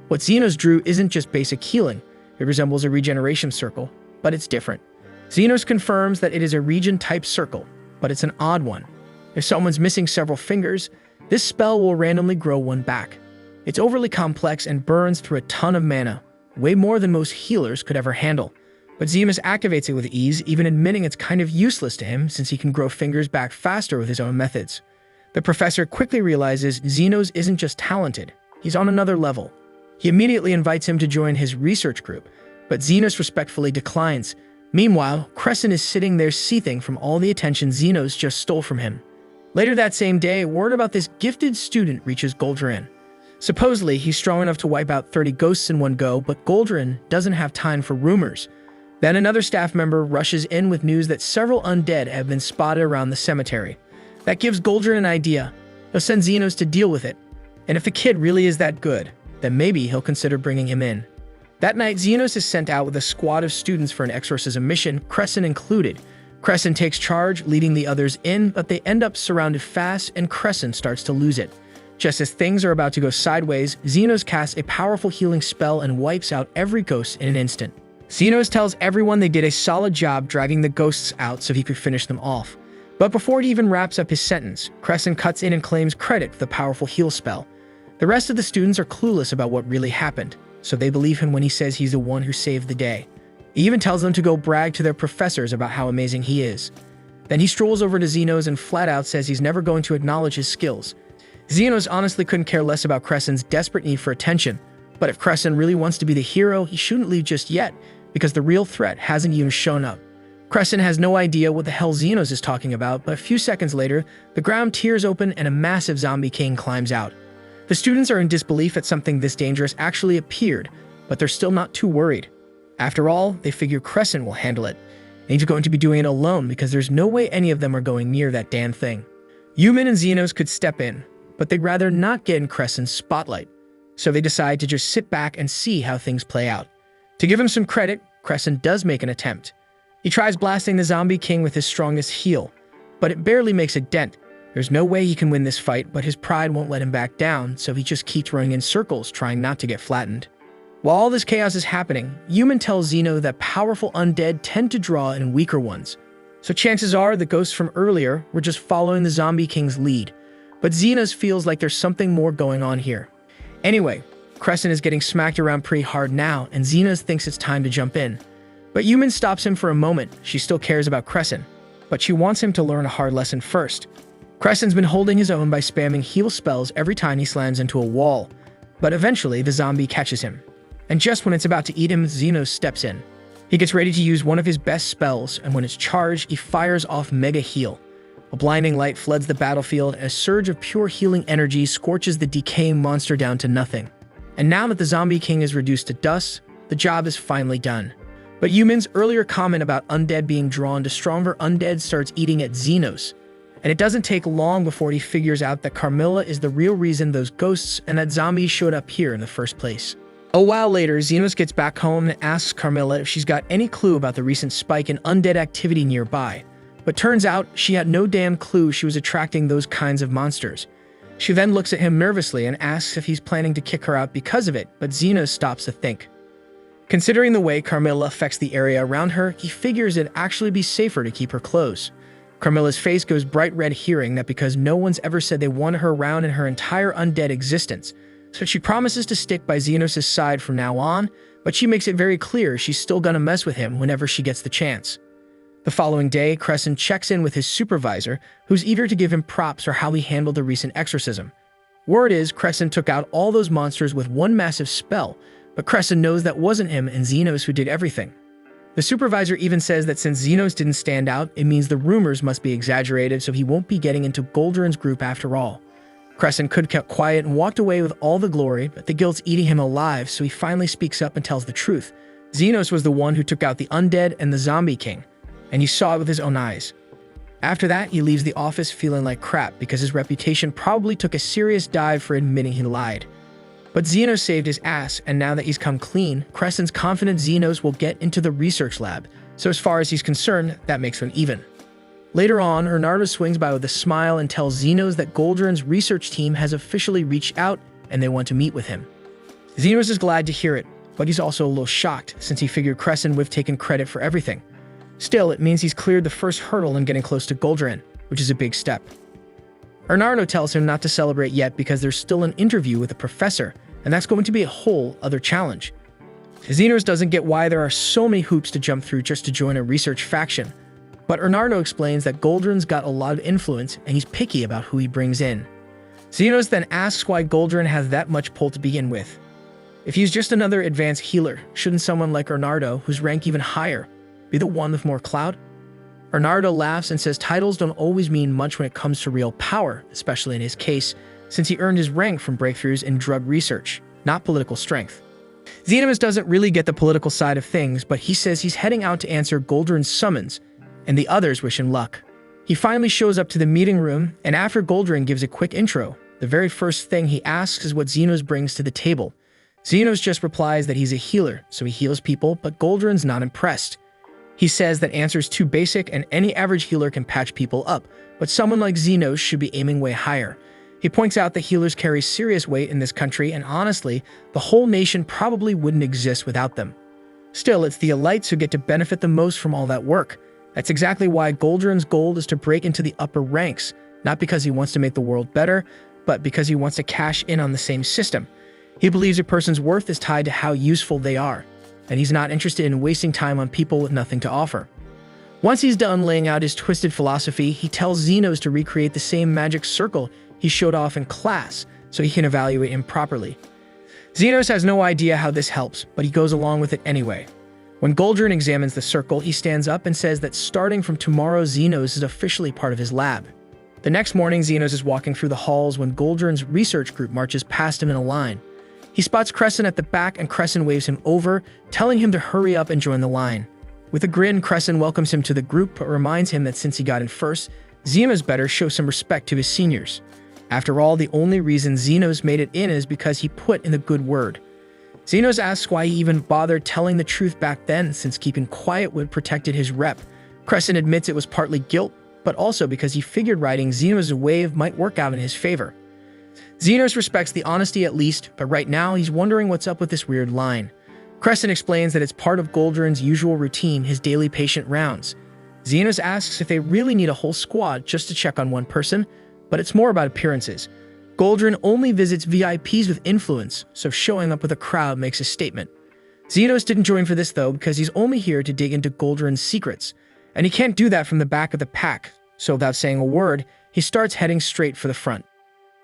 What Xenos drew isn't just basic healing. It resembles a regeneration circle, but it's different. Xenos confirms that it is a region-type circle, but it's an odd one. If someone's missing several fingers, this spell will randomly grow one back. It's overly complex and burns through a ton of mana, way more than most healers could ever handle. But Xenos activates it with ease, even admitting it's kind of useless to him since he can grow fingers back faster with his own methods. The professor quickly realizes Xenos isn't just talented, he's on another level. He immediately invites him to join his research group, but Xenos respectfully declines. Meanwhile, Crescent is sitting there seething from all the attention Xenos just stole from him. Later that same day, word about this gifted student reaches Goldrin. Supposedly, he's strong enough to wipe out 30 ghosts in one go, but Goldrin doesn't have time for rumors. Then another staff member rushes in with news that several undead have been spotted around the cemetery. That gives Goldrin an idea. He'll send Xenos to deal with it. And if the kid really is that good, then maybe he'll consider bringing him in. That night, Xenos is sent out with a squad of students for an exorcism mission, Crescent included. Crescent takes charge, leading the others in, but they end up surrounded fast and Crescent starts to lose it. Just as things are about to go sideways, Xenos casts a powerful healing spell and wipes out every ghost in an instant. Xenos tells everyone they did a solid job dragging the ghosts out so he could finish them off. But before he even wraps up his sentence, Crescent cuts in and claims credit for the powerful heal spell. The rest of the students are clueless about what really happened, so they believe him when he says he's the one who saved the day. He even tells them to go brag to their professors about how amazing he is. Then he strolls over to Xenos and flat out says he's never going to acknowledge his skills. Xenos honestly couldn't care less about Crescent's desperate need for attention, but if Crescent really wants to be the hero, he shouldn't leave just yet, because the real threat hasn't even shown up. Crescent has no idea what the hell Xenos is talking about, but a few seconds later, the ground tears open and a massive zombie king climbs out. The students are in disbelief that something this dangerous actually appeared, but they're still not too worried. After all, they figure Crescent will handle it, and he's going to be doing it alone because there's no way any of them are going near that damn thing. Human and Xenos could step in, but they'd rather not get in Crescent's spotlight, so they decide to just sit back and see how things play out. To give him some credit, Crescent does make an attempt. He tries blasting the zombie king with his strongest heal, but it barely makes a dent. There's no way he can win this fight, but his pride won't let him back down, so he just keeps running in circles, trying not to get flattened. While all this chaos is happening, Human tells Xeno that powerful undead tend to draw in weaker ones. So chances are the ghosts from earlier were just following the zombie king's lead. But Xenos feels like there's something more going on here. Anyway, Crescent is getting smacked around pretty hard now, and Xenos thinks it's time to jump in. But Human stops him for a moment. She still cares about Crescent, but she wants him to learn a hard lesson first. Crescent's been holding his own by spamming heal spells every time he slams into a wall, but eventually the zombie catches him. And just when it's about to eat him, Xenos steps in. He gets ready to use one of his best spells, and when it's charged, he fires off Mega Heal. A blinding light floods the battlefield, and a surge of pure healing energy scorches the decaying monster down to nothing. And now that the Zombie King is reduced to dust, the job is finally done. But Human's earlier comment about undead being drawn to stronger undead starts eating at Xenos, and it doesn't take long before he figures out that Carmilla is the real reason those ghosts and that zombies showed up here in the first place. A while later, Xenos gets back home and asks Carmilla if she's got any clue about the recent spike in undead activity nearby, but turns out she had no damn clue she was attracting those kinds of monsters. She then looks at him nervously and asks if he's planning to kick her out because of it, but Xenos stops to think. Considering the way Carmilla affects the area around her, he figures it'd actually be safer to keep her close. Carmilla's face goes bright red hearing that because no one's ever said they wanted her around in her entire undead existence, so she promises to stick by Xenos' side from now on, but she makes it very clear she's still gonna mess with him whenever she gets the chance. The following day, Crescent checks in with his supervisor, who's eager to give him props for how he handled the recent exorcism. Word is, Crescent took out all those monsters with one massive spell, but Crescent knows that wasn't him and Xenos who did everything. The supervisor even says that since Xenos didn't stand out, it means the rumors must be exaggerated, so he won't be getting into Goldrin's group after all. Crescent could have kept quiet and walked away with all the glory, but the guilt's eating him alive, so he finally speaks up and tells the truth. Xenos was the one who took out the undead and the zombie king, and he saw it with his own eyes. After that, he leaves the office feeling like crap because his reputation probably took a serious dive for admitting he lied. But Xenos saved his ass, and now that he's come clean, Crescent's confident Xenos will get into the research lab, so as far as he's concerned, that makes them even. Later on, Bernardo swings by with a smile and tells Xenos that Goldrin's research team has officially reached out and they want to meet with him. Xenos is glad to hear it, but he's also a little shocked since he figured Crescent would have taken credit for everything. Still, it means he's cleared the first hurdle in getting close to Goldrin, which is a big step. Bernardo tells him not to celebrate yet because there's still an interview with the professor, and that's going to be a whole other challenge. Xenos doesn't get why there are so many hoops to jump through just to join a research faction, but Bernardo explains that Goldrin's got a lot of influence and he's picky about who he brings in. Xenos then asks why Goldrin has that much pull to begin with. If he's just another advanced healer, shouldn't someone like Bernardo, whose rank even higher, be the one with more clout? Bernardo laughs and says titles don't always mean much when it comes to real power, especially in his case, since he earned his rank from breakthroughs in drug research, not political strength. Xenos doesn't really get the political side of things, but he says he's heading out to answer Goldrin's summons, and the others wish him luck. He finally shows up to the meeting room, and after Goldrin gives a quick intro, the very first thing he asks is what Xenos brings to the table. Xenos just replies that he's a healer, so he heals people, but Goldrin's not impressed. He says that answer's too basic and any average healer can patch people up, but someone like Xenos should be aiming way higher. He points out that healers carry serious weight in this country, and honestly, the whole nation probably wouldn't exist without them. Still, it's the elites who get to benefit the most from all that work. That's exactly why Goldrin's goal is to break into the upper ranks, not because he wants to make the world better, but because he wants to cash in on the same system. He believes a person's worth is tied to how useful they are, and he's not interested in wasting time on people with nothing to offer. Once he's done laying out his twisted philosophy, he tells Xenos to recreate the same magic circle he showed off in class so he can evaluate him properly. Xenos has no idea how this helps, but he goes along with it anyway. When Goldrin examines the circle, he stands up and says that starting from tomorrow, Xenos is officially part of his lab. The next morning, Xenos is walking through the halls when Goldrin's research group marches past him in a line. He spots Crescent at the back and Crescent waves him over, telling him to hurry up and join the line. With a grin, Crescent welcomes him to the group but reminds him that since he got in first, Xenos better show some respect to his seniors. After all, the only reason Xenos made it in is because he put in the good word. Xenos asks why he even bothered telling the truth back then, since keeping quiet would protected his rep. Crescent admits it was partly guilt, but also because he figured riding Xenos' wave might work out in his favor. Xenos respects the honesty at least, but right now he's wondering what's up with this weird line. Crescent explains that it's part of Goldrin's usual routine, his daily patient rounds. Xenos asks if they really need a whole squad just to check on one person, but it's more about appearances. Goldrin only visits VIPs with influence, so showing up with a crowd makes a statement. Xenos didn't join for this though because he's only here to dig into Goldrin's secrets, and he can't do that from the back of the pack, so without saying a word, he starts heading straight for the front.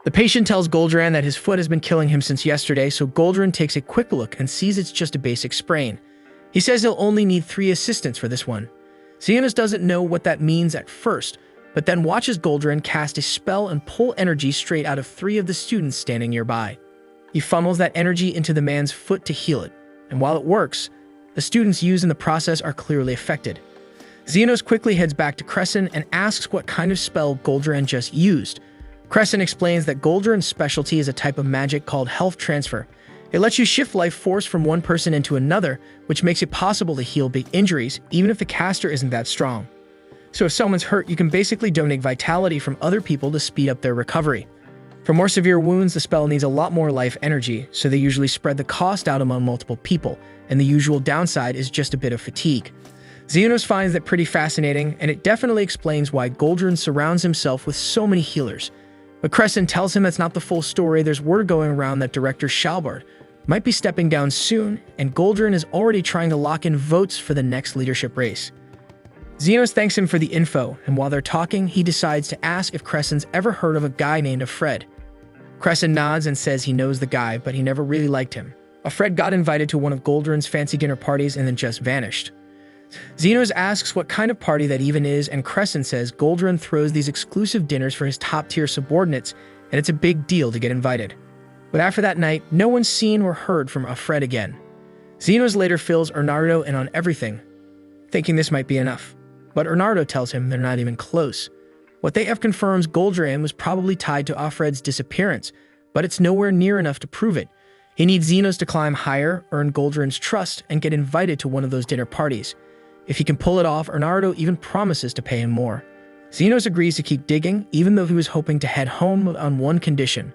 The patient tells Goldrin that his foot has been killing him since yesterday, so Goldrin takes a quick look and sees it's just a basic sprain. He says he'll only need 3 assistants for this one. Xenos doesn't know what that means at first, but then watches Goldrin cast a spell and pull energy straight out of 3 of the students standing nearby. He funnels that energy into the man's foot to heal it, and while it works, the students used in the process are clearly affected. Xenos quickly heads back to Crescent and asks what kind of spell Goldrin just used. Crescent explains that Goldrin's specialty is a type of magic called health transfer. It lets you shift life force from one person into another, which makes it possible to heal big injuries, even if the caster isn't that strong. So if someone's hurt, you can basically donate vitality from other people to speed up their recovery. For more severe wounds, the spell needs a lot more life energy, so they usually spread the cost out among multiple people, and the usual downside is just a bit of fatigue. Xenos finds that pretty fascinating, and it definitely explains why Goldrin surrounds himself with so many healers. But Crescent tells him that's not the full story. There's word going around that director Shalbard might be stepping down soon, and Goldrin is already trying to lock in votes for the next leadership race. Xenos thanks him for the info, and while they're talking, he decides to ask if Crescent's ever heard of a guy named Fred. Crescent nods and says he knows the guy, but he never really liked him. Fred got invited to one of Goldrin's fancy dinner parties and then just vanished. Xenos asks what kind of party that even is, and Crescent says Goldrin throws these exclusive dinners for his top-tier subordinates, and it's a big deal to get invited. But after that night, no one's seen or heard from Fred again. Xenos later fills Bernardo in on everything, thinking this might be enough. But Bernardo tells him they're not even close. What they have confirms Goldrin was probably tied to Offred's disappearance, but it's nowhere near enough to prove it. He needs Xenos to climb higher, earn Goldrin's trust, and get invited to one of those dinner parties. If he can pull it off, Bernardo even promises to pay him more. Xenos agrees to keep digging, even though he was hoping to head home on one condition.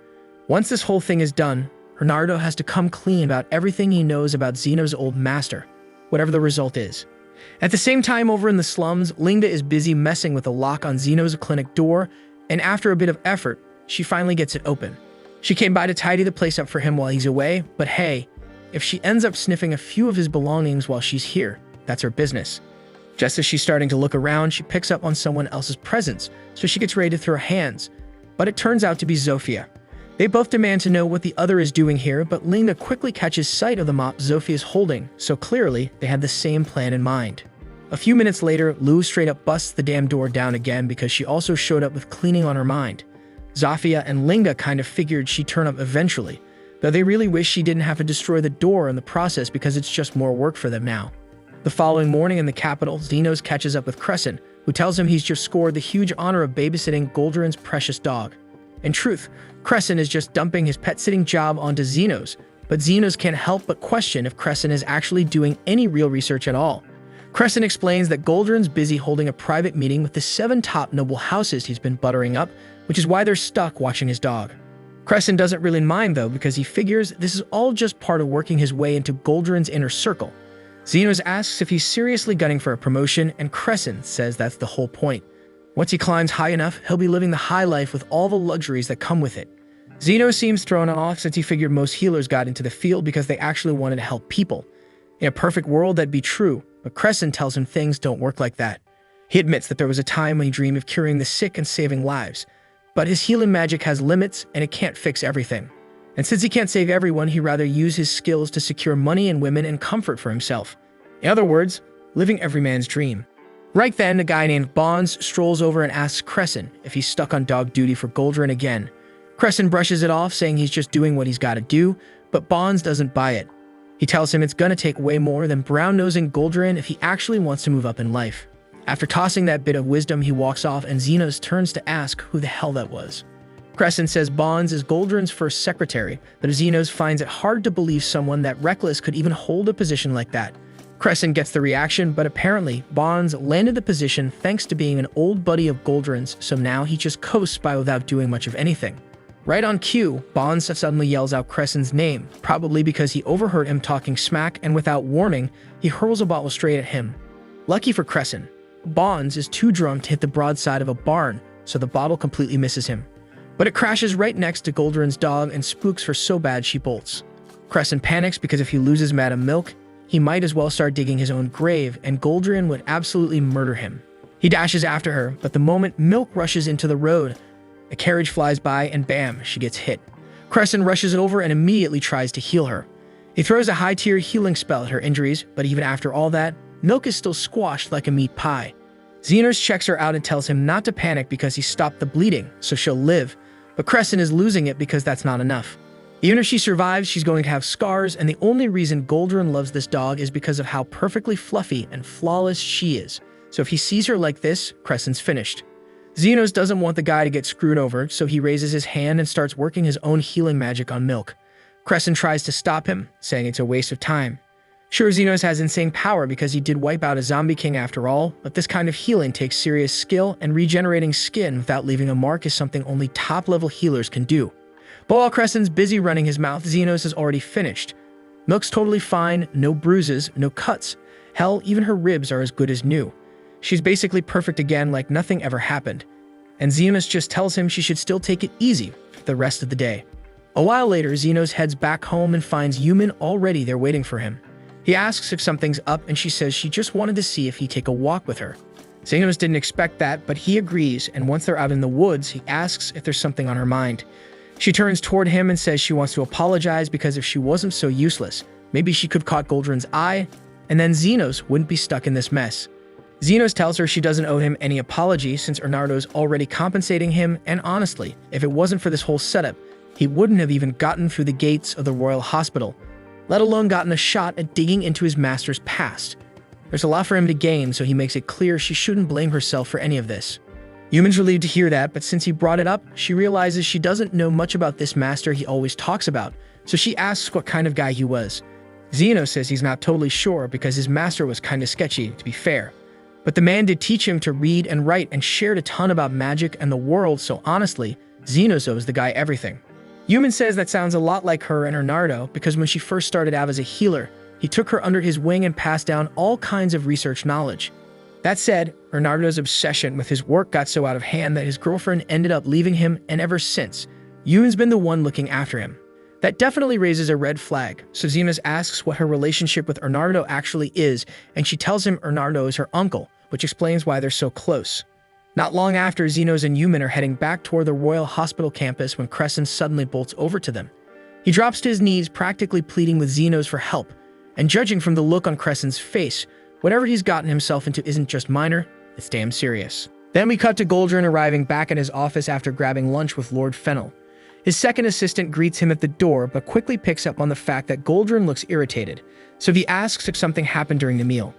Once this whole thing is done, Bernardo has to come clean about everything he knows about Xenos' old master, whatever the result is. At the same time, over in the slums, Linda is busy messing with the lock on Xenos' clinic door, and after a bit of effort, she finally gets it open. She came by to tidy the place up for him while he's away, but hey, if she ends up sniffing a few of his belongings while she's here, that's her business. Just as she's starting to look around, she picks up on someone else's presence, so she gets ready to throw hands. But it turns out to be Zofia. They both demand to know what the other is doing here, but Linda quickly catches sight of the mop Zofia is holding, so clearly they had the same plan in mind. A few minutes later, Lou straight up busts the damn door down again because she also showed up with cleaning on her mind. Zofia and Linda kind of figured she'd turn up eventually, though they really wish she didn't have to destroy the door in the process because it's just more work for them now. The following morning in the capital, Xenos catches up with Crescent, who tells him he's just scored the huge honor of babysitting Goldrin's precious dog. In truth, Crescent is just dumping his pet-sitting job onto Xenos, but Xenos can't help but question if Crescent is actually doing any real research at all. Crescent explains that Goldrin's busy holding a private meeting with the 7 top noble houses he's been buttering up, which is why they're stuck watching his dog. Crescent doesn't really mind though, because he figures this is all just part of working his way into Goldrin's inner circle. Xenos asks if he's seriously gunning for a promotion, and Crescent says that's the whole point. Once he climbs high enough, he'll be living the high life with all the luxuries that come with it. Xenos seems thrown off since he figured most healers got into the field because they actually wanted to help people. In a perfect world, that'd be true, but Crescent tells him things don't work like that. He admits that there was a time when he dreamed of curing the sick and saving lives, but his healing magic has limits and it can't fix everything. And since he can't save everyone, he'd rather use his skills to secure money and women and comfort for himself. In other words, living every man's dream. Right then, a guy named Bonds strolls over and asks Crescent if he's stuck on dog duty for Goldrin again. Crescent brushes it off, saying he's just doing what he's got to do, but Bonds doesn't buy it. He tells him it's gonna take way more than brown-nosing Goldrin if he actually wants to move up in life. After tossing that bit of wisdom, he walks off and Xenos turns to ask who the hell that was. Crescent says Bonds is Goldrin's first secretary, but Xenos finds it hard to believe someone that reckless could even hold a position like that. Crescent gets the reaction, but apparently Bonds landed the position thanks to being an old buddy of Goldrin's, so now he just coasts by without doing much of anything. Right on cue, Bonds suddenly yells out Crescent's name, probably because he overheard him talking smack, and without warning, he hurls a bottle straight at him. Lucky for Crescent, Bonds is too drunk to hit the broadside of a barn, so the bottle completely misses him. But it crashes right next to Goldrin's dog and spooks her so bad she bolts. Crescent panics because if he loses Madam Milk, he might as well start digging his own grave, and Goldrin would absolutely murder him. He dashes after her, but the moment Milk rushes into the road, a carriage flies by and bam, she gets hit. Crescent rushes over and immediately tries to heal her. He throws a high-tier healing spell at her injuries, but even after all that, Milk is still squashed like a meat pie. Xenos checks her out and tells him not to panic because he stopped the bleeding, so she'll live, but Crescent is losing it because that's not enough. Even if she survives, she's going to have scars, and the only reason Goldrin loves this dog is because of how perfectly fluffy and flawless she is. So if he sees her like this, Crescent's finished. Xenos doesn't want the guy to get screwed over, so he raises his hand and starts working his own healing magic on Milk. Crescent tries to stop him, saying it's a waste of time. Sure, Xenos has insane power because he did wipe out a zombie king after all, but this kind of healing takes serious skill, and regenerating skin without leaving a mark is something only top-level healers can do. But while Crescen's busy running his mouth, Xenos is already finished. Milk's totally fine, no bruises, no cuts. Hell, even her ribs are as good as new. She's basically perfect again, like nothing ever happened. And Xenos just tells him she should still take it easy for the rest of the day. A while later, Xenos heads back home and finds Yumin already there waiting for him. He asks if something's up, and she says she just wanted to see if he'd take a walk with her. Xenos didn't expect that, but he agrees, and once they're out in the woods, he asks if there's something on her mind. She turns toward him and says she wants to apologize because if she wasn't so useless, maybe she could have caught Goldrin's eye, and then Xenos wouldn't be stuck in this mess. Xenos tells her she doesn't owe him any apology since Bernardo's already compensating him, and honestly, if it wasn't for this whole setup, he wouldn't have even gotten through the gates of the Royal Hospital, let alone gotten a shot at digging into his master's past. There's a lot for him to gain, so he makes it clear she shouldn't blame herself for any of this. Yumin's relieved to hear that, but since he brought it up, she realizes she doesn't know much about this master he always talks about, so she asks what kind of guy he was. Xenos says he's not totally sure because his master was kinda sketchy, to be fair. But the man did teach him to read and write and shared a ton about magic and the world, so honestly, Xenos owes the guy everything. Yumin says that sounds a lot like her and Bernardo because when she first started out as a healer, he took her under his wing and passed down all kinds of research knowledge. That said, Bernardo's obsession with his work got so out of hand that his girlfriend ended up leaving him, and ever since, Yumin's been the one looking after him. That definitely raises a red flag, so Xenos asks what her relationship with Bernardo actually is, and she tells him Bernardo is her uncle, which explains why they're so close. Not long after, Xenos and Yumin are heading back toward the Royal Hospital campus when Crescent suddenly bolts over to them. He drops to his knees, practically pleading with Xenos for help, and judging from the look on Crescent's face, whatever he's gotten himself into isn't just minor, it's damn serious. Then we cut to Goldrin arriving back at his office after grabbing lunch with Lord Fennel. His second assistant greets him at the door, but quickly picks up on the fact that Goldrin looks irritated, so he asks if something happened during the meal.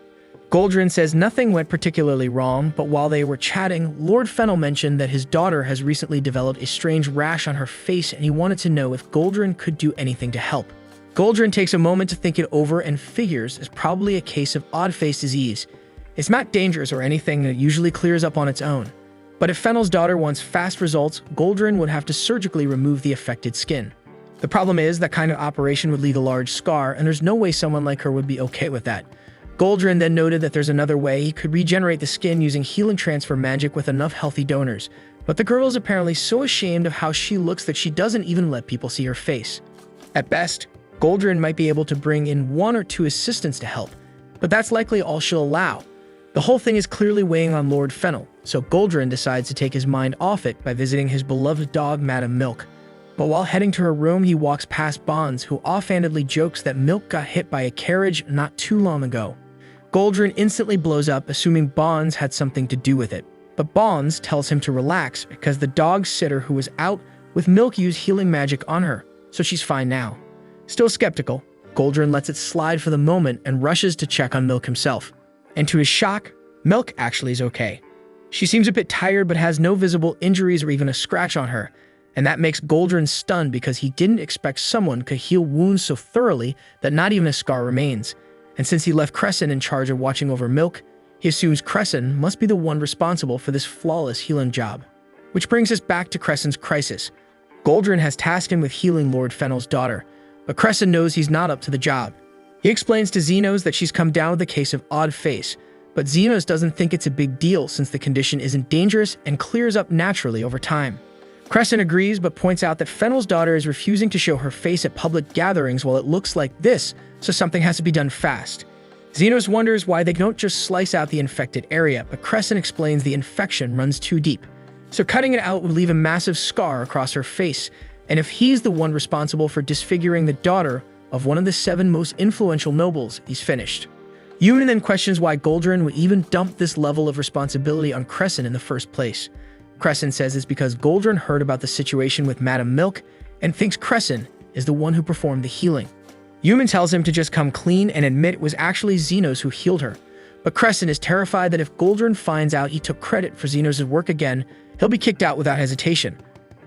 Goldrin says nothing went particularly wrong, but while they were chatting, Lord Fennel mentioned that his daughter has recently developed a strange rash on her face and he wanted to know if Goldrin could do anything to help. Goldrin takes a moment to think it over and figures it's probably a case of odd face disease. It's not dangerous or anything that usually clears up on its own. But if Fennel's daughter wants fast results, Goldrin would have to surgically remove the affected skin. The problem is that kind of operation would leave a large scar, and there's no way someone like her would be okay with that. Goldrin then noted that there's another way he could regenerate the skin using healing transfer magic with enough healthy donors, but the girl is apparently so ashamed of how she looks that she doesn't even let people see her face. At best, Goldrin might be able to bring in 1 or 2 assistants to help, but that's likely all she'll allow. The whole thing is clearly weighing on Lord Fennel, so Goldrin decides to take his mind off it by visiting his beloved dog, Madame Milk. But while heading to her room, he walks past Bonds, who offhandedly jokes that Milk got hit by a carriage not too long ago. Goldrin instantly blows up, assuming Bonds had something to do with it. But Bonds tells him to relax because the dog sitter who was out with Milk used healing magic on her, so she's fine now. Still skeptical, Goldrin lets it slide for the moment and rushes to check on Milk himself. And to his shock, Milk actually is okay. She seems a bit tired but has no visible injuries or even a scratch on her, and that makes Goldrin stunned because he didn't expect someone could heal wounds so thoroughly that not even a scar remains. And since he left Crescent in charge of watching over Milk, he assumes Crescent must be the one responsible for this flawless healing job. Which brings us back to Crescent's crisis. Goldrin has tasked him with healing Lord Fennel's daughter, but Crescent knows he's not up to the job. He explains to Xenos that she's come down with a case of odd face, but Xenos doesn't think it's a big deal since the condition isn't dangerous and clears up naturally over time. Crescent agrees but points out that Fennel's daughter is refusing to show her face at public gatherings while it looks like this, so something has to be done fast. Xenos wonders why they don't just slice out the infected area, but Crescent explains the infection runs too deep. So cutting it out would leave a massive scar across her face, and if he's the one responsible for disfiguring the daughter of one of the 7 most influential nobles, he's finished. Yumin then questions why Goldrin would even dump this level of responsibility on Crescent in the first place. Crescent says it's because Goldrin heard about the situation with Madame Milk and thinks Crescent is the one who performed the healing. Yumin tells him to just come clean and admit it was actually Xenos who healed her, but Crescent is terrified that if Goldrin finds out he took credit for Xenos' work again, he'll be kicked out without hesitation.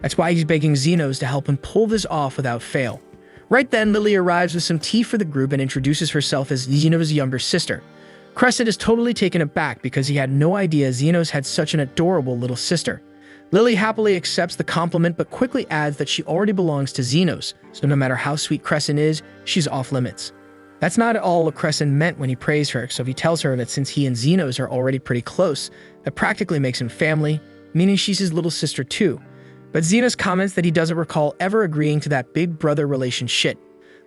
That's why he's begging Xenos to help him pull this off without fail. Right then, Lily arrives with some tea for the group and introduces herself as Xeno's younger sister. Crescent is totally taken aback because he had no idea Xenos had such an adorable little sister. Lily happily accepts the compliment but quickly adds that she already belongs to Xenos, so no matter how sweet Crescent is, she's off limits. That's not at all what Crescent meant when he praised her, so he tells her that since he and Xenos are already pretty close, that practically makes him family, meaning she's his little sister too. But Xenos comments that he doesn't recall ever agreeing to that big brother relationship.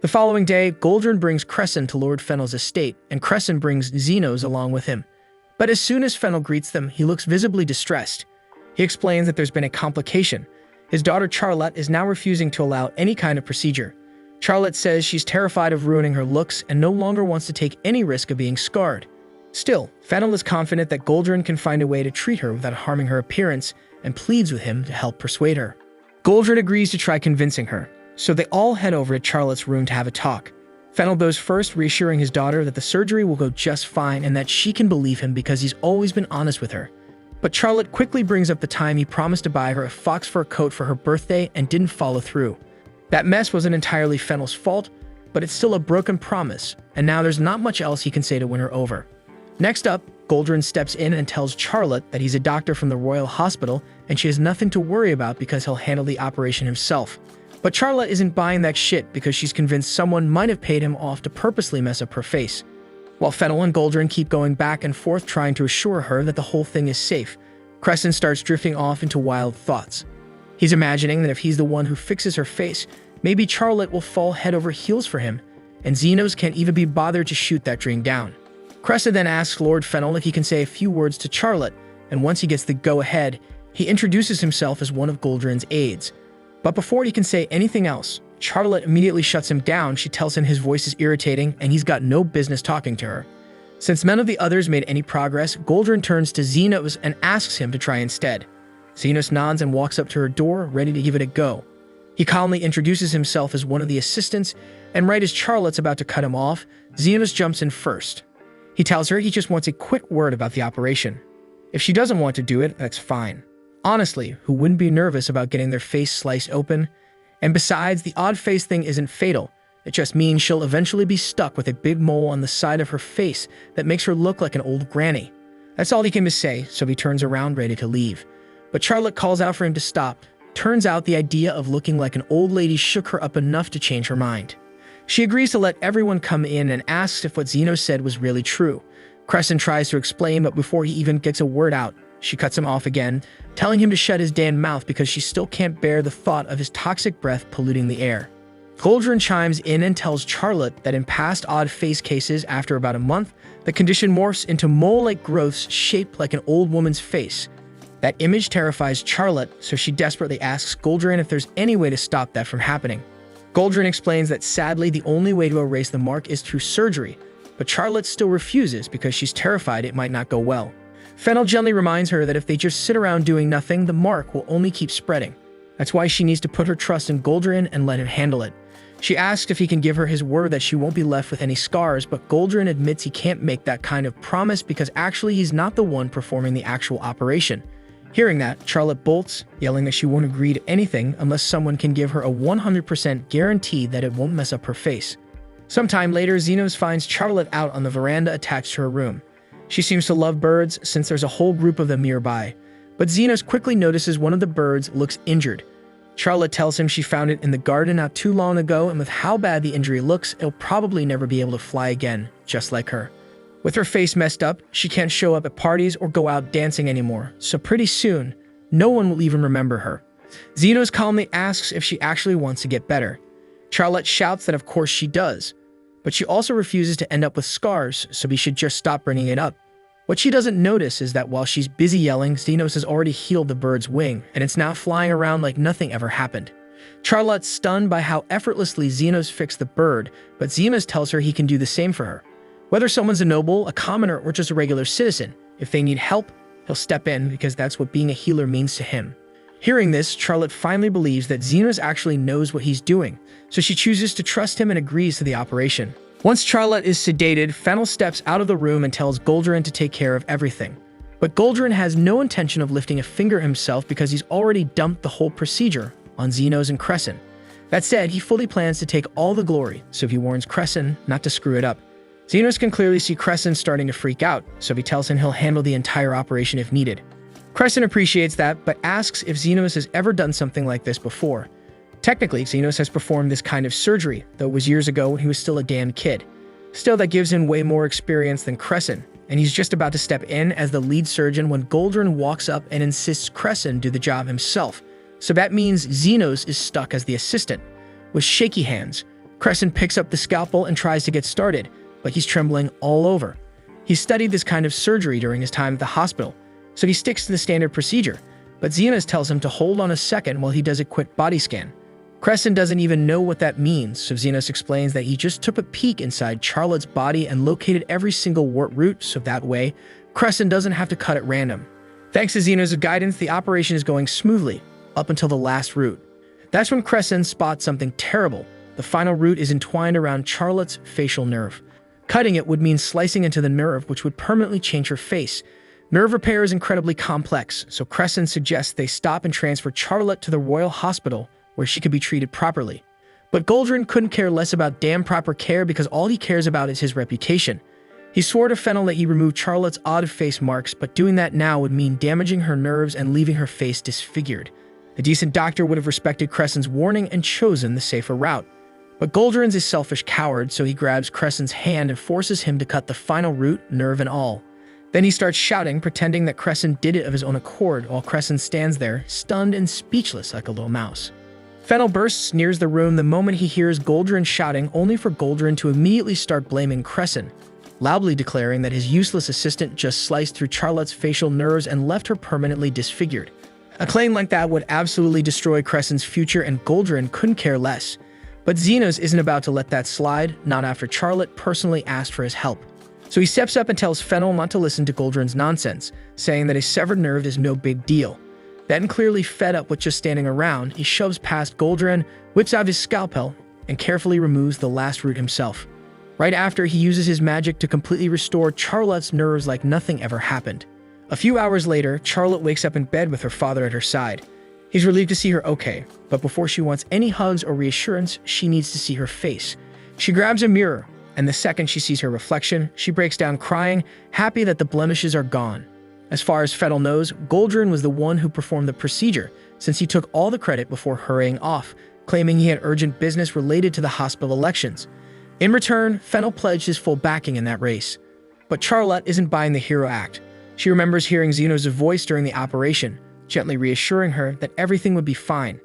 The following day, Goldrin brings Crescent to Lord Fennel's estate, and Crescent brings Xenos along with him. But as soon as Fennel greets them, he looks visibly distressed. He explains that there's been a complication. His daughter Charlotte is now refusing to allow any kind of procedure. Charlotte says she's terrified of ruining her looks and no longer wants to take any risk of being scarred. Still, Fennel is confident that Goldrin can find a way to treat her without harming her appearance and pleads with him to help persuade her. Goldrin agrees to try convincing her, so they all head over to Charlotte's room to have a talk. Fennel goes first, reassuring his daughter that the surgery will go just fine and that she can believe him because he's always been honest with her. But Charlotte quickly brings up the time he promised to buy her a fox fur coat for her birthday and didn't follow through. That mess wasn't entirely Fennel's fault, but it's still a broken promise, and now there's not much else he can say to win her over. Next up, Goldrin steps in and tells Charlotte that he's a doctor from the Royal Hospital and she has nothing to worry about because he'll handle the operation himself. But Charlotte isn't buying that shit because she's convinced someone might have paid him off to purposely mess up her face. While Fennel and Goldrin keep going back and forth trying to assure her that the whole thing is safe, Crescent starts drifting off into wild thoughts. He's imagining that if he's the one who fixes her face, maybe Charlotte will fall head over heels for him, and Xenos can't even be bothered to shoot that dream down. Crescent then asks Lord Fennel if he can say a few words to Charlotte, and once he gets the go-ahead, he introduces himself as one of Goldrin's aides. But before he can say anything else, Charlotte immediately shuts him down. She tells him his voice is irritating and he's got no business talking to her. Since none of the others made any progress, Goldrin turns to Xenos and asks him to try instead. Xenos nods and walks up to her door, ready to give it a go. He calmly introduces himself as one of the assistants, and right as Charlotte's about to cut him off, Xenos jumps in first. He tells her he just wants a quick word about the operation. If she doesn't want to do it, that's fine. Honestly, who wouldn't be nervous about getting their face sliced open? And besides, the odd face thing isn't fatal. It just means she'll eventually be stuck with a big mole on the side of her face that makes her look like an old granny. That's all he came to say, so he turns around ready to leave. But Charlotte calls out for him to stop. Turns out the idea of looking like an old lady shook her up enough to change her mind. She agrees to let everyone come in and asks if what Xeno said was really true. Crescent tries to explain, but before he even gets a word out, she cuts him off again, telling him to shut his damn mouth because she still can't bear the thought of his toxic breath polluting the air. Goldrin chimes in and tells Charlotte that in past odd face cases, after about a month, the condition morphs into mole-like growths shaped like an old woman's face. That image terrifies Charlotte, so she desperately asks Goldrin if there's any way to stop that from happening. Goldrin explains that sadly the only way to erase the mark is through surgery, but Charlotte still refuses because she's terrified it might not go well. Fennel gently reminds her that if they just sit around doing nothing, the mark will only keep spreading. That's why she needs to put her trust in Goldrin and let him handle it. She asks if he can give her his word that she won't be left with any scars, but Goldrin admits he can't make that kind of promise because actually he's not the one performing the actual operation. Hearing that, Charlotte bolts, yelling that she won't agree to anything unless someone can give her a 100% guarantee that it won't mess up her face. Sometime later, Xenos finds Charlotte out on the veranda attached to her room. She seems to love birds since there's a whole group of them nearby, but Xenos quickly notices one of the birds looks injured. Charlotte tells him she found it in the garden not too long ago, and with how bad the injury looks, it'll probably never be able to fly again, just like her. With her face messed up, she can't show up at parties or go out dancing anymore, so pretty soon, no one will even remember her. Xenos calmly asks if she actually wants to get better. Charlotte shouts that of course she does, but she also refuses to end up with scars, so we should just stop bringing it up. What she doesn't notice is that while she's busy yelling, Xenos has already healed the bird's wing, and it's now flying around like nothing ever happened. Charlotte's stunned by how effortlessly Xenos fixed the bird, but Xenos tells her he can do the same for her. Whether someone's a noble, a commoner, or just a regular citizen, if they need help, he'll step in because that's what being a healer means to him. Hearing this, Charlotte finally believes that Xenos actually knows what he's doing, so she chooses to trust him and agrees to the operation. Once Charlotte is sedated, Fennel steps out of the room and tells Goldrin to take care of everything. But Goldrin has no intention of lifting a finger himself because he's already dumped the whole procedure on Xenos and Crescent. That said, he fully plans to take all the glory, so he warns Crescent not to screw it up. Zenos can clearly see Crescent starting to freak out, so he tells him he'll handle the entire operation if needed. Crescent appreciates that, but asks if Zenos has ever done something like this before. Technically, Zenos has performed this kind of surgery, though it was years ago when he was still a damn kid. Still, that gives him way more experience than Crescent, and he's just about to step in as the lead surgeon when Goldrin walks up and insists Crescent do the job himself. So that means Zenos is stuck as the assistant. With shaky hands, Crescent picks up the scalpel and tries to get started, but he's trembling all over. He studied this kind of surgery during his time at the hospital, so he sticks to the standard procedure, but Zenos tells him to hold on a second while he does a quick body scan. Crescent doesn't even know what that means, so Zenos explains that he just took a peek inside Charlotte's body and located every single wart root, so that way, Crescent doesn't have to cut at random. Thanks to Zenos' guidance, the operation is going smoothly, up until the last root. That's when Crescent spots something terrible. The final root is entwined around Charlotte's facial nerve. Cutting it would mean slicing into the nerve, which would permanently change her face. Nerve repair is incredibly complex, so Crescent suggests they stop and transfer Charlotte to the Royal Hospital, where she could be treated properly. But Goldrin couldn't care less about damn proper care because all he cares about is his reputation. He swore to Fennel that he removed Charlotte's odd face marks, but doing that now would mean damaging her nerves and leaving her face disfigured. A decent doctor would have respected Crescent's warning and chosen the safer route. But Goldrin's a selfish coward, so he grabs Crescent's hand and forces him to cut the final root, nerve and all. Then he starts shouting, pretending that Crescent did it of his own accord, while Crescent stands there, stunned and speechless like a little mouse. Fennel bursts nears the room the moment he hears Goldrin shouting, only for Goldrin to immediately start blaming Crescent, loudly declaring that his useless assistant just sliced through Charlotte's facial nerves and left her permanently disfigured. A claim like that would absolutely destroy Crescent's future, and Goldrin couldn't care less. But Zenos isn't about to let that slide, not after Charlotte personally asked for his help. So he steps up and tells Fennel not to listen to Goldrin's nonsense, saying that a severed nerve is no big deal. Then, clearly fed up with just standing around, he shoves past Goldrin, whips out his scalpel, and carefully removes the last root himself. Right after, he uses his magic to completely restore Charlotte's nerves like nothing ever happened. A few hours later, Charlotte wakes up in bed with her father at her side. He's relieved to see her okay, but before she wants any hugs or reassurance, she needs to see her face. She grabs a mirror, and the second she sees her reflection, she breaks down crying, happy that the blemishes are gone. As far as Fennel knows, Goldrin was the one who performed the procedure, since he took all the credit before hurrying off, claiming he had urgent business related to the hospital elections. In return, Fennel pledged his full backing in that race. But Charlotte isn't buying the hero act. She remembers hearing Zenos' voice during the operation, gently reassuring her that everything would be fine.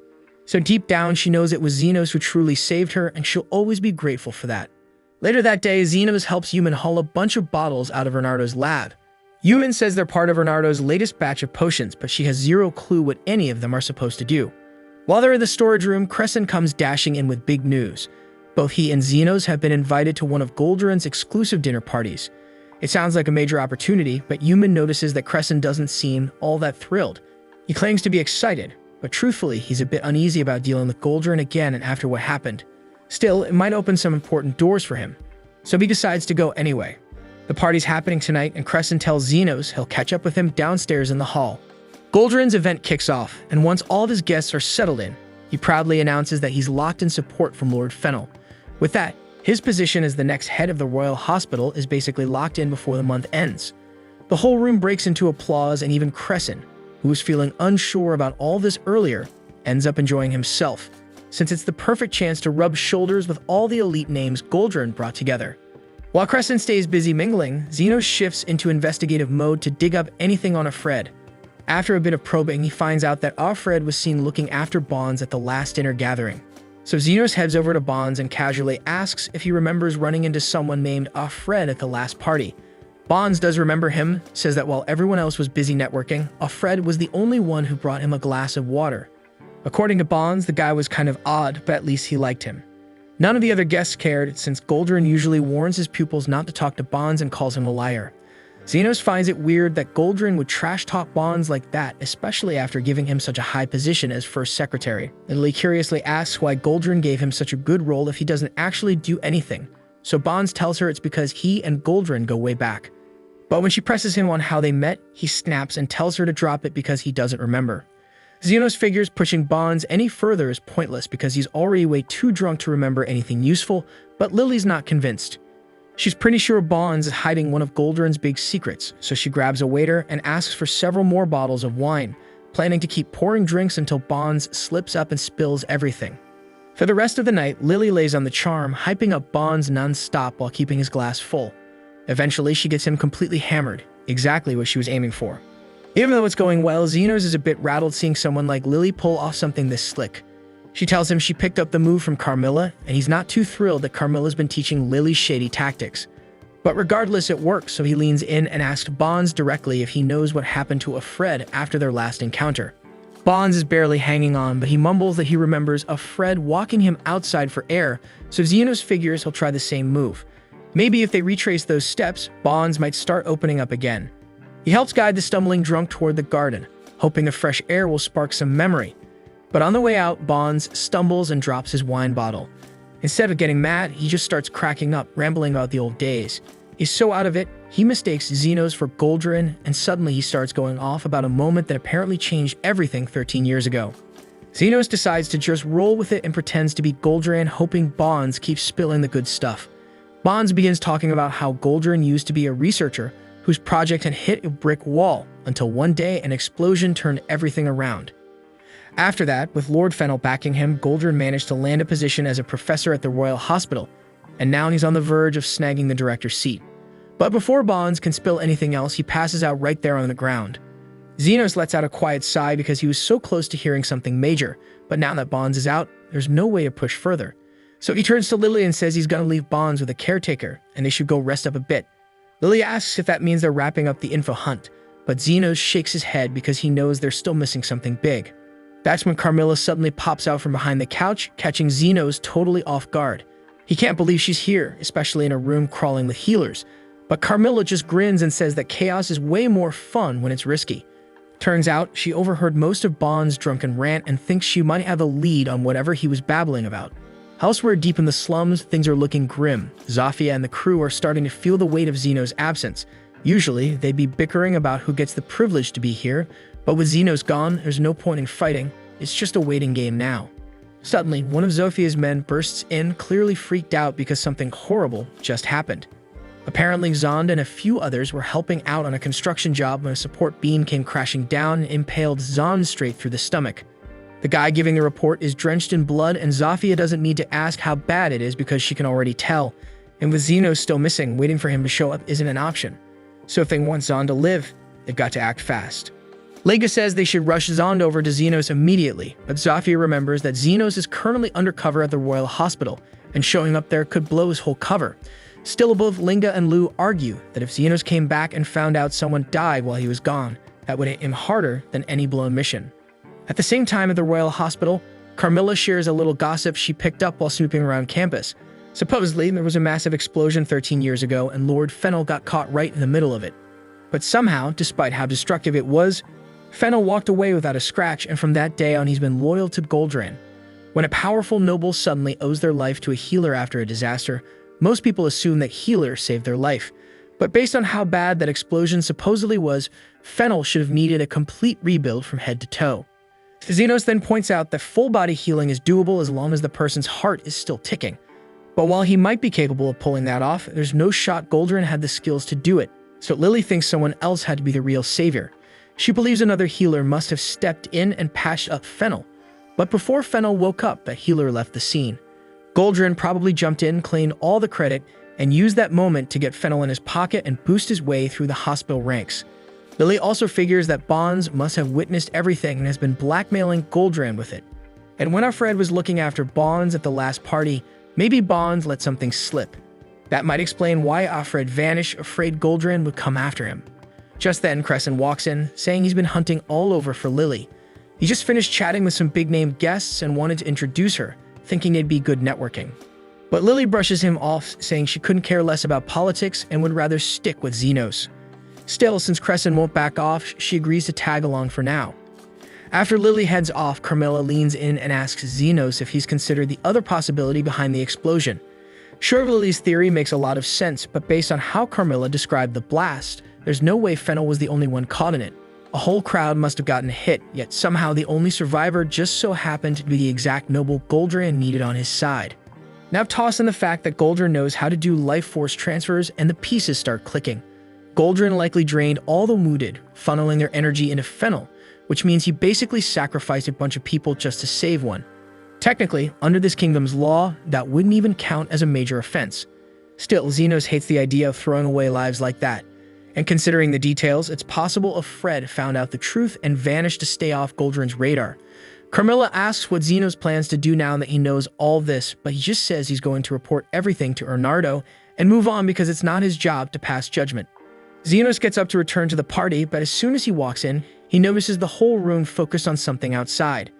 So deep down, she knows it was Zenos who truly saved her, and she'll always be grateful for that. Later that day, Zenos helps Yuman haul a bunch of bottles out of Renardo's lab. Yuman says they're part of Renardo's latest batch of potions, but she has zero clue what any of them are supposed to do. While they're in the storage room, Crescent comes dashing in with big news. Both he and Zenos have been invited to one of Goldrin's exclusive dinner parties. It sounds like a major opportunity, but Yuman notices that Crescent doesn't seem all that thrilled. He claims to be excited, but truthfully, he's a bit uneasy about dealing with Goldrin again and after what happened. Still, it might open some important doors for him, so he decides to go anyway. The party's happening tonight, and Crescent tells Zenos he'll catch up with him downstairs in the hall. Goldrin's event kicks off, and once all of his guests are settled in, he proudly announces that he's locked in support from Lord Fennel. With that, his position as the next head of the Royal Hospital is basically locked in before the month ends. The whole room breaks into applause, and even Crescent, who was feeling unsure about all this earlier, ends up enjoying himself, since it's the perfect chance to rub shoulders with all the elite names Goldrin brought together. While Crescent stays busy mingling, Zenos shifts into investigative mode to dig up anything on Alfred. After a bit of probing, he finds out that Alfred was seen looking after Bonds at the last dinner gathering. So Zenos heads over to Bonds and casually asks if he remembers running into someone named Alfred at the last party. Bonds does remember him, says that while everyone else was busy networking, Alfred was the only one who brought him a glass of water. According to Bonds, the guy was kind of odd, but at least he liked him. None of the other guests cared, since Goldrin usually warns his pupils not to talk to Bonds and calls him a liar. Zenos finds it weird that Goldrin would trash-talk Bonds like that, especially after giving him such a high position as first secretary. Lily curiously asks why Goldrin gave him such a good role if he doesn't actually do anything, so Bonds tells her it's because he and Goldrin go way back. But when she presses him on how they met, he snaps and tells her to drop it because he doesn't remember. Xenos figures pushing Bonds any further is pointless because he's already way too drunk to remember anything useful, but Lily's not convinced. She's pretty sure Bonds is hiding one of Goldrin's big secrets, so she grabs a waiter and asks for several more bottles of wine, planning to keep pouring drinks until Bonds slips up and spills everything. For the rest of the night, Lily lays on the charm, hyping up Bonds non-stop while keeping his glass full. Eventually, she gets him completely hammered, exactly what she was aiming for. Even though it's going well, Xenos is a bit rattled seeing someone like Lily pull off something this slick. She tells him she picked up the move from Carmilla, and he's not too thrilled that Carmilla's been teaching Lily shady tactics. But regardless, it works, so he leans in and asks Bonds directly if he knows what happened to Fred after their last encounter. Bonds is barely hanging on, but he mumbles that he remembers Fred walking him outside for air, so Xenos figures he'll try the same move. Maybe if they retrace those steps, Bonds might start opening up again. He helps guide the stumbling drunk toward the garden, hoping the fresh air will spark some memory. But on the way out, Bonds stumbles and drops his wine bottle. Instead of getting mad, he just starts cracking up, rambling about the old days. He's so out of it, he mistakes Xenos for Goldrin, and suddenly he starts going off about a moment that apparently changed everything 13 years ago. Xenos decides to just roll with it and pretends to be Goldrin, hoping Bonds keeps spilling the good stuff. Bonds begins talking about how Goldrin used to be a researcher whose project had hit a brick wall, until one day an explosion turned everything around. After that, with Lord Fennel backing him, Goldrin managed to land a position as a professor at the Royal Hospital, and now he's on the verge of snagging the director's seat. But before Bonds can spill anything else, he passes out right there on the ground. Xenos lets out a quiet sigh because he was so close to hearing something major, but now that Bonds is out, there's no way to push further. So he turns to Lily and says he's gonna leave Bonds with a caretaker, and they should go rest up a bit. Lily asks if that means they're wrapping up the info hunt, but Xenos shakes his head because he knows they're still missing something big. That's when Carmilla suddenly pops out from behind the couch, catching Xenos totally off guard. He can't believe she's here, especially in a room crawling with healers, but Carmilla just grins and says that chaos is way more fun when it's risky. Turns out, she overheard most of Bond's drunken rant and thinks she might have a lead on whatever he was babbling about. Elsewhere deep in the slums, things are looking grim. Zafia and the crew are starting to feel the weight of Xenos' absence. Usually, they'd be bickering about who gets the privilege to be here, but with Xenos gone, there's no point in fighting. It's just a waiting game now. Suddenly, one of Zofia's men bursts in, clearly freaked out because something horrible just happened. Apparently, Zond and a few others were helping out on a construction job when a support beam came crashing down and impaled Zond straight through the stomach. The guy giving the report is drenched in blood, and Zafia doesn't need to ask how bad it is because she can already tell. And with Xenos still missing, waiting for him to show up isn't an option. So if they want Zond to live, they've got to act fast. Lega says they should rush Zond over to Xenos immediately, but Zafia remembers that Xenos is currently undercover at the Royal Hospital, and showing up there could blow his whole cover. Still, both Linga and Lu argue that if Xenos came back and found out someone died while he was gone, that would hit him harder than any blown mission. At the same time at the Royal Hospital, Carmilla shares a little gossip she picked up while snooping around campus. Supposedly, there was a massive explosion 13 years ago and Lord Fennel got caught right in the middle of it. But somehow, despite how destructive it was, Fennel walked away without a scratch, and from that day on he's been loyal to Goldrin. When a powerful noble suddenly owes their life to a healer after a disaster, most people assume that healer saved their life. But based on how bad that explosion supposedly was, Fennel should have needed a complete rebuild from head to toe. Xenos then points out that full-body healing is doable as long as the person's heart is still ticking. But while he might be capable of pulling that off, there's no shot Goldrin had the skills to do it, so Lily thinks someone else had to be the real savior. She believes another healer must have stepped in and patched up Fennel. But before Fennel woke up, the healer left the scene. Goldrin probably jumped in, claimed all the credit, and used that moment to get Fennel in his pocket and boost his way through the hospital ranks. Lily also figures that Bonds must have witnessed everything and has been blackmailing Goldrin with it. And when Fred was looking after Bonds at the last party, maybe Bonds let something slip. That might explain why Fred vanished, afraid Goldrin would come after him. Just then, Crescent walks in, saying he's been hunting all over for Lily. He just finished chatting with some big-name guests and wanted to introduce her, thinking it'd be good networking. But Lily brushes him off, saying she couldn't care less about politics and would rather stick with Xenos. Still, since Crescent won't back off, she agrees to tag along for now. After Lily heads off, Carmilla leans in and asks Xenos if he's considered the other possibility behind the explosion. Sure, Lily's theory makes a lot of sense, but based on how Carmilla described the blast, there's no way Fennel was the only one caught in it. A whole crowd must have gotten hit, yet somehow the only survivor just so happened to be the exact noble Goldrin needed on his side. Now toss in the fact that Goldrin knows how to do life force transfers and the pieces start clicking. Goldrin likely drained all the wounded, funneling their energy into Fennel, which means he basically sacrificed a bunch of people just to save one. Technically, under this kingdom's law, that wouldn't even count as a major offense. Still, Xenos hates the idea of throwing away lives like that. And considering the details, it's possible if Fred found out the truth and vanished to stay off Goldrin's radar. Carmilla asks what Xenos plans to do now that he knows all this, but he just says he's going to report everything to Bernardo and move on because it's not his job to pass judgment. Xenos gets up to return to the party, but as soon as he walks in, he notices the whole room focused on something outside.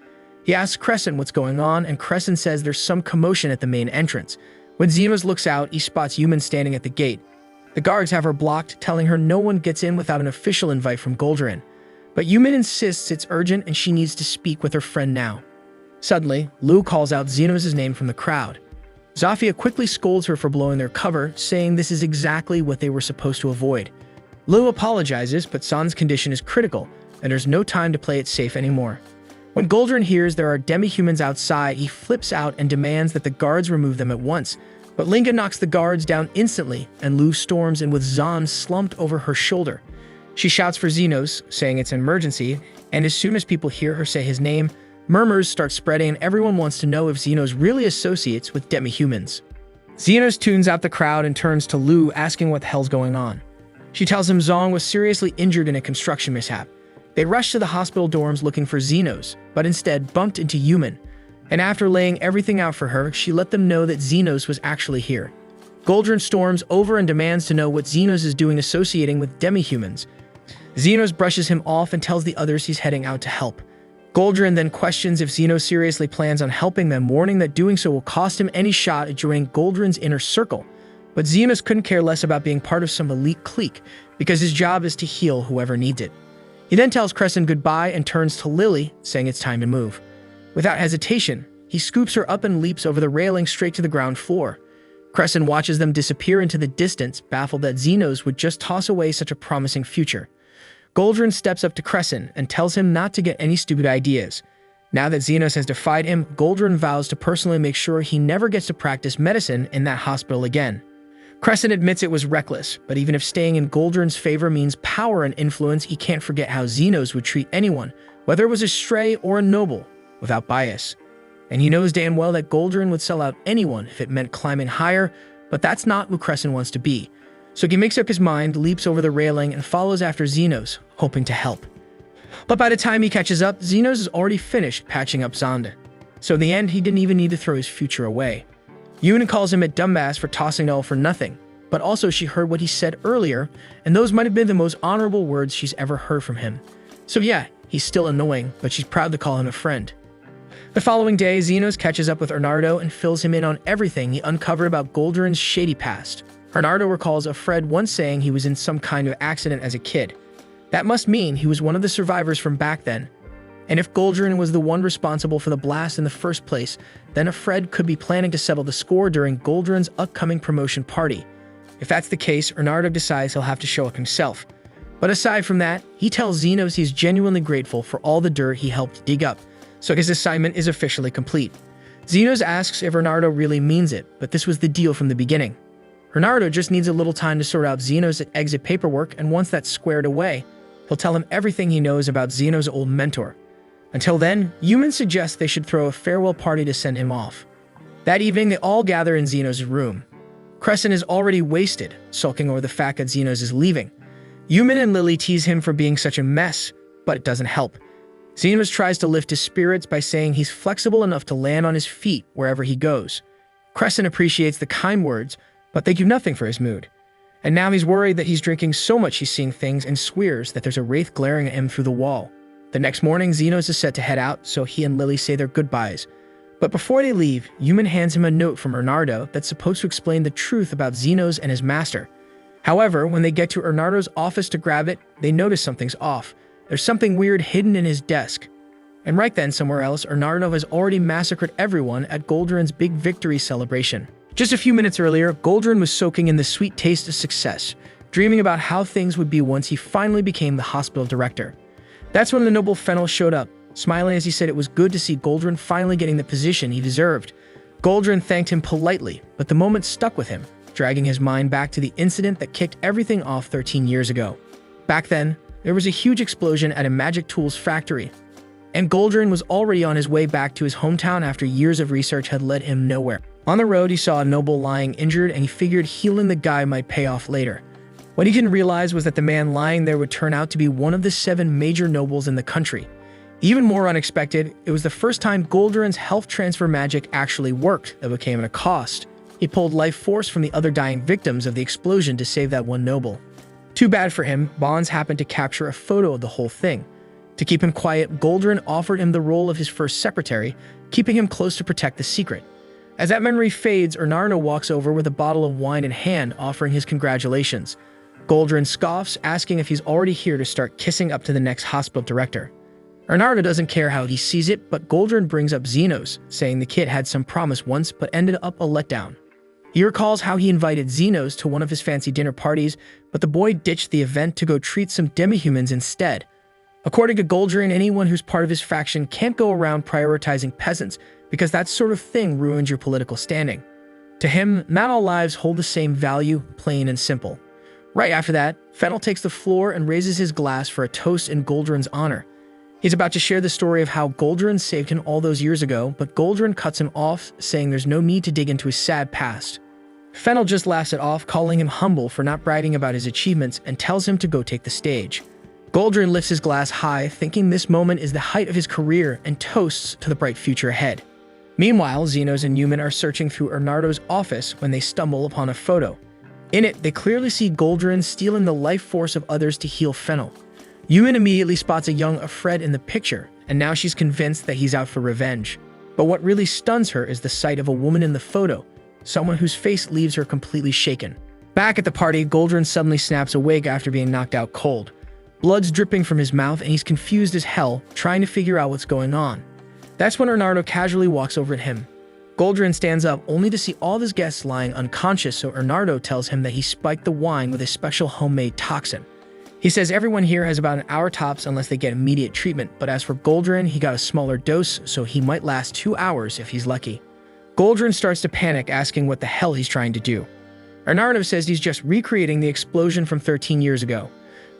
He asks Crescent what's going on, and Crescent says there's some commotion at the main entrance. When Xenos looks out, he spots Yumin standing at the gate. The guards have her blocked, telling her no one gets in without an official invite from Goldrin. But Yumin insists it's urgent and she needs to speak with her friend now. Suddenly, Lou calls out Xenos' name from the crowd. Zafia quickly scolds her for blowing their cover, saying this is exactly what they were supposed to avoid. Lou apologizes, but San's condition is critical, and there's no time to play it safe anymore. When Goldrin hears there are demi-humans outside, he flips out and demands that the guards remove them at once. But Linga knocks the guards down instantly, and Lou storms in with Zan slumped over her shoulder. She shouts for Xenos, saying it's an emergency, and as soon as people hear her say his name, murmurs start spreading and everyone wants to know if Xenos really associates with demi-humans. Xenos tunes out the crowd and turns to Lou, asking what the hell's going on. She tells him Zong was seriously injured in a construction mishap. They rushed to the hospital dorms looking for Xenos, but instead bumped into Yumin. And after laying everything out for her, she let them know that Xenos was actually here. Goldrin storms over and demands to know what Xenos is doing associating with demi-humans. Xenos brushes him off and tells the others he's heading out to help. Goldrin then questions if Xenos seriously plans on helping them, warning that doing so will cost him any shot at joining Goldrin's inner circle. But Xenos couldn't care less about being part of some elite clique, because his job is to heal whoever needs it. He then tells Crescent goodbye and turns to Lily, saying it's time to move. Without hesitation, he scoops her up and leaps over the railing straight to the ground floor. Crescent watches them disappear into the distance, baffled that Xenos would just toss away such a promising future. Goldrin steps up to Crescent and tells him not to get any stupid ideas. Now that Xenos has defied him, Goldrin vows to personally make sure he never gets to practice medicine in that hospital again. Crescent admits it was reckless, but even if staying in Goldrin's favor means power and influence, he can't forget how Xenos would treat anyone, whether it was a stray or a noble, without bias. And he knows damn well that Goldrin would sell out anyone if it meant climbing higher, but that's not who Crescent wants to be. So he makes up his mind, leaps over the railing, and follows after Xenos, hoping to help. But by the time he catches up, Xenos is already finished patching up Zonda. So in the end, he didn't even need to throw his future away. Yumin calls him a dumbass for tossing it all for nothing, but also she heard what he said earlier, and those might have been the most honorable words she's ever heard from him. So yeah, he's still annoying, but she's proud to call him a friend. The following day, Xenos catches up with Bernardo and fills him in on everything he uncovered about Goldrin's shady past. Bernardo recalls of Fred once saying he was in some kind of accident as a kid. That must mean he was one of the survivors from back then. And if Goldrin was the one responsible for the blast in the first place, then Fred could be planning to settle the score during Goldrin's upcoming promotion party. If that's the case, Bernardo decides he'll have to show up himself. But aside from that, he tells Xenos he's genuinely grateful for all the dirt he helped dig up, so his assignment is officially complete. Xenos asks if Bernardo really means it, but this was the deal from the beginning. Bernardo just needs a little time to sort out Xenos' exit paperwork, and once that's squared away, he'll tell him everything he knows about Xenos' old mentor. Until then, Yumin suggests they should throw a farewell party to send him off. That evening, they all gather in Xenos' room. Crescent is already wasted, sulking over the fact that Xenos is leaving. Yumin and Lily tease him for being such a mess, but it doesn't help. Xenos tries to lift his spirits by saying he's flexible enough to land on his feet wherever he goes. Crescent appreciates the kind words, but they do nothing for his mood. And now he's worried that he's drinking so much he's seeing things and swears that there's a wraith glaring at him through the wall. The next morning, Xenos is set to head out, so he and Lily say their goodbyes. But before they leave, Yumin hands him a note from Bernardo that's supposed to explain the truth about Xenos and his master. However, when they get to Bernardo's office to grab it, they notice something's off. There's something weird hidden in his desk. And right then, somewhere else, Bernardo has already massacred everyone at Goldrin's big victory celebration. Just a few minutes earlier, Goldrin was soaking in the sweet taste of success, dreaming about how things would be once he finally became the hospital director. That's when the noble Fennel showed up, smiling as he said it was good to see Goldrin finally getting the position he deserved. Goldrin thanked him politely, but the moment stuck with him, dragging his mind back to the incident that kicked everything off 13 years ago. Back then, there was a huge explosion at a magic tools factory, and Goldrin was already on his way back to his hometown after years of research had led him nowhere. On the road, he saw a noble lying injured, and he figured healing the guy might pay off later. What he didn't realize was that the man lying there would turn out to be one of the 7 major nobles in the country. Even more unexpected, it was the first time Goldrin's health transfer magic actually worked that became at a cost. He pulled life force from the other dying victims of the explosion to save that one noble. Too bad for him, Bonds happened to capture a photo of the whole thing. To keep him quiet, Goldrin offered him the role of his first secretary, keeping him close to protect the secret. As that memory fades, Ernardo walks over with a bottle of wine in hand, offering his congratulations. Goldrin scoffs, asking if he's already here to start kissing up to the next hospital director. Ernardo doesn't care how he sees it, but Goldrin brings up Xenos, saying the kid had some promise once but ended up a letdown. He recalls how he invited Xenos to one of his fancy dinner parties, but the boy ditched the event to go treat some demi-humans instead. According to Goldrin, anyone who's part of his faction can't go around prioritizing peasants because that sort of thing ruins your political standing. To him, not all lives hold the same value, plain and simple. Right after that, Fennel takes the floor and raises his glass for a toast in Goldrin's honor. He's about to share the story of how Goldrin saved him all those years ago, but Goldrin cuts him off, saying there's no need to dig into his sad past. Fennel just laughs it off, calling him humble for not bragging about his achievements, and tells him to go take the stage. Goldrin lifts his glass high, thinking this moment is the height of his career, and toasts to the bright future ahead. Meanwhile, Xenos and Yumin are searching through Ernardo's office when they stumble upon a photo. In it, they clearly see Goldrin stealing the life force of others to heal Fennel. Yumin immediately spots a young Fred in the picture, and now she's convinced that he's out for revenge. But what really stuns her is the sight of a woman in the photo, someone whose face leaves her completely shaken. Back at the party, Goldrin suddenly snaps awake after being knocked out cold. Blood's dripping from his mouth, and he's confused as hell, trying to figure out what's going on. That's when Ernardo casually walks over at him. Goldrin stands up only to see all of his guests lying unconscious, so Ernardo tells him that he spiked the wine with a special homemade toxin. He says everyone here has about an hour tops unless they get immediate treatment, but as for Goldrin, he got a smaller dose, so he might last 2 hours if he's lucky. Goldrin starts to panic, asking what the hell he's trying to do. Ernardo says he's just recreating the explosion from 13 years ago.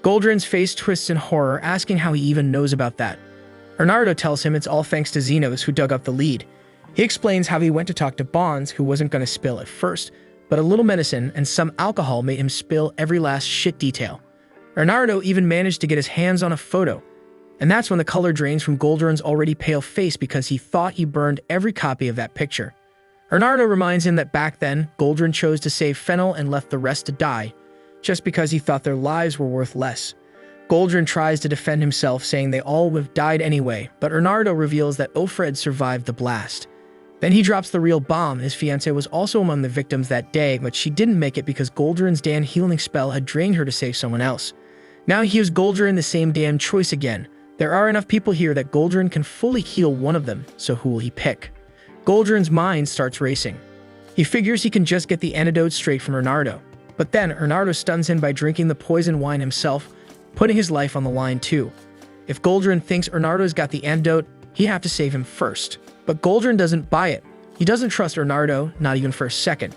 Goldrin's face twists in horror, asking how he even knows about that. Ernardo tells him it's all thanks to Xenos, who dug up the lead. He explains how he went to talk to Bonds, who wasn't going to spill at first, but a little medicine and some alcohol made him spill every last shit detail. Ernardo even managed to get his hands on a photo, and that's when the color drains from Goldrin's already pale face because he thought he burned every copy of that picture. Ernardo reminds him that back then, Goldrin chose to save Fennel and left the rest to die, just because he thought their lives were worth less. Goldrin tries to defend himself, saying they all would have died anyway, but Ernardo reveals that Ofred survived the blast. Then he drops the real bomb. His fiancée was also among the victims that day, but she didn't make it because Goldrin's damn healing spell had drained her to save someone else. Now he gives Goldrin the same damn choice again. There are enough people here that Goldrin can fully heal one of them, so who will he pick? Goldrin's mind starts racing. He figures he can just get the antidote straight from Ernardo. But then Ernardo stuns him by drinking the poison wine himself, putting his life on the line too. If Goldrin thinks Ernardo's got the antidote, he'd have to save him first. But Goldrin doesn't buy it. He doesn't trust Ernardo, not even for a second.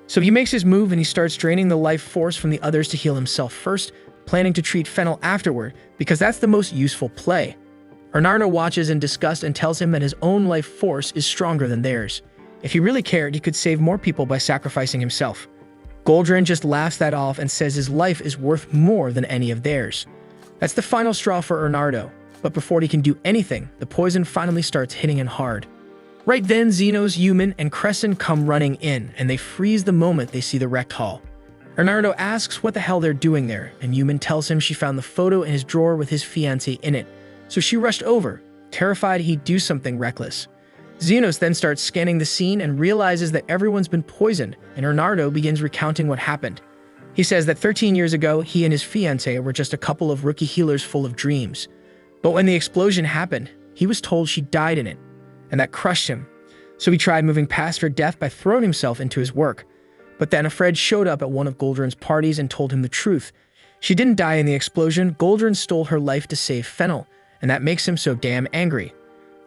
So he makes his move and he starts draining the life force from the others to heal himself first, planning to treat Fennel afterward, because that's the most useful play. Ernardo watches in disgust and tells him that his own life force is stronger than theirs. If he really cared, he could save more people by sacrificing himself. Goldrin just laughs that off and says his life is worth more than any of theirs. That's the final straw for Ernardo, but before he can do anything, the poison finally starts hitting him hard. Right then, Xenos, Yumin, and Crescent come running in, and they freeze the moment they see the wrecked hall. Ernardo asks what the hell they're doing there, and Yumin tells him she found the photo in his drawer with his fiancée in it, so she rushed over, terrified he'd do something reckless. Xenos then starts scanning the scene and realizes that everyone's been poisoned, and Ernardo begins recounting what happened. He says that 13 years ago, he and his fiancée were just a couple of rookie healers full of dreams. But when the explosion happened, he was told she died in it, and that crushed him. So he tried moving past her death by throwing himself into his work. But then a Fred showed up at one of Goldrin's parties and told him the truth. She didn't die in the explosion. Goldrin stole her life to save Fennel, and that makes him so damn angry.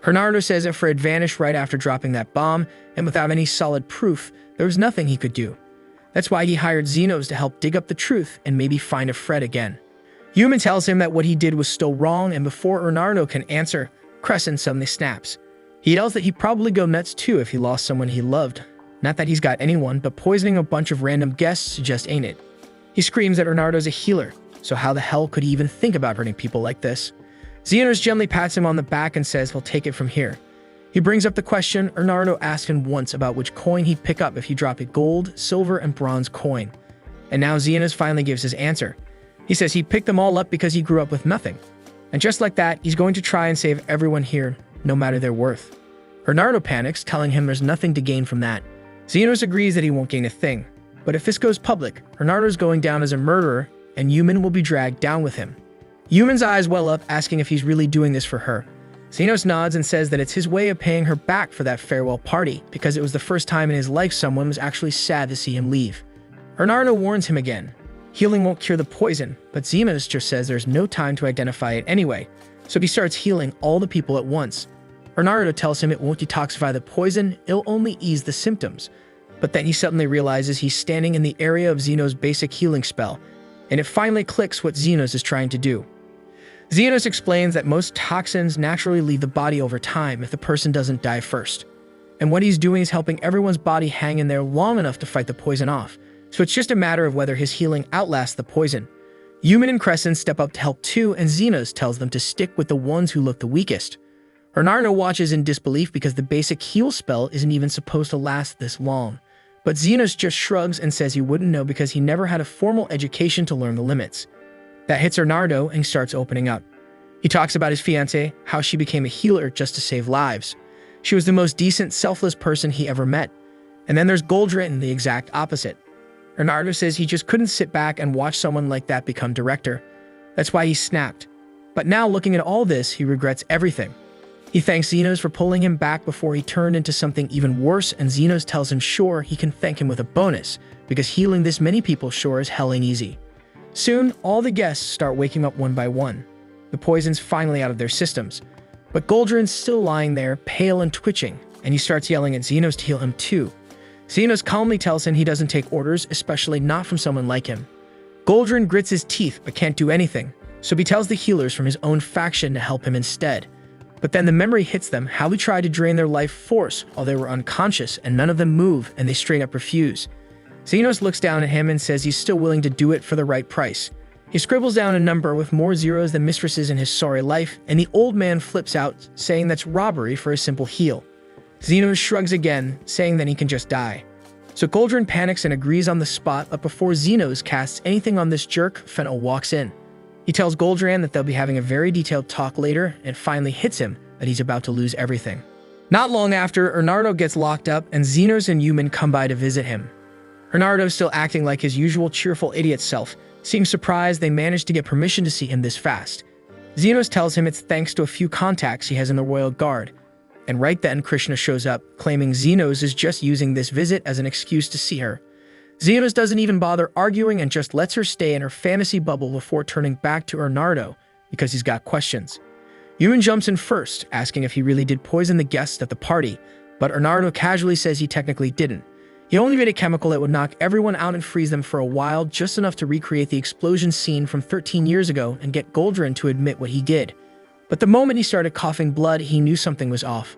Bernardo says that Fred vanished right after dropping that bomb, and without any solid proof, there was nothing he could do. That's why he hired Xenos to help dig up the truth and maybe find a Fred again. Human tells him that what he did was still wrong, and before Bernardo can answer, Crescent suddenly snaps. He yells that he'd probably go nuts too if he lost someone he loved. Not that he's got anyone, but poisoning a bunch of random guests just ain't it. He screams that Bernardo's a healer, so how the hell could he even think about hurting people like this? Xenos gently pats him on the back and says he'll take it from here. He brings up the question Bernardo asked him once about which coin he'd pick up if he dropped a gold, silver, and bronze coin. And now Xenos finally gives his answer. He says he picked them all up because he grew up with nothing. And just like that, he's going to try and save everyone here, no matter their worth. Bernardo panics, telling him there's nothing to gain from that. Xenos agrees that he won't gain a thing. But if this goes public, Bernardo's going down as a murderer, and Human will be dragged down with him. Human's eyes well up, asking if he's really doing this for her. Xenos nods and says that it's his way of paying her back for that farewell party, because it was the first time in his life someone was actually sad to see him leave. Bernardo warns him again. Healing won't cure the poison, but Xenos just says there's no time to identify it anyway, so he starts healing all the people at once. Bernardo tells him it won't detoxify the poison, it'll only ease the symptoms. But then he suddenly realizes he's standing in the area of Xenos' basic healing spell, and it finally clicks what Xenos is trying to do. Xenos explains that most toxins naturally leave the body over time if the person doesn't die first. And what he's doing is helping everyone's body hang in there long enough to fight the poison off, so it's just a matter of whether his healing outlasts the poison. Human and Crescent step up to help too, and Xenos tells them to stick with the ones who look the weakest. Bernardo watches in disbelief because the basic heal spell isn't even supposed to last this long. But Xenos just shrugs and says he wouldn't know because he never had a formal education to learn the limits. That hits Bernardo and he starts opening up. He talks about his fiancée, how she became a healer just to save lives. She was the most decent, selfless person he ever met. And then there's Goldrin, the exact opposite. Bernardo says he just couldn't sit back and watch someone like that become director. That's why he snapped. But now looking at all this, he regrets everything. He thanks Xenos for pulling him back before he turned into something even worse, and Xenos tells him sure he can thank him with a bonus, because healing this many people sure as hell ain't easy. Soon, all the guests start waking up one by one. The poison's finally out of their systems. But Goldrin's still lying there, pale and twitching, and he starts yelling at Xenos to heal him too. Xenos calmly tells him he doesn't take orders, especially not from someone like him. Goldrin grits his teeth but can't do anything, so he tells the healers from his own faction to help him instead. But then the memory hits them how he tried to drain their life force while they were unconscious, and none of them move, and they straight up refuse. Xenos looks down at him and says he's still willing to do it for the right price. He scribbles down a number with more zeros than mistresses in his sorry life, and the old man flips out, saying that's robbery for a simple heal. Xenos shrugs again, saying that he can just die. So Goldrin panics and agrees on the spot, but before Xenos casts anything on this jerk, Fennel walks in. He tells Goldrin that they'll be having a very detailed talk later, and finally hits him that he's about to lose everything. Not long after, Bernardo gets locked up, and Xenos and Human come by to visit him. Bernardo, still acting like his usual cheerful idiot self, seems surprised they managed to get permission to see him this fast. Xenos tells him it's thanks to a few contacts he has in the Royal Guard. And right then, Krishna shows up, claiming Xenos is just using this visit as an excuse to see her. Xenos doesn't even bother arguing and just lets her stay in her fantasy bubble before turning back to Bernardo, because he's got questions. Human jumps in first, asking if he really did poison the guests at the party, but Bernardo casually says he technically didn't. He only made a chemical that would knock everyone out and freeze them for a while, just enough to recreate the explosion scene from 13 years ago and get Goldrin to admit what he did. But the moment he started coughing blood, he knew something was off.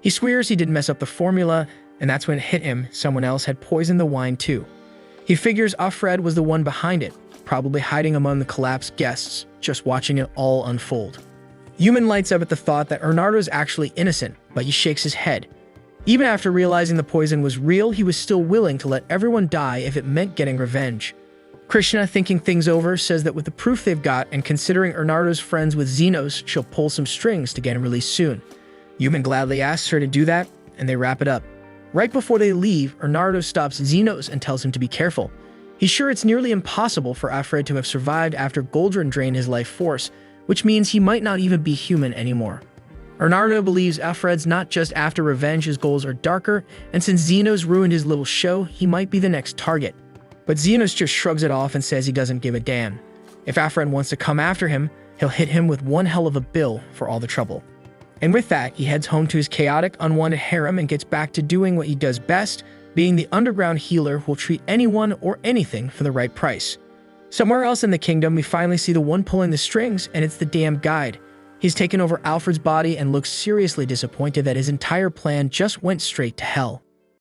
He swears he didn't mess up the formula, and that's when it hit him someone else had poisoned the wine too. He figures Alfred was the one behind it, probably hiding among the collapsed guests, just watching it all unfold. Human lights up at the thought that Bernardo's actually innocent, but he shakes his head. Even after realizing the poison was real, he was still willing to let everyone die if it meant getting revenge. Krishna, thinking things over, says that with the proof they've got and considering Bernardo's friends with Xenos, she'll pull some strings to get him released soon. Human gladly asks her to do that, and they wrap it up. Right before they leave, Bernardo stops Xenos and tells him to be careful. He's sure it's nearly impossible for Alfred to have survived after Goldrin drained his life force, which means he might not even be human anymore. Bernardo believes Alfred's not just after revenge, his goals are darker, and since Xenos ruined his little show, he might be the next target. But Xenos just shrugs it off and says he doesn't give a damn. If Alfred wants to come after him, he'll hit him with one hell of a bill for all the trouble. And with that, he heads home to his chaotic, unwanted harem and gets back to doing what he does best, being the underground healer who will treat anyone or anything for the right price. Somewhere else in the kingdom, we finally see the one pulling the strings, and it's the damn guide. He's taken over Alfred's body and looks seriously disappointed that his entire plan just went straight to hell.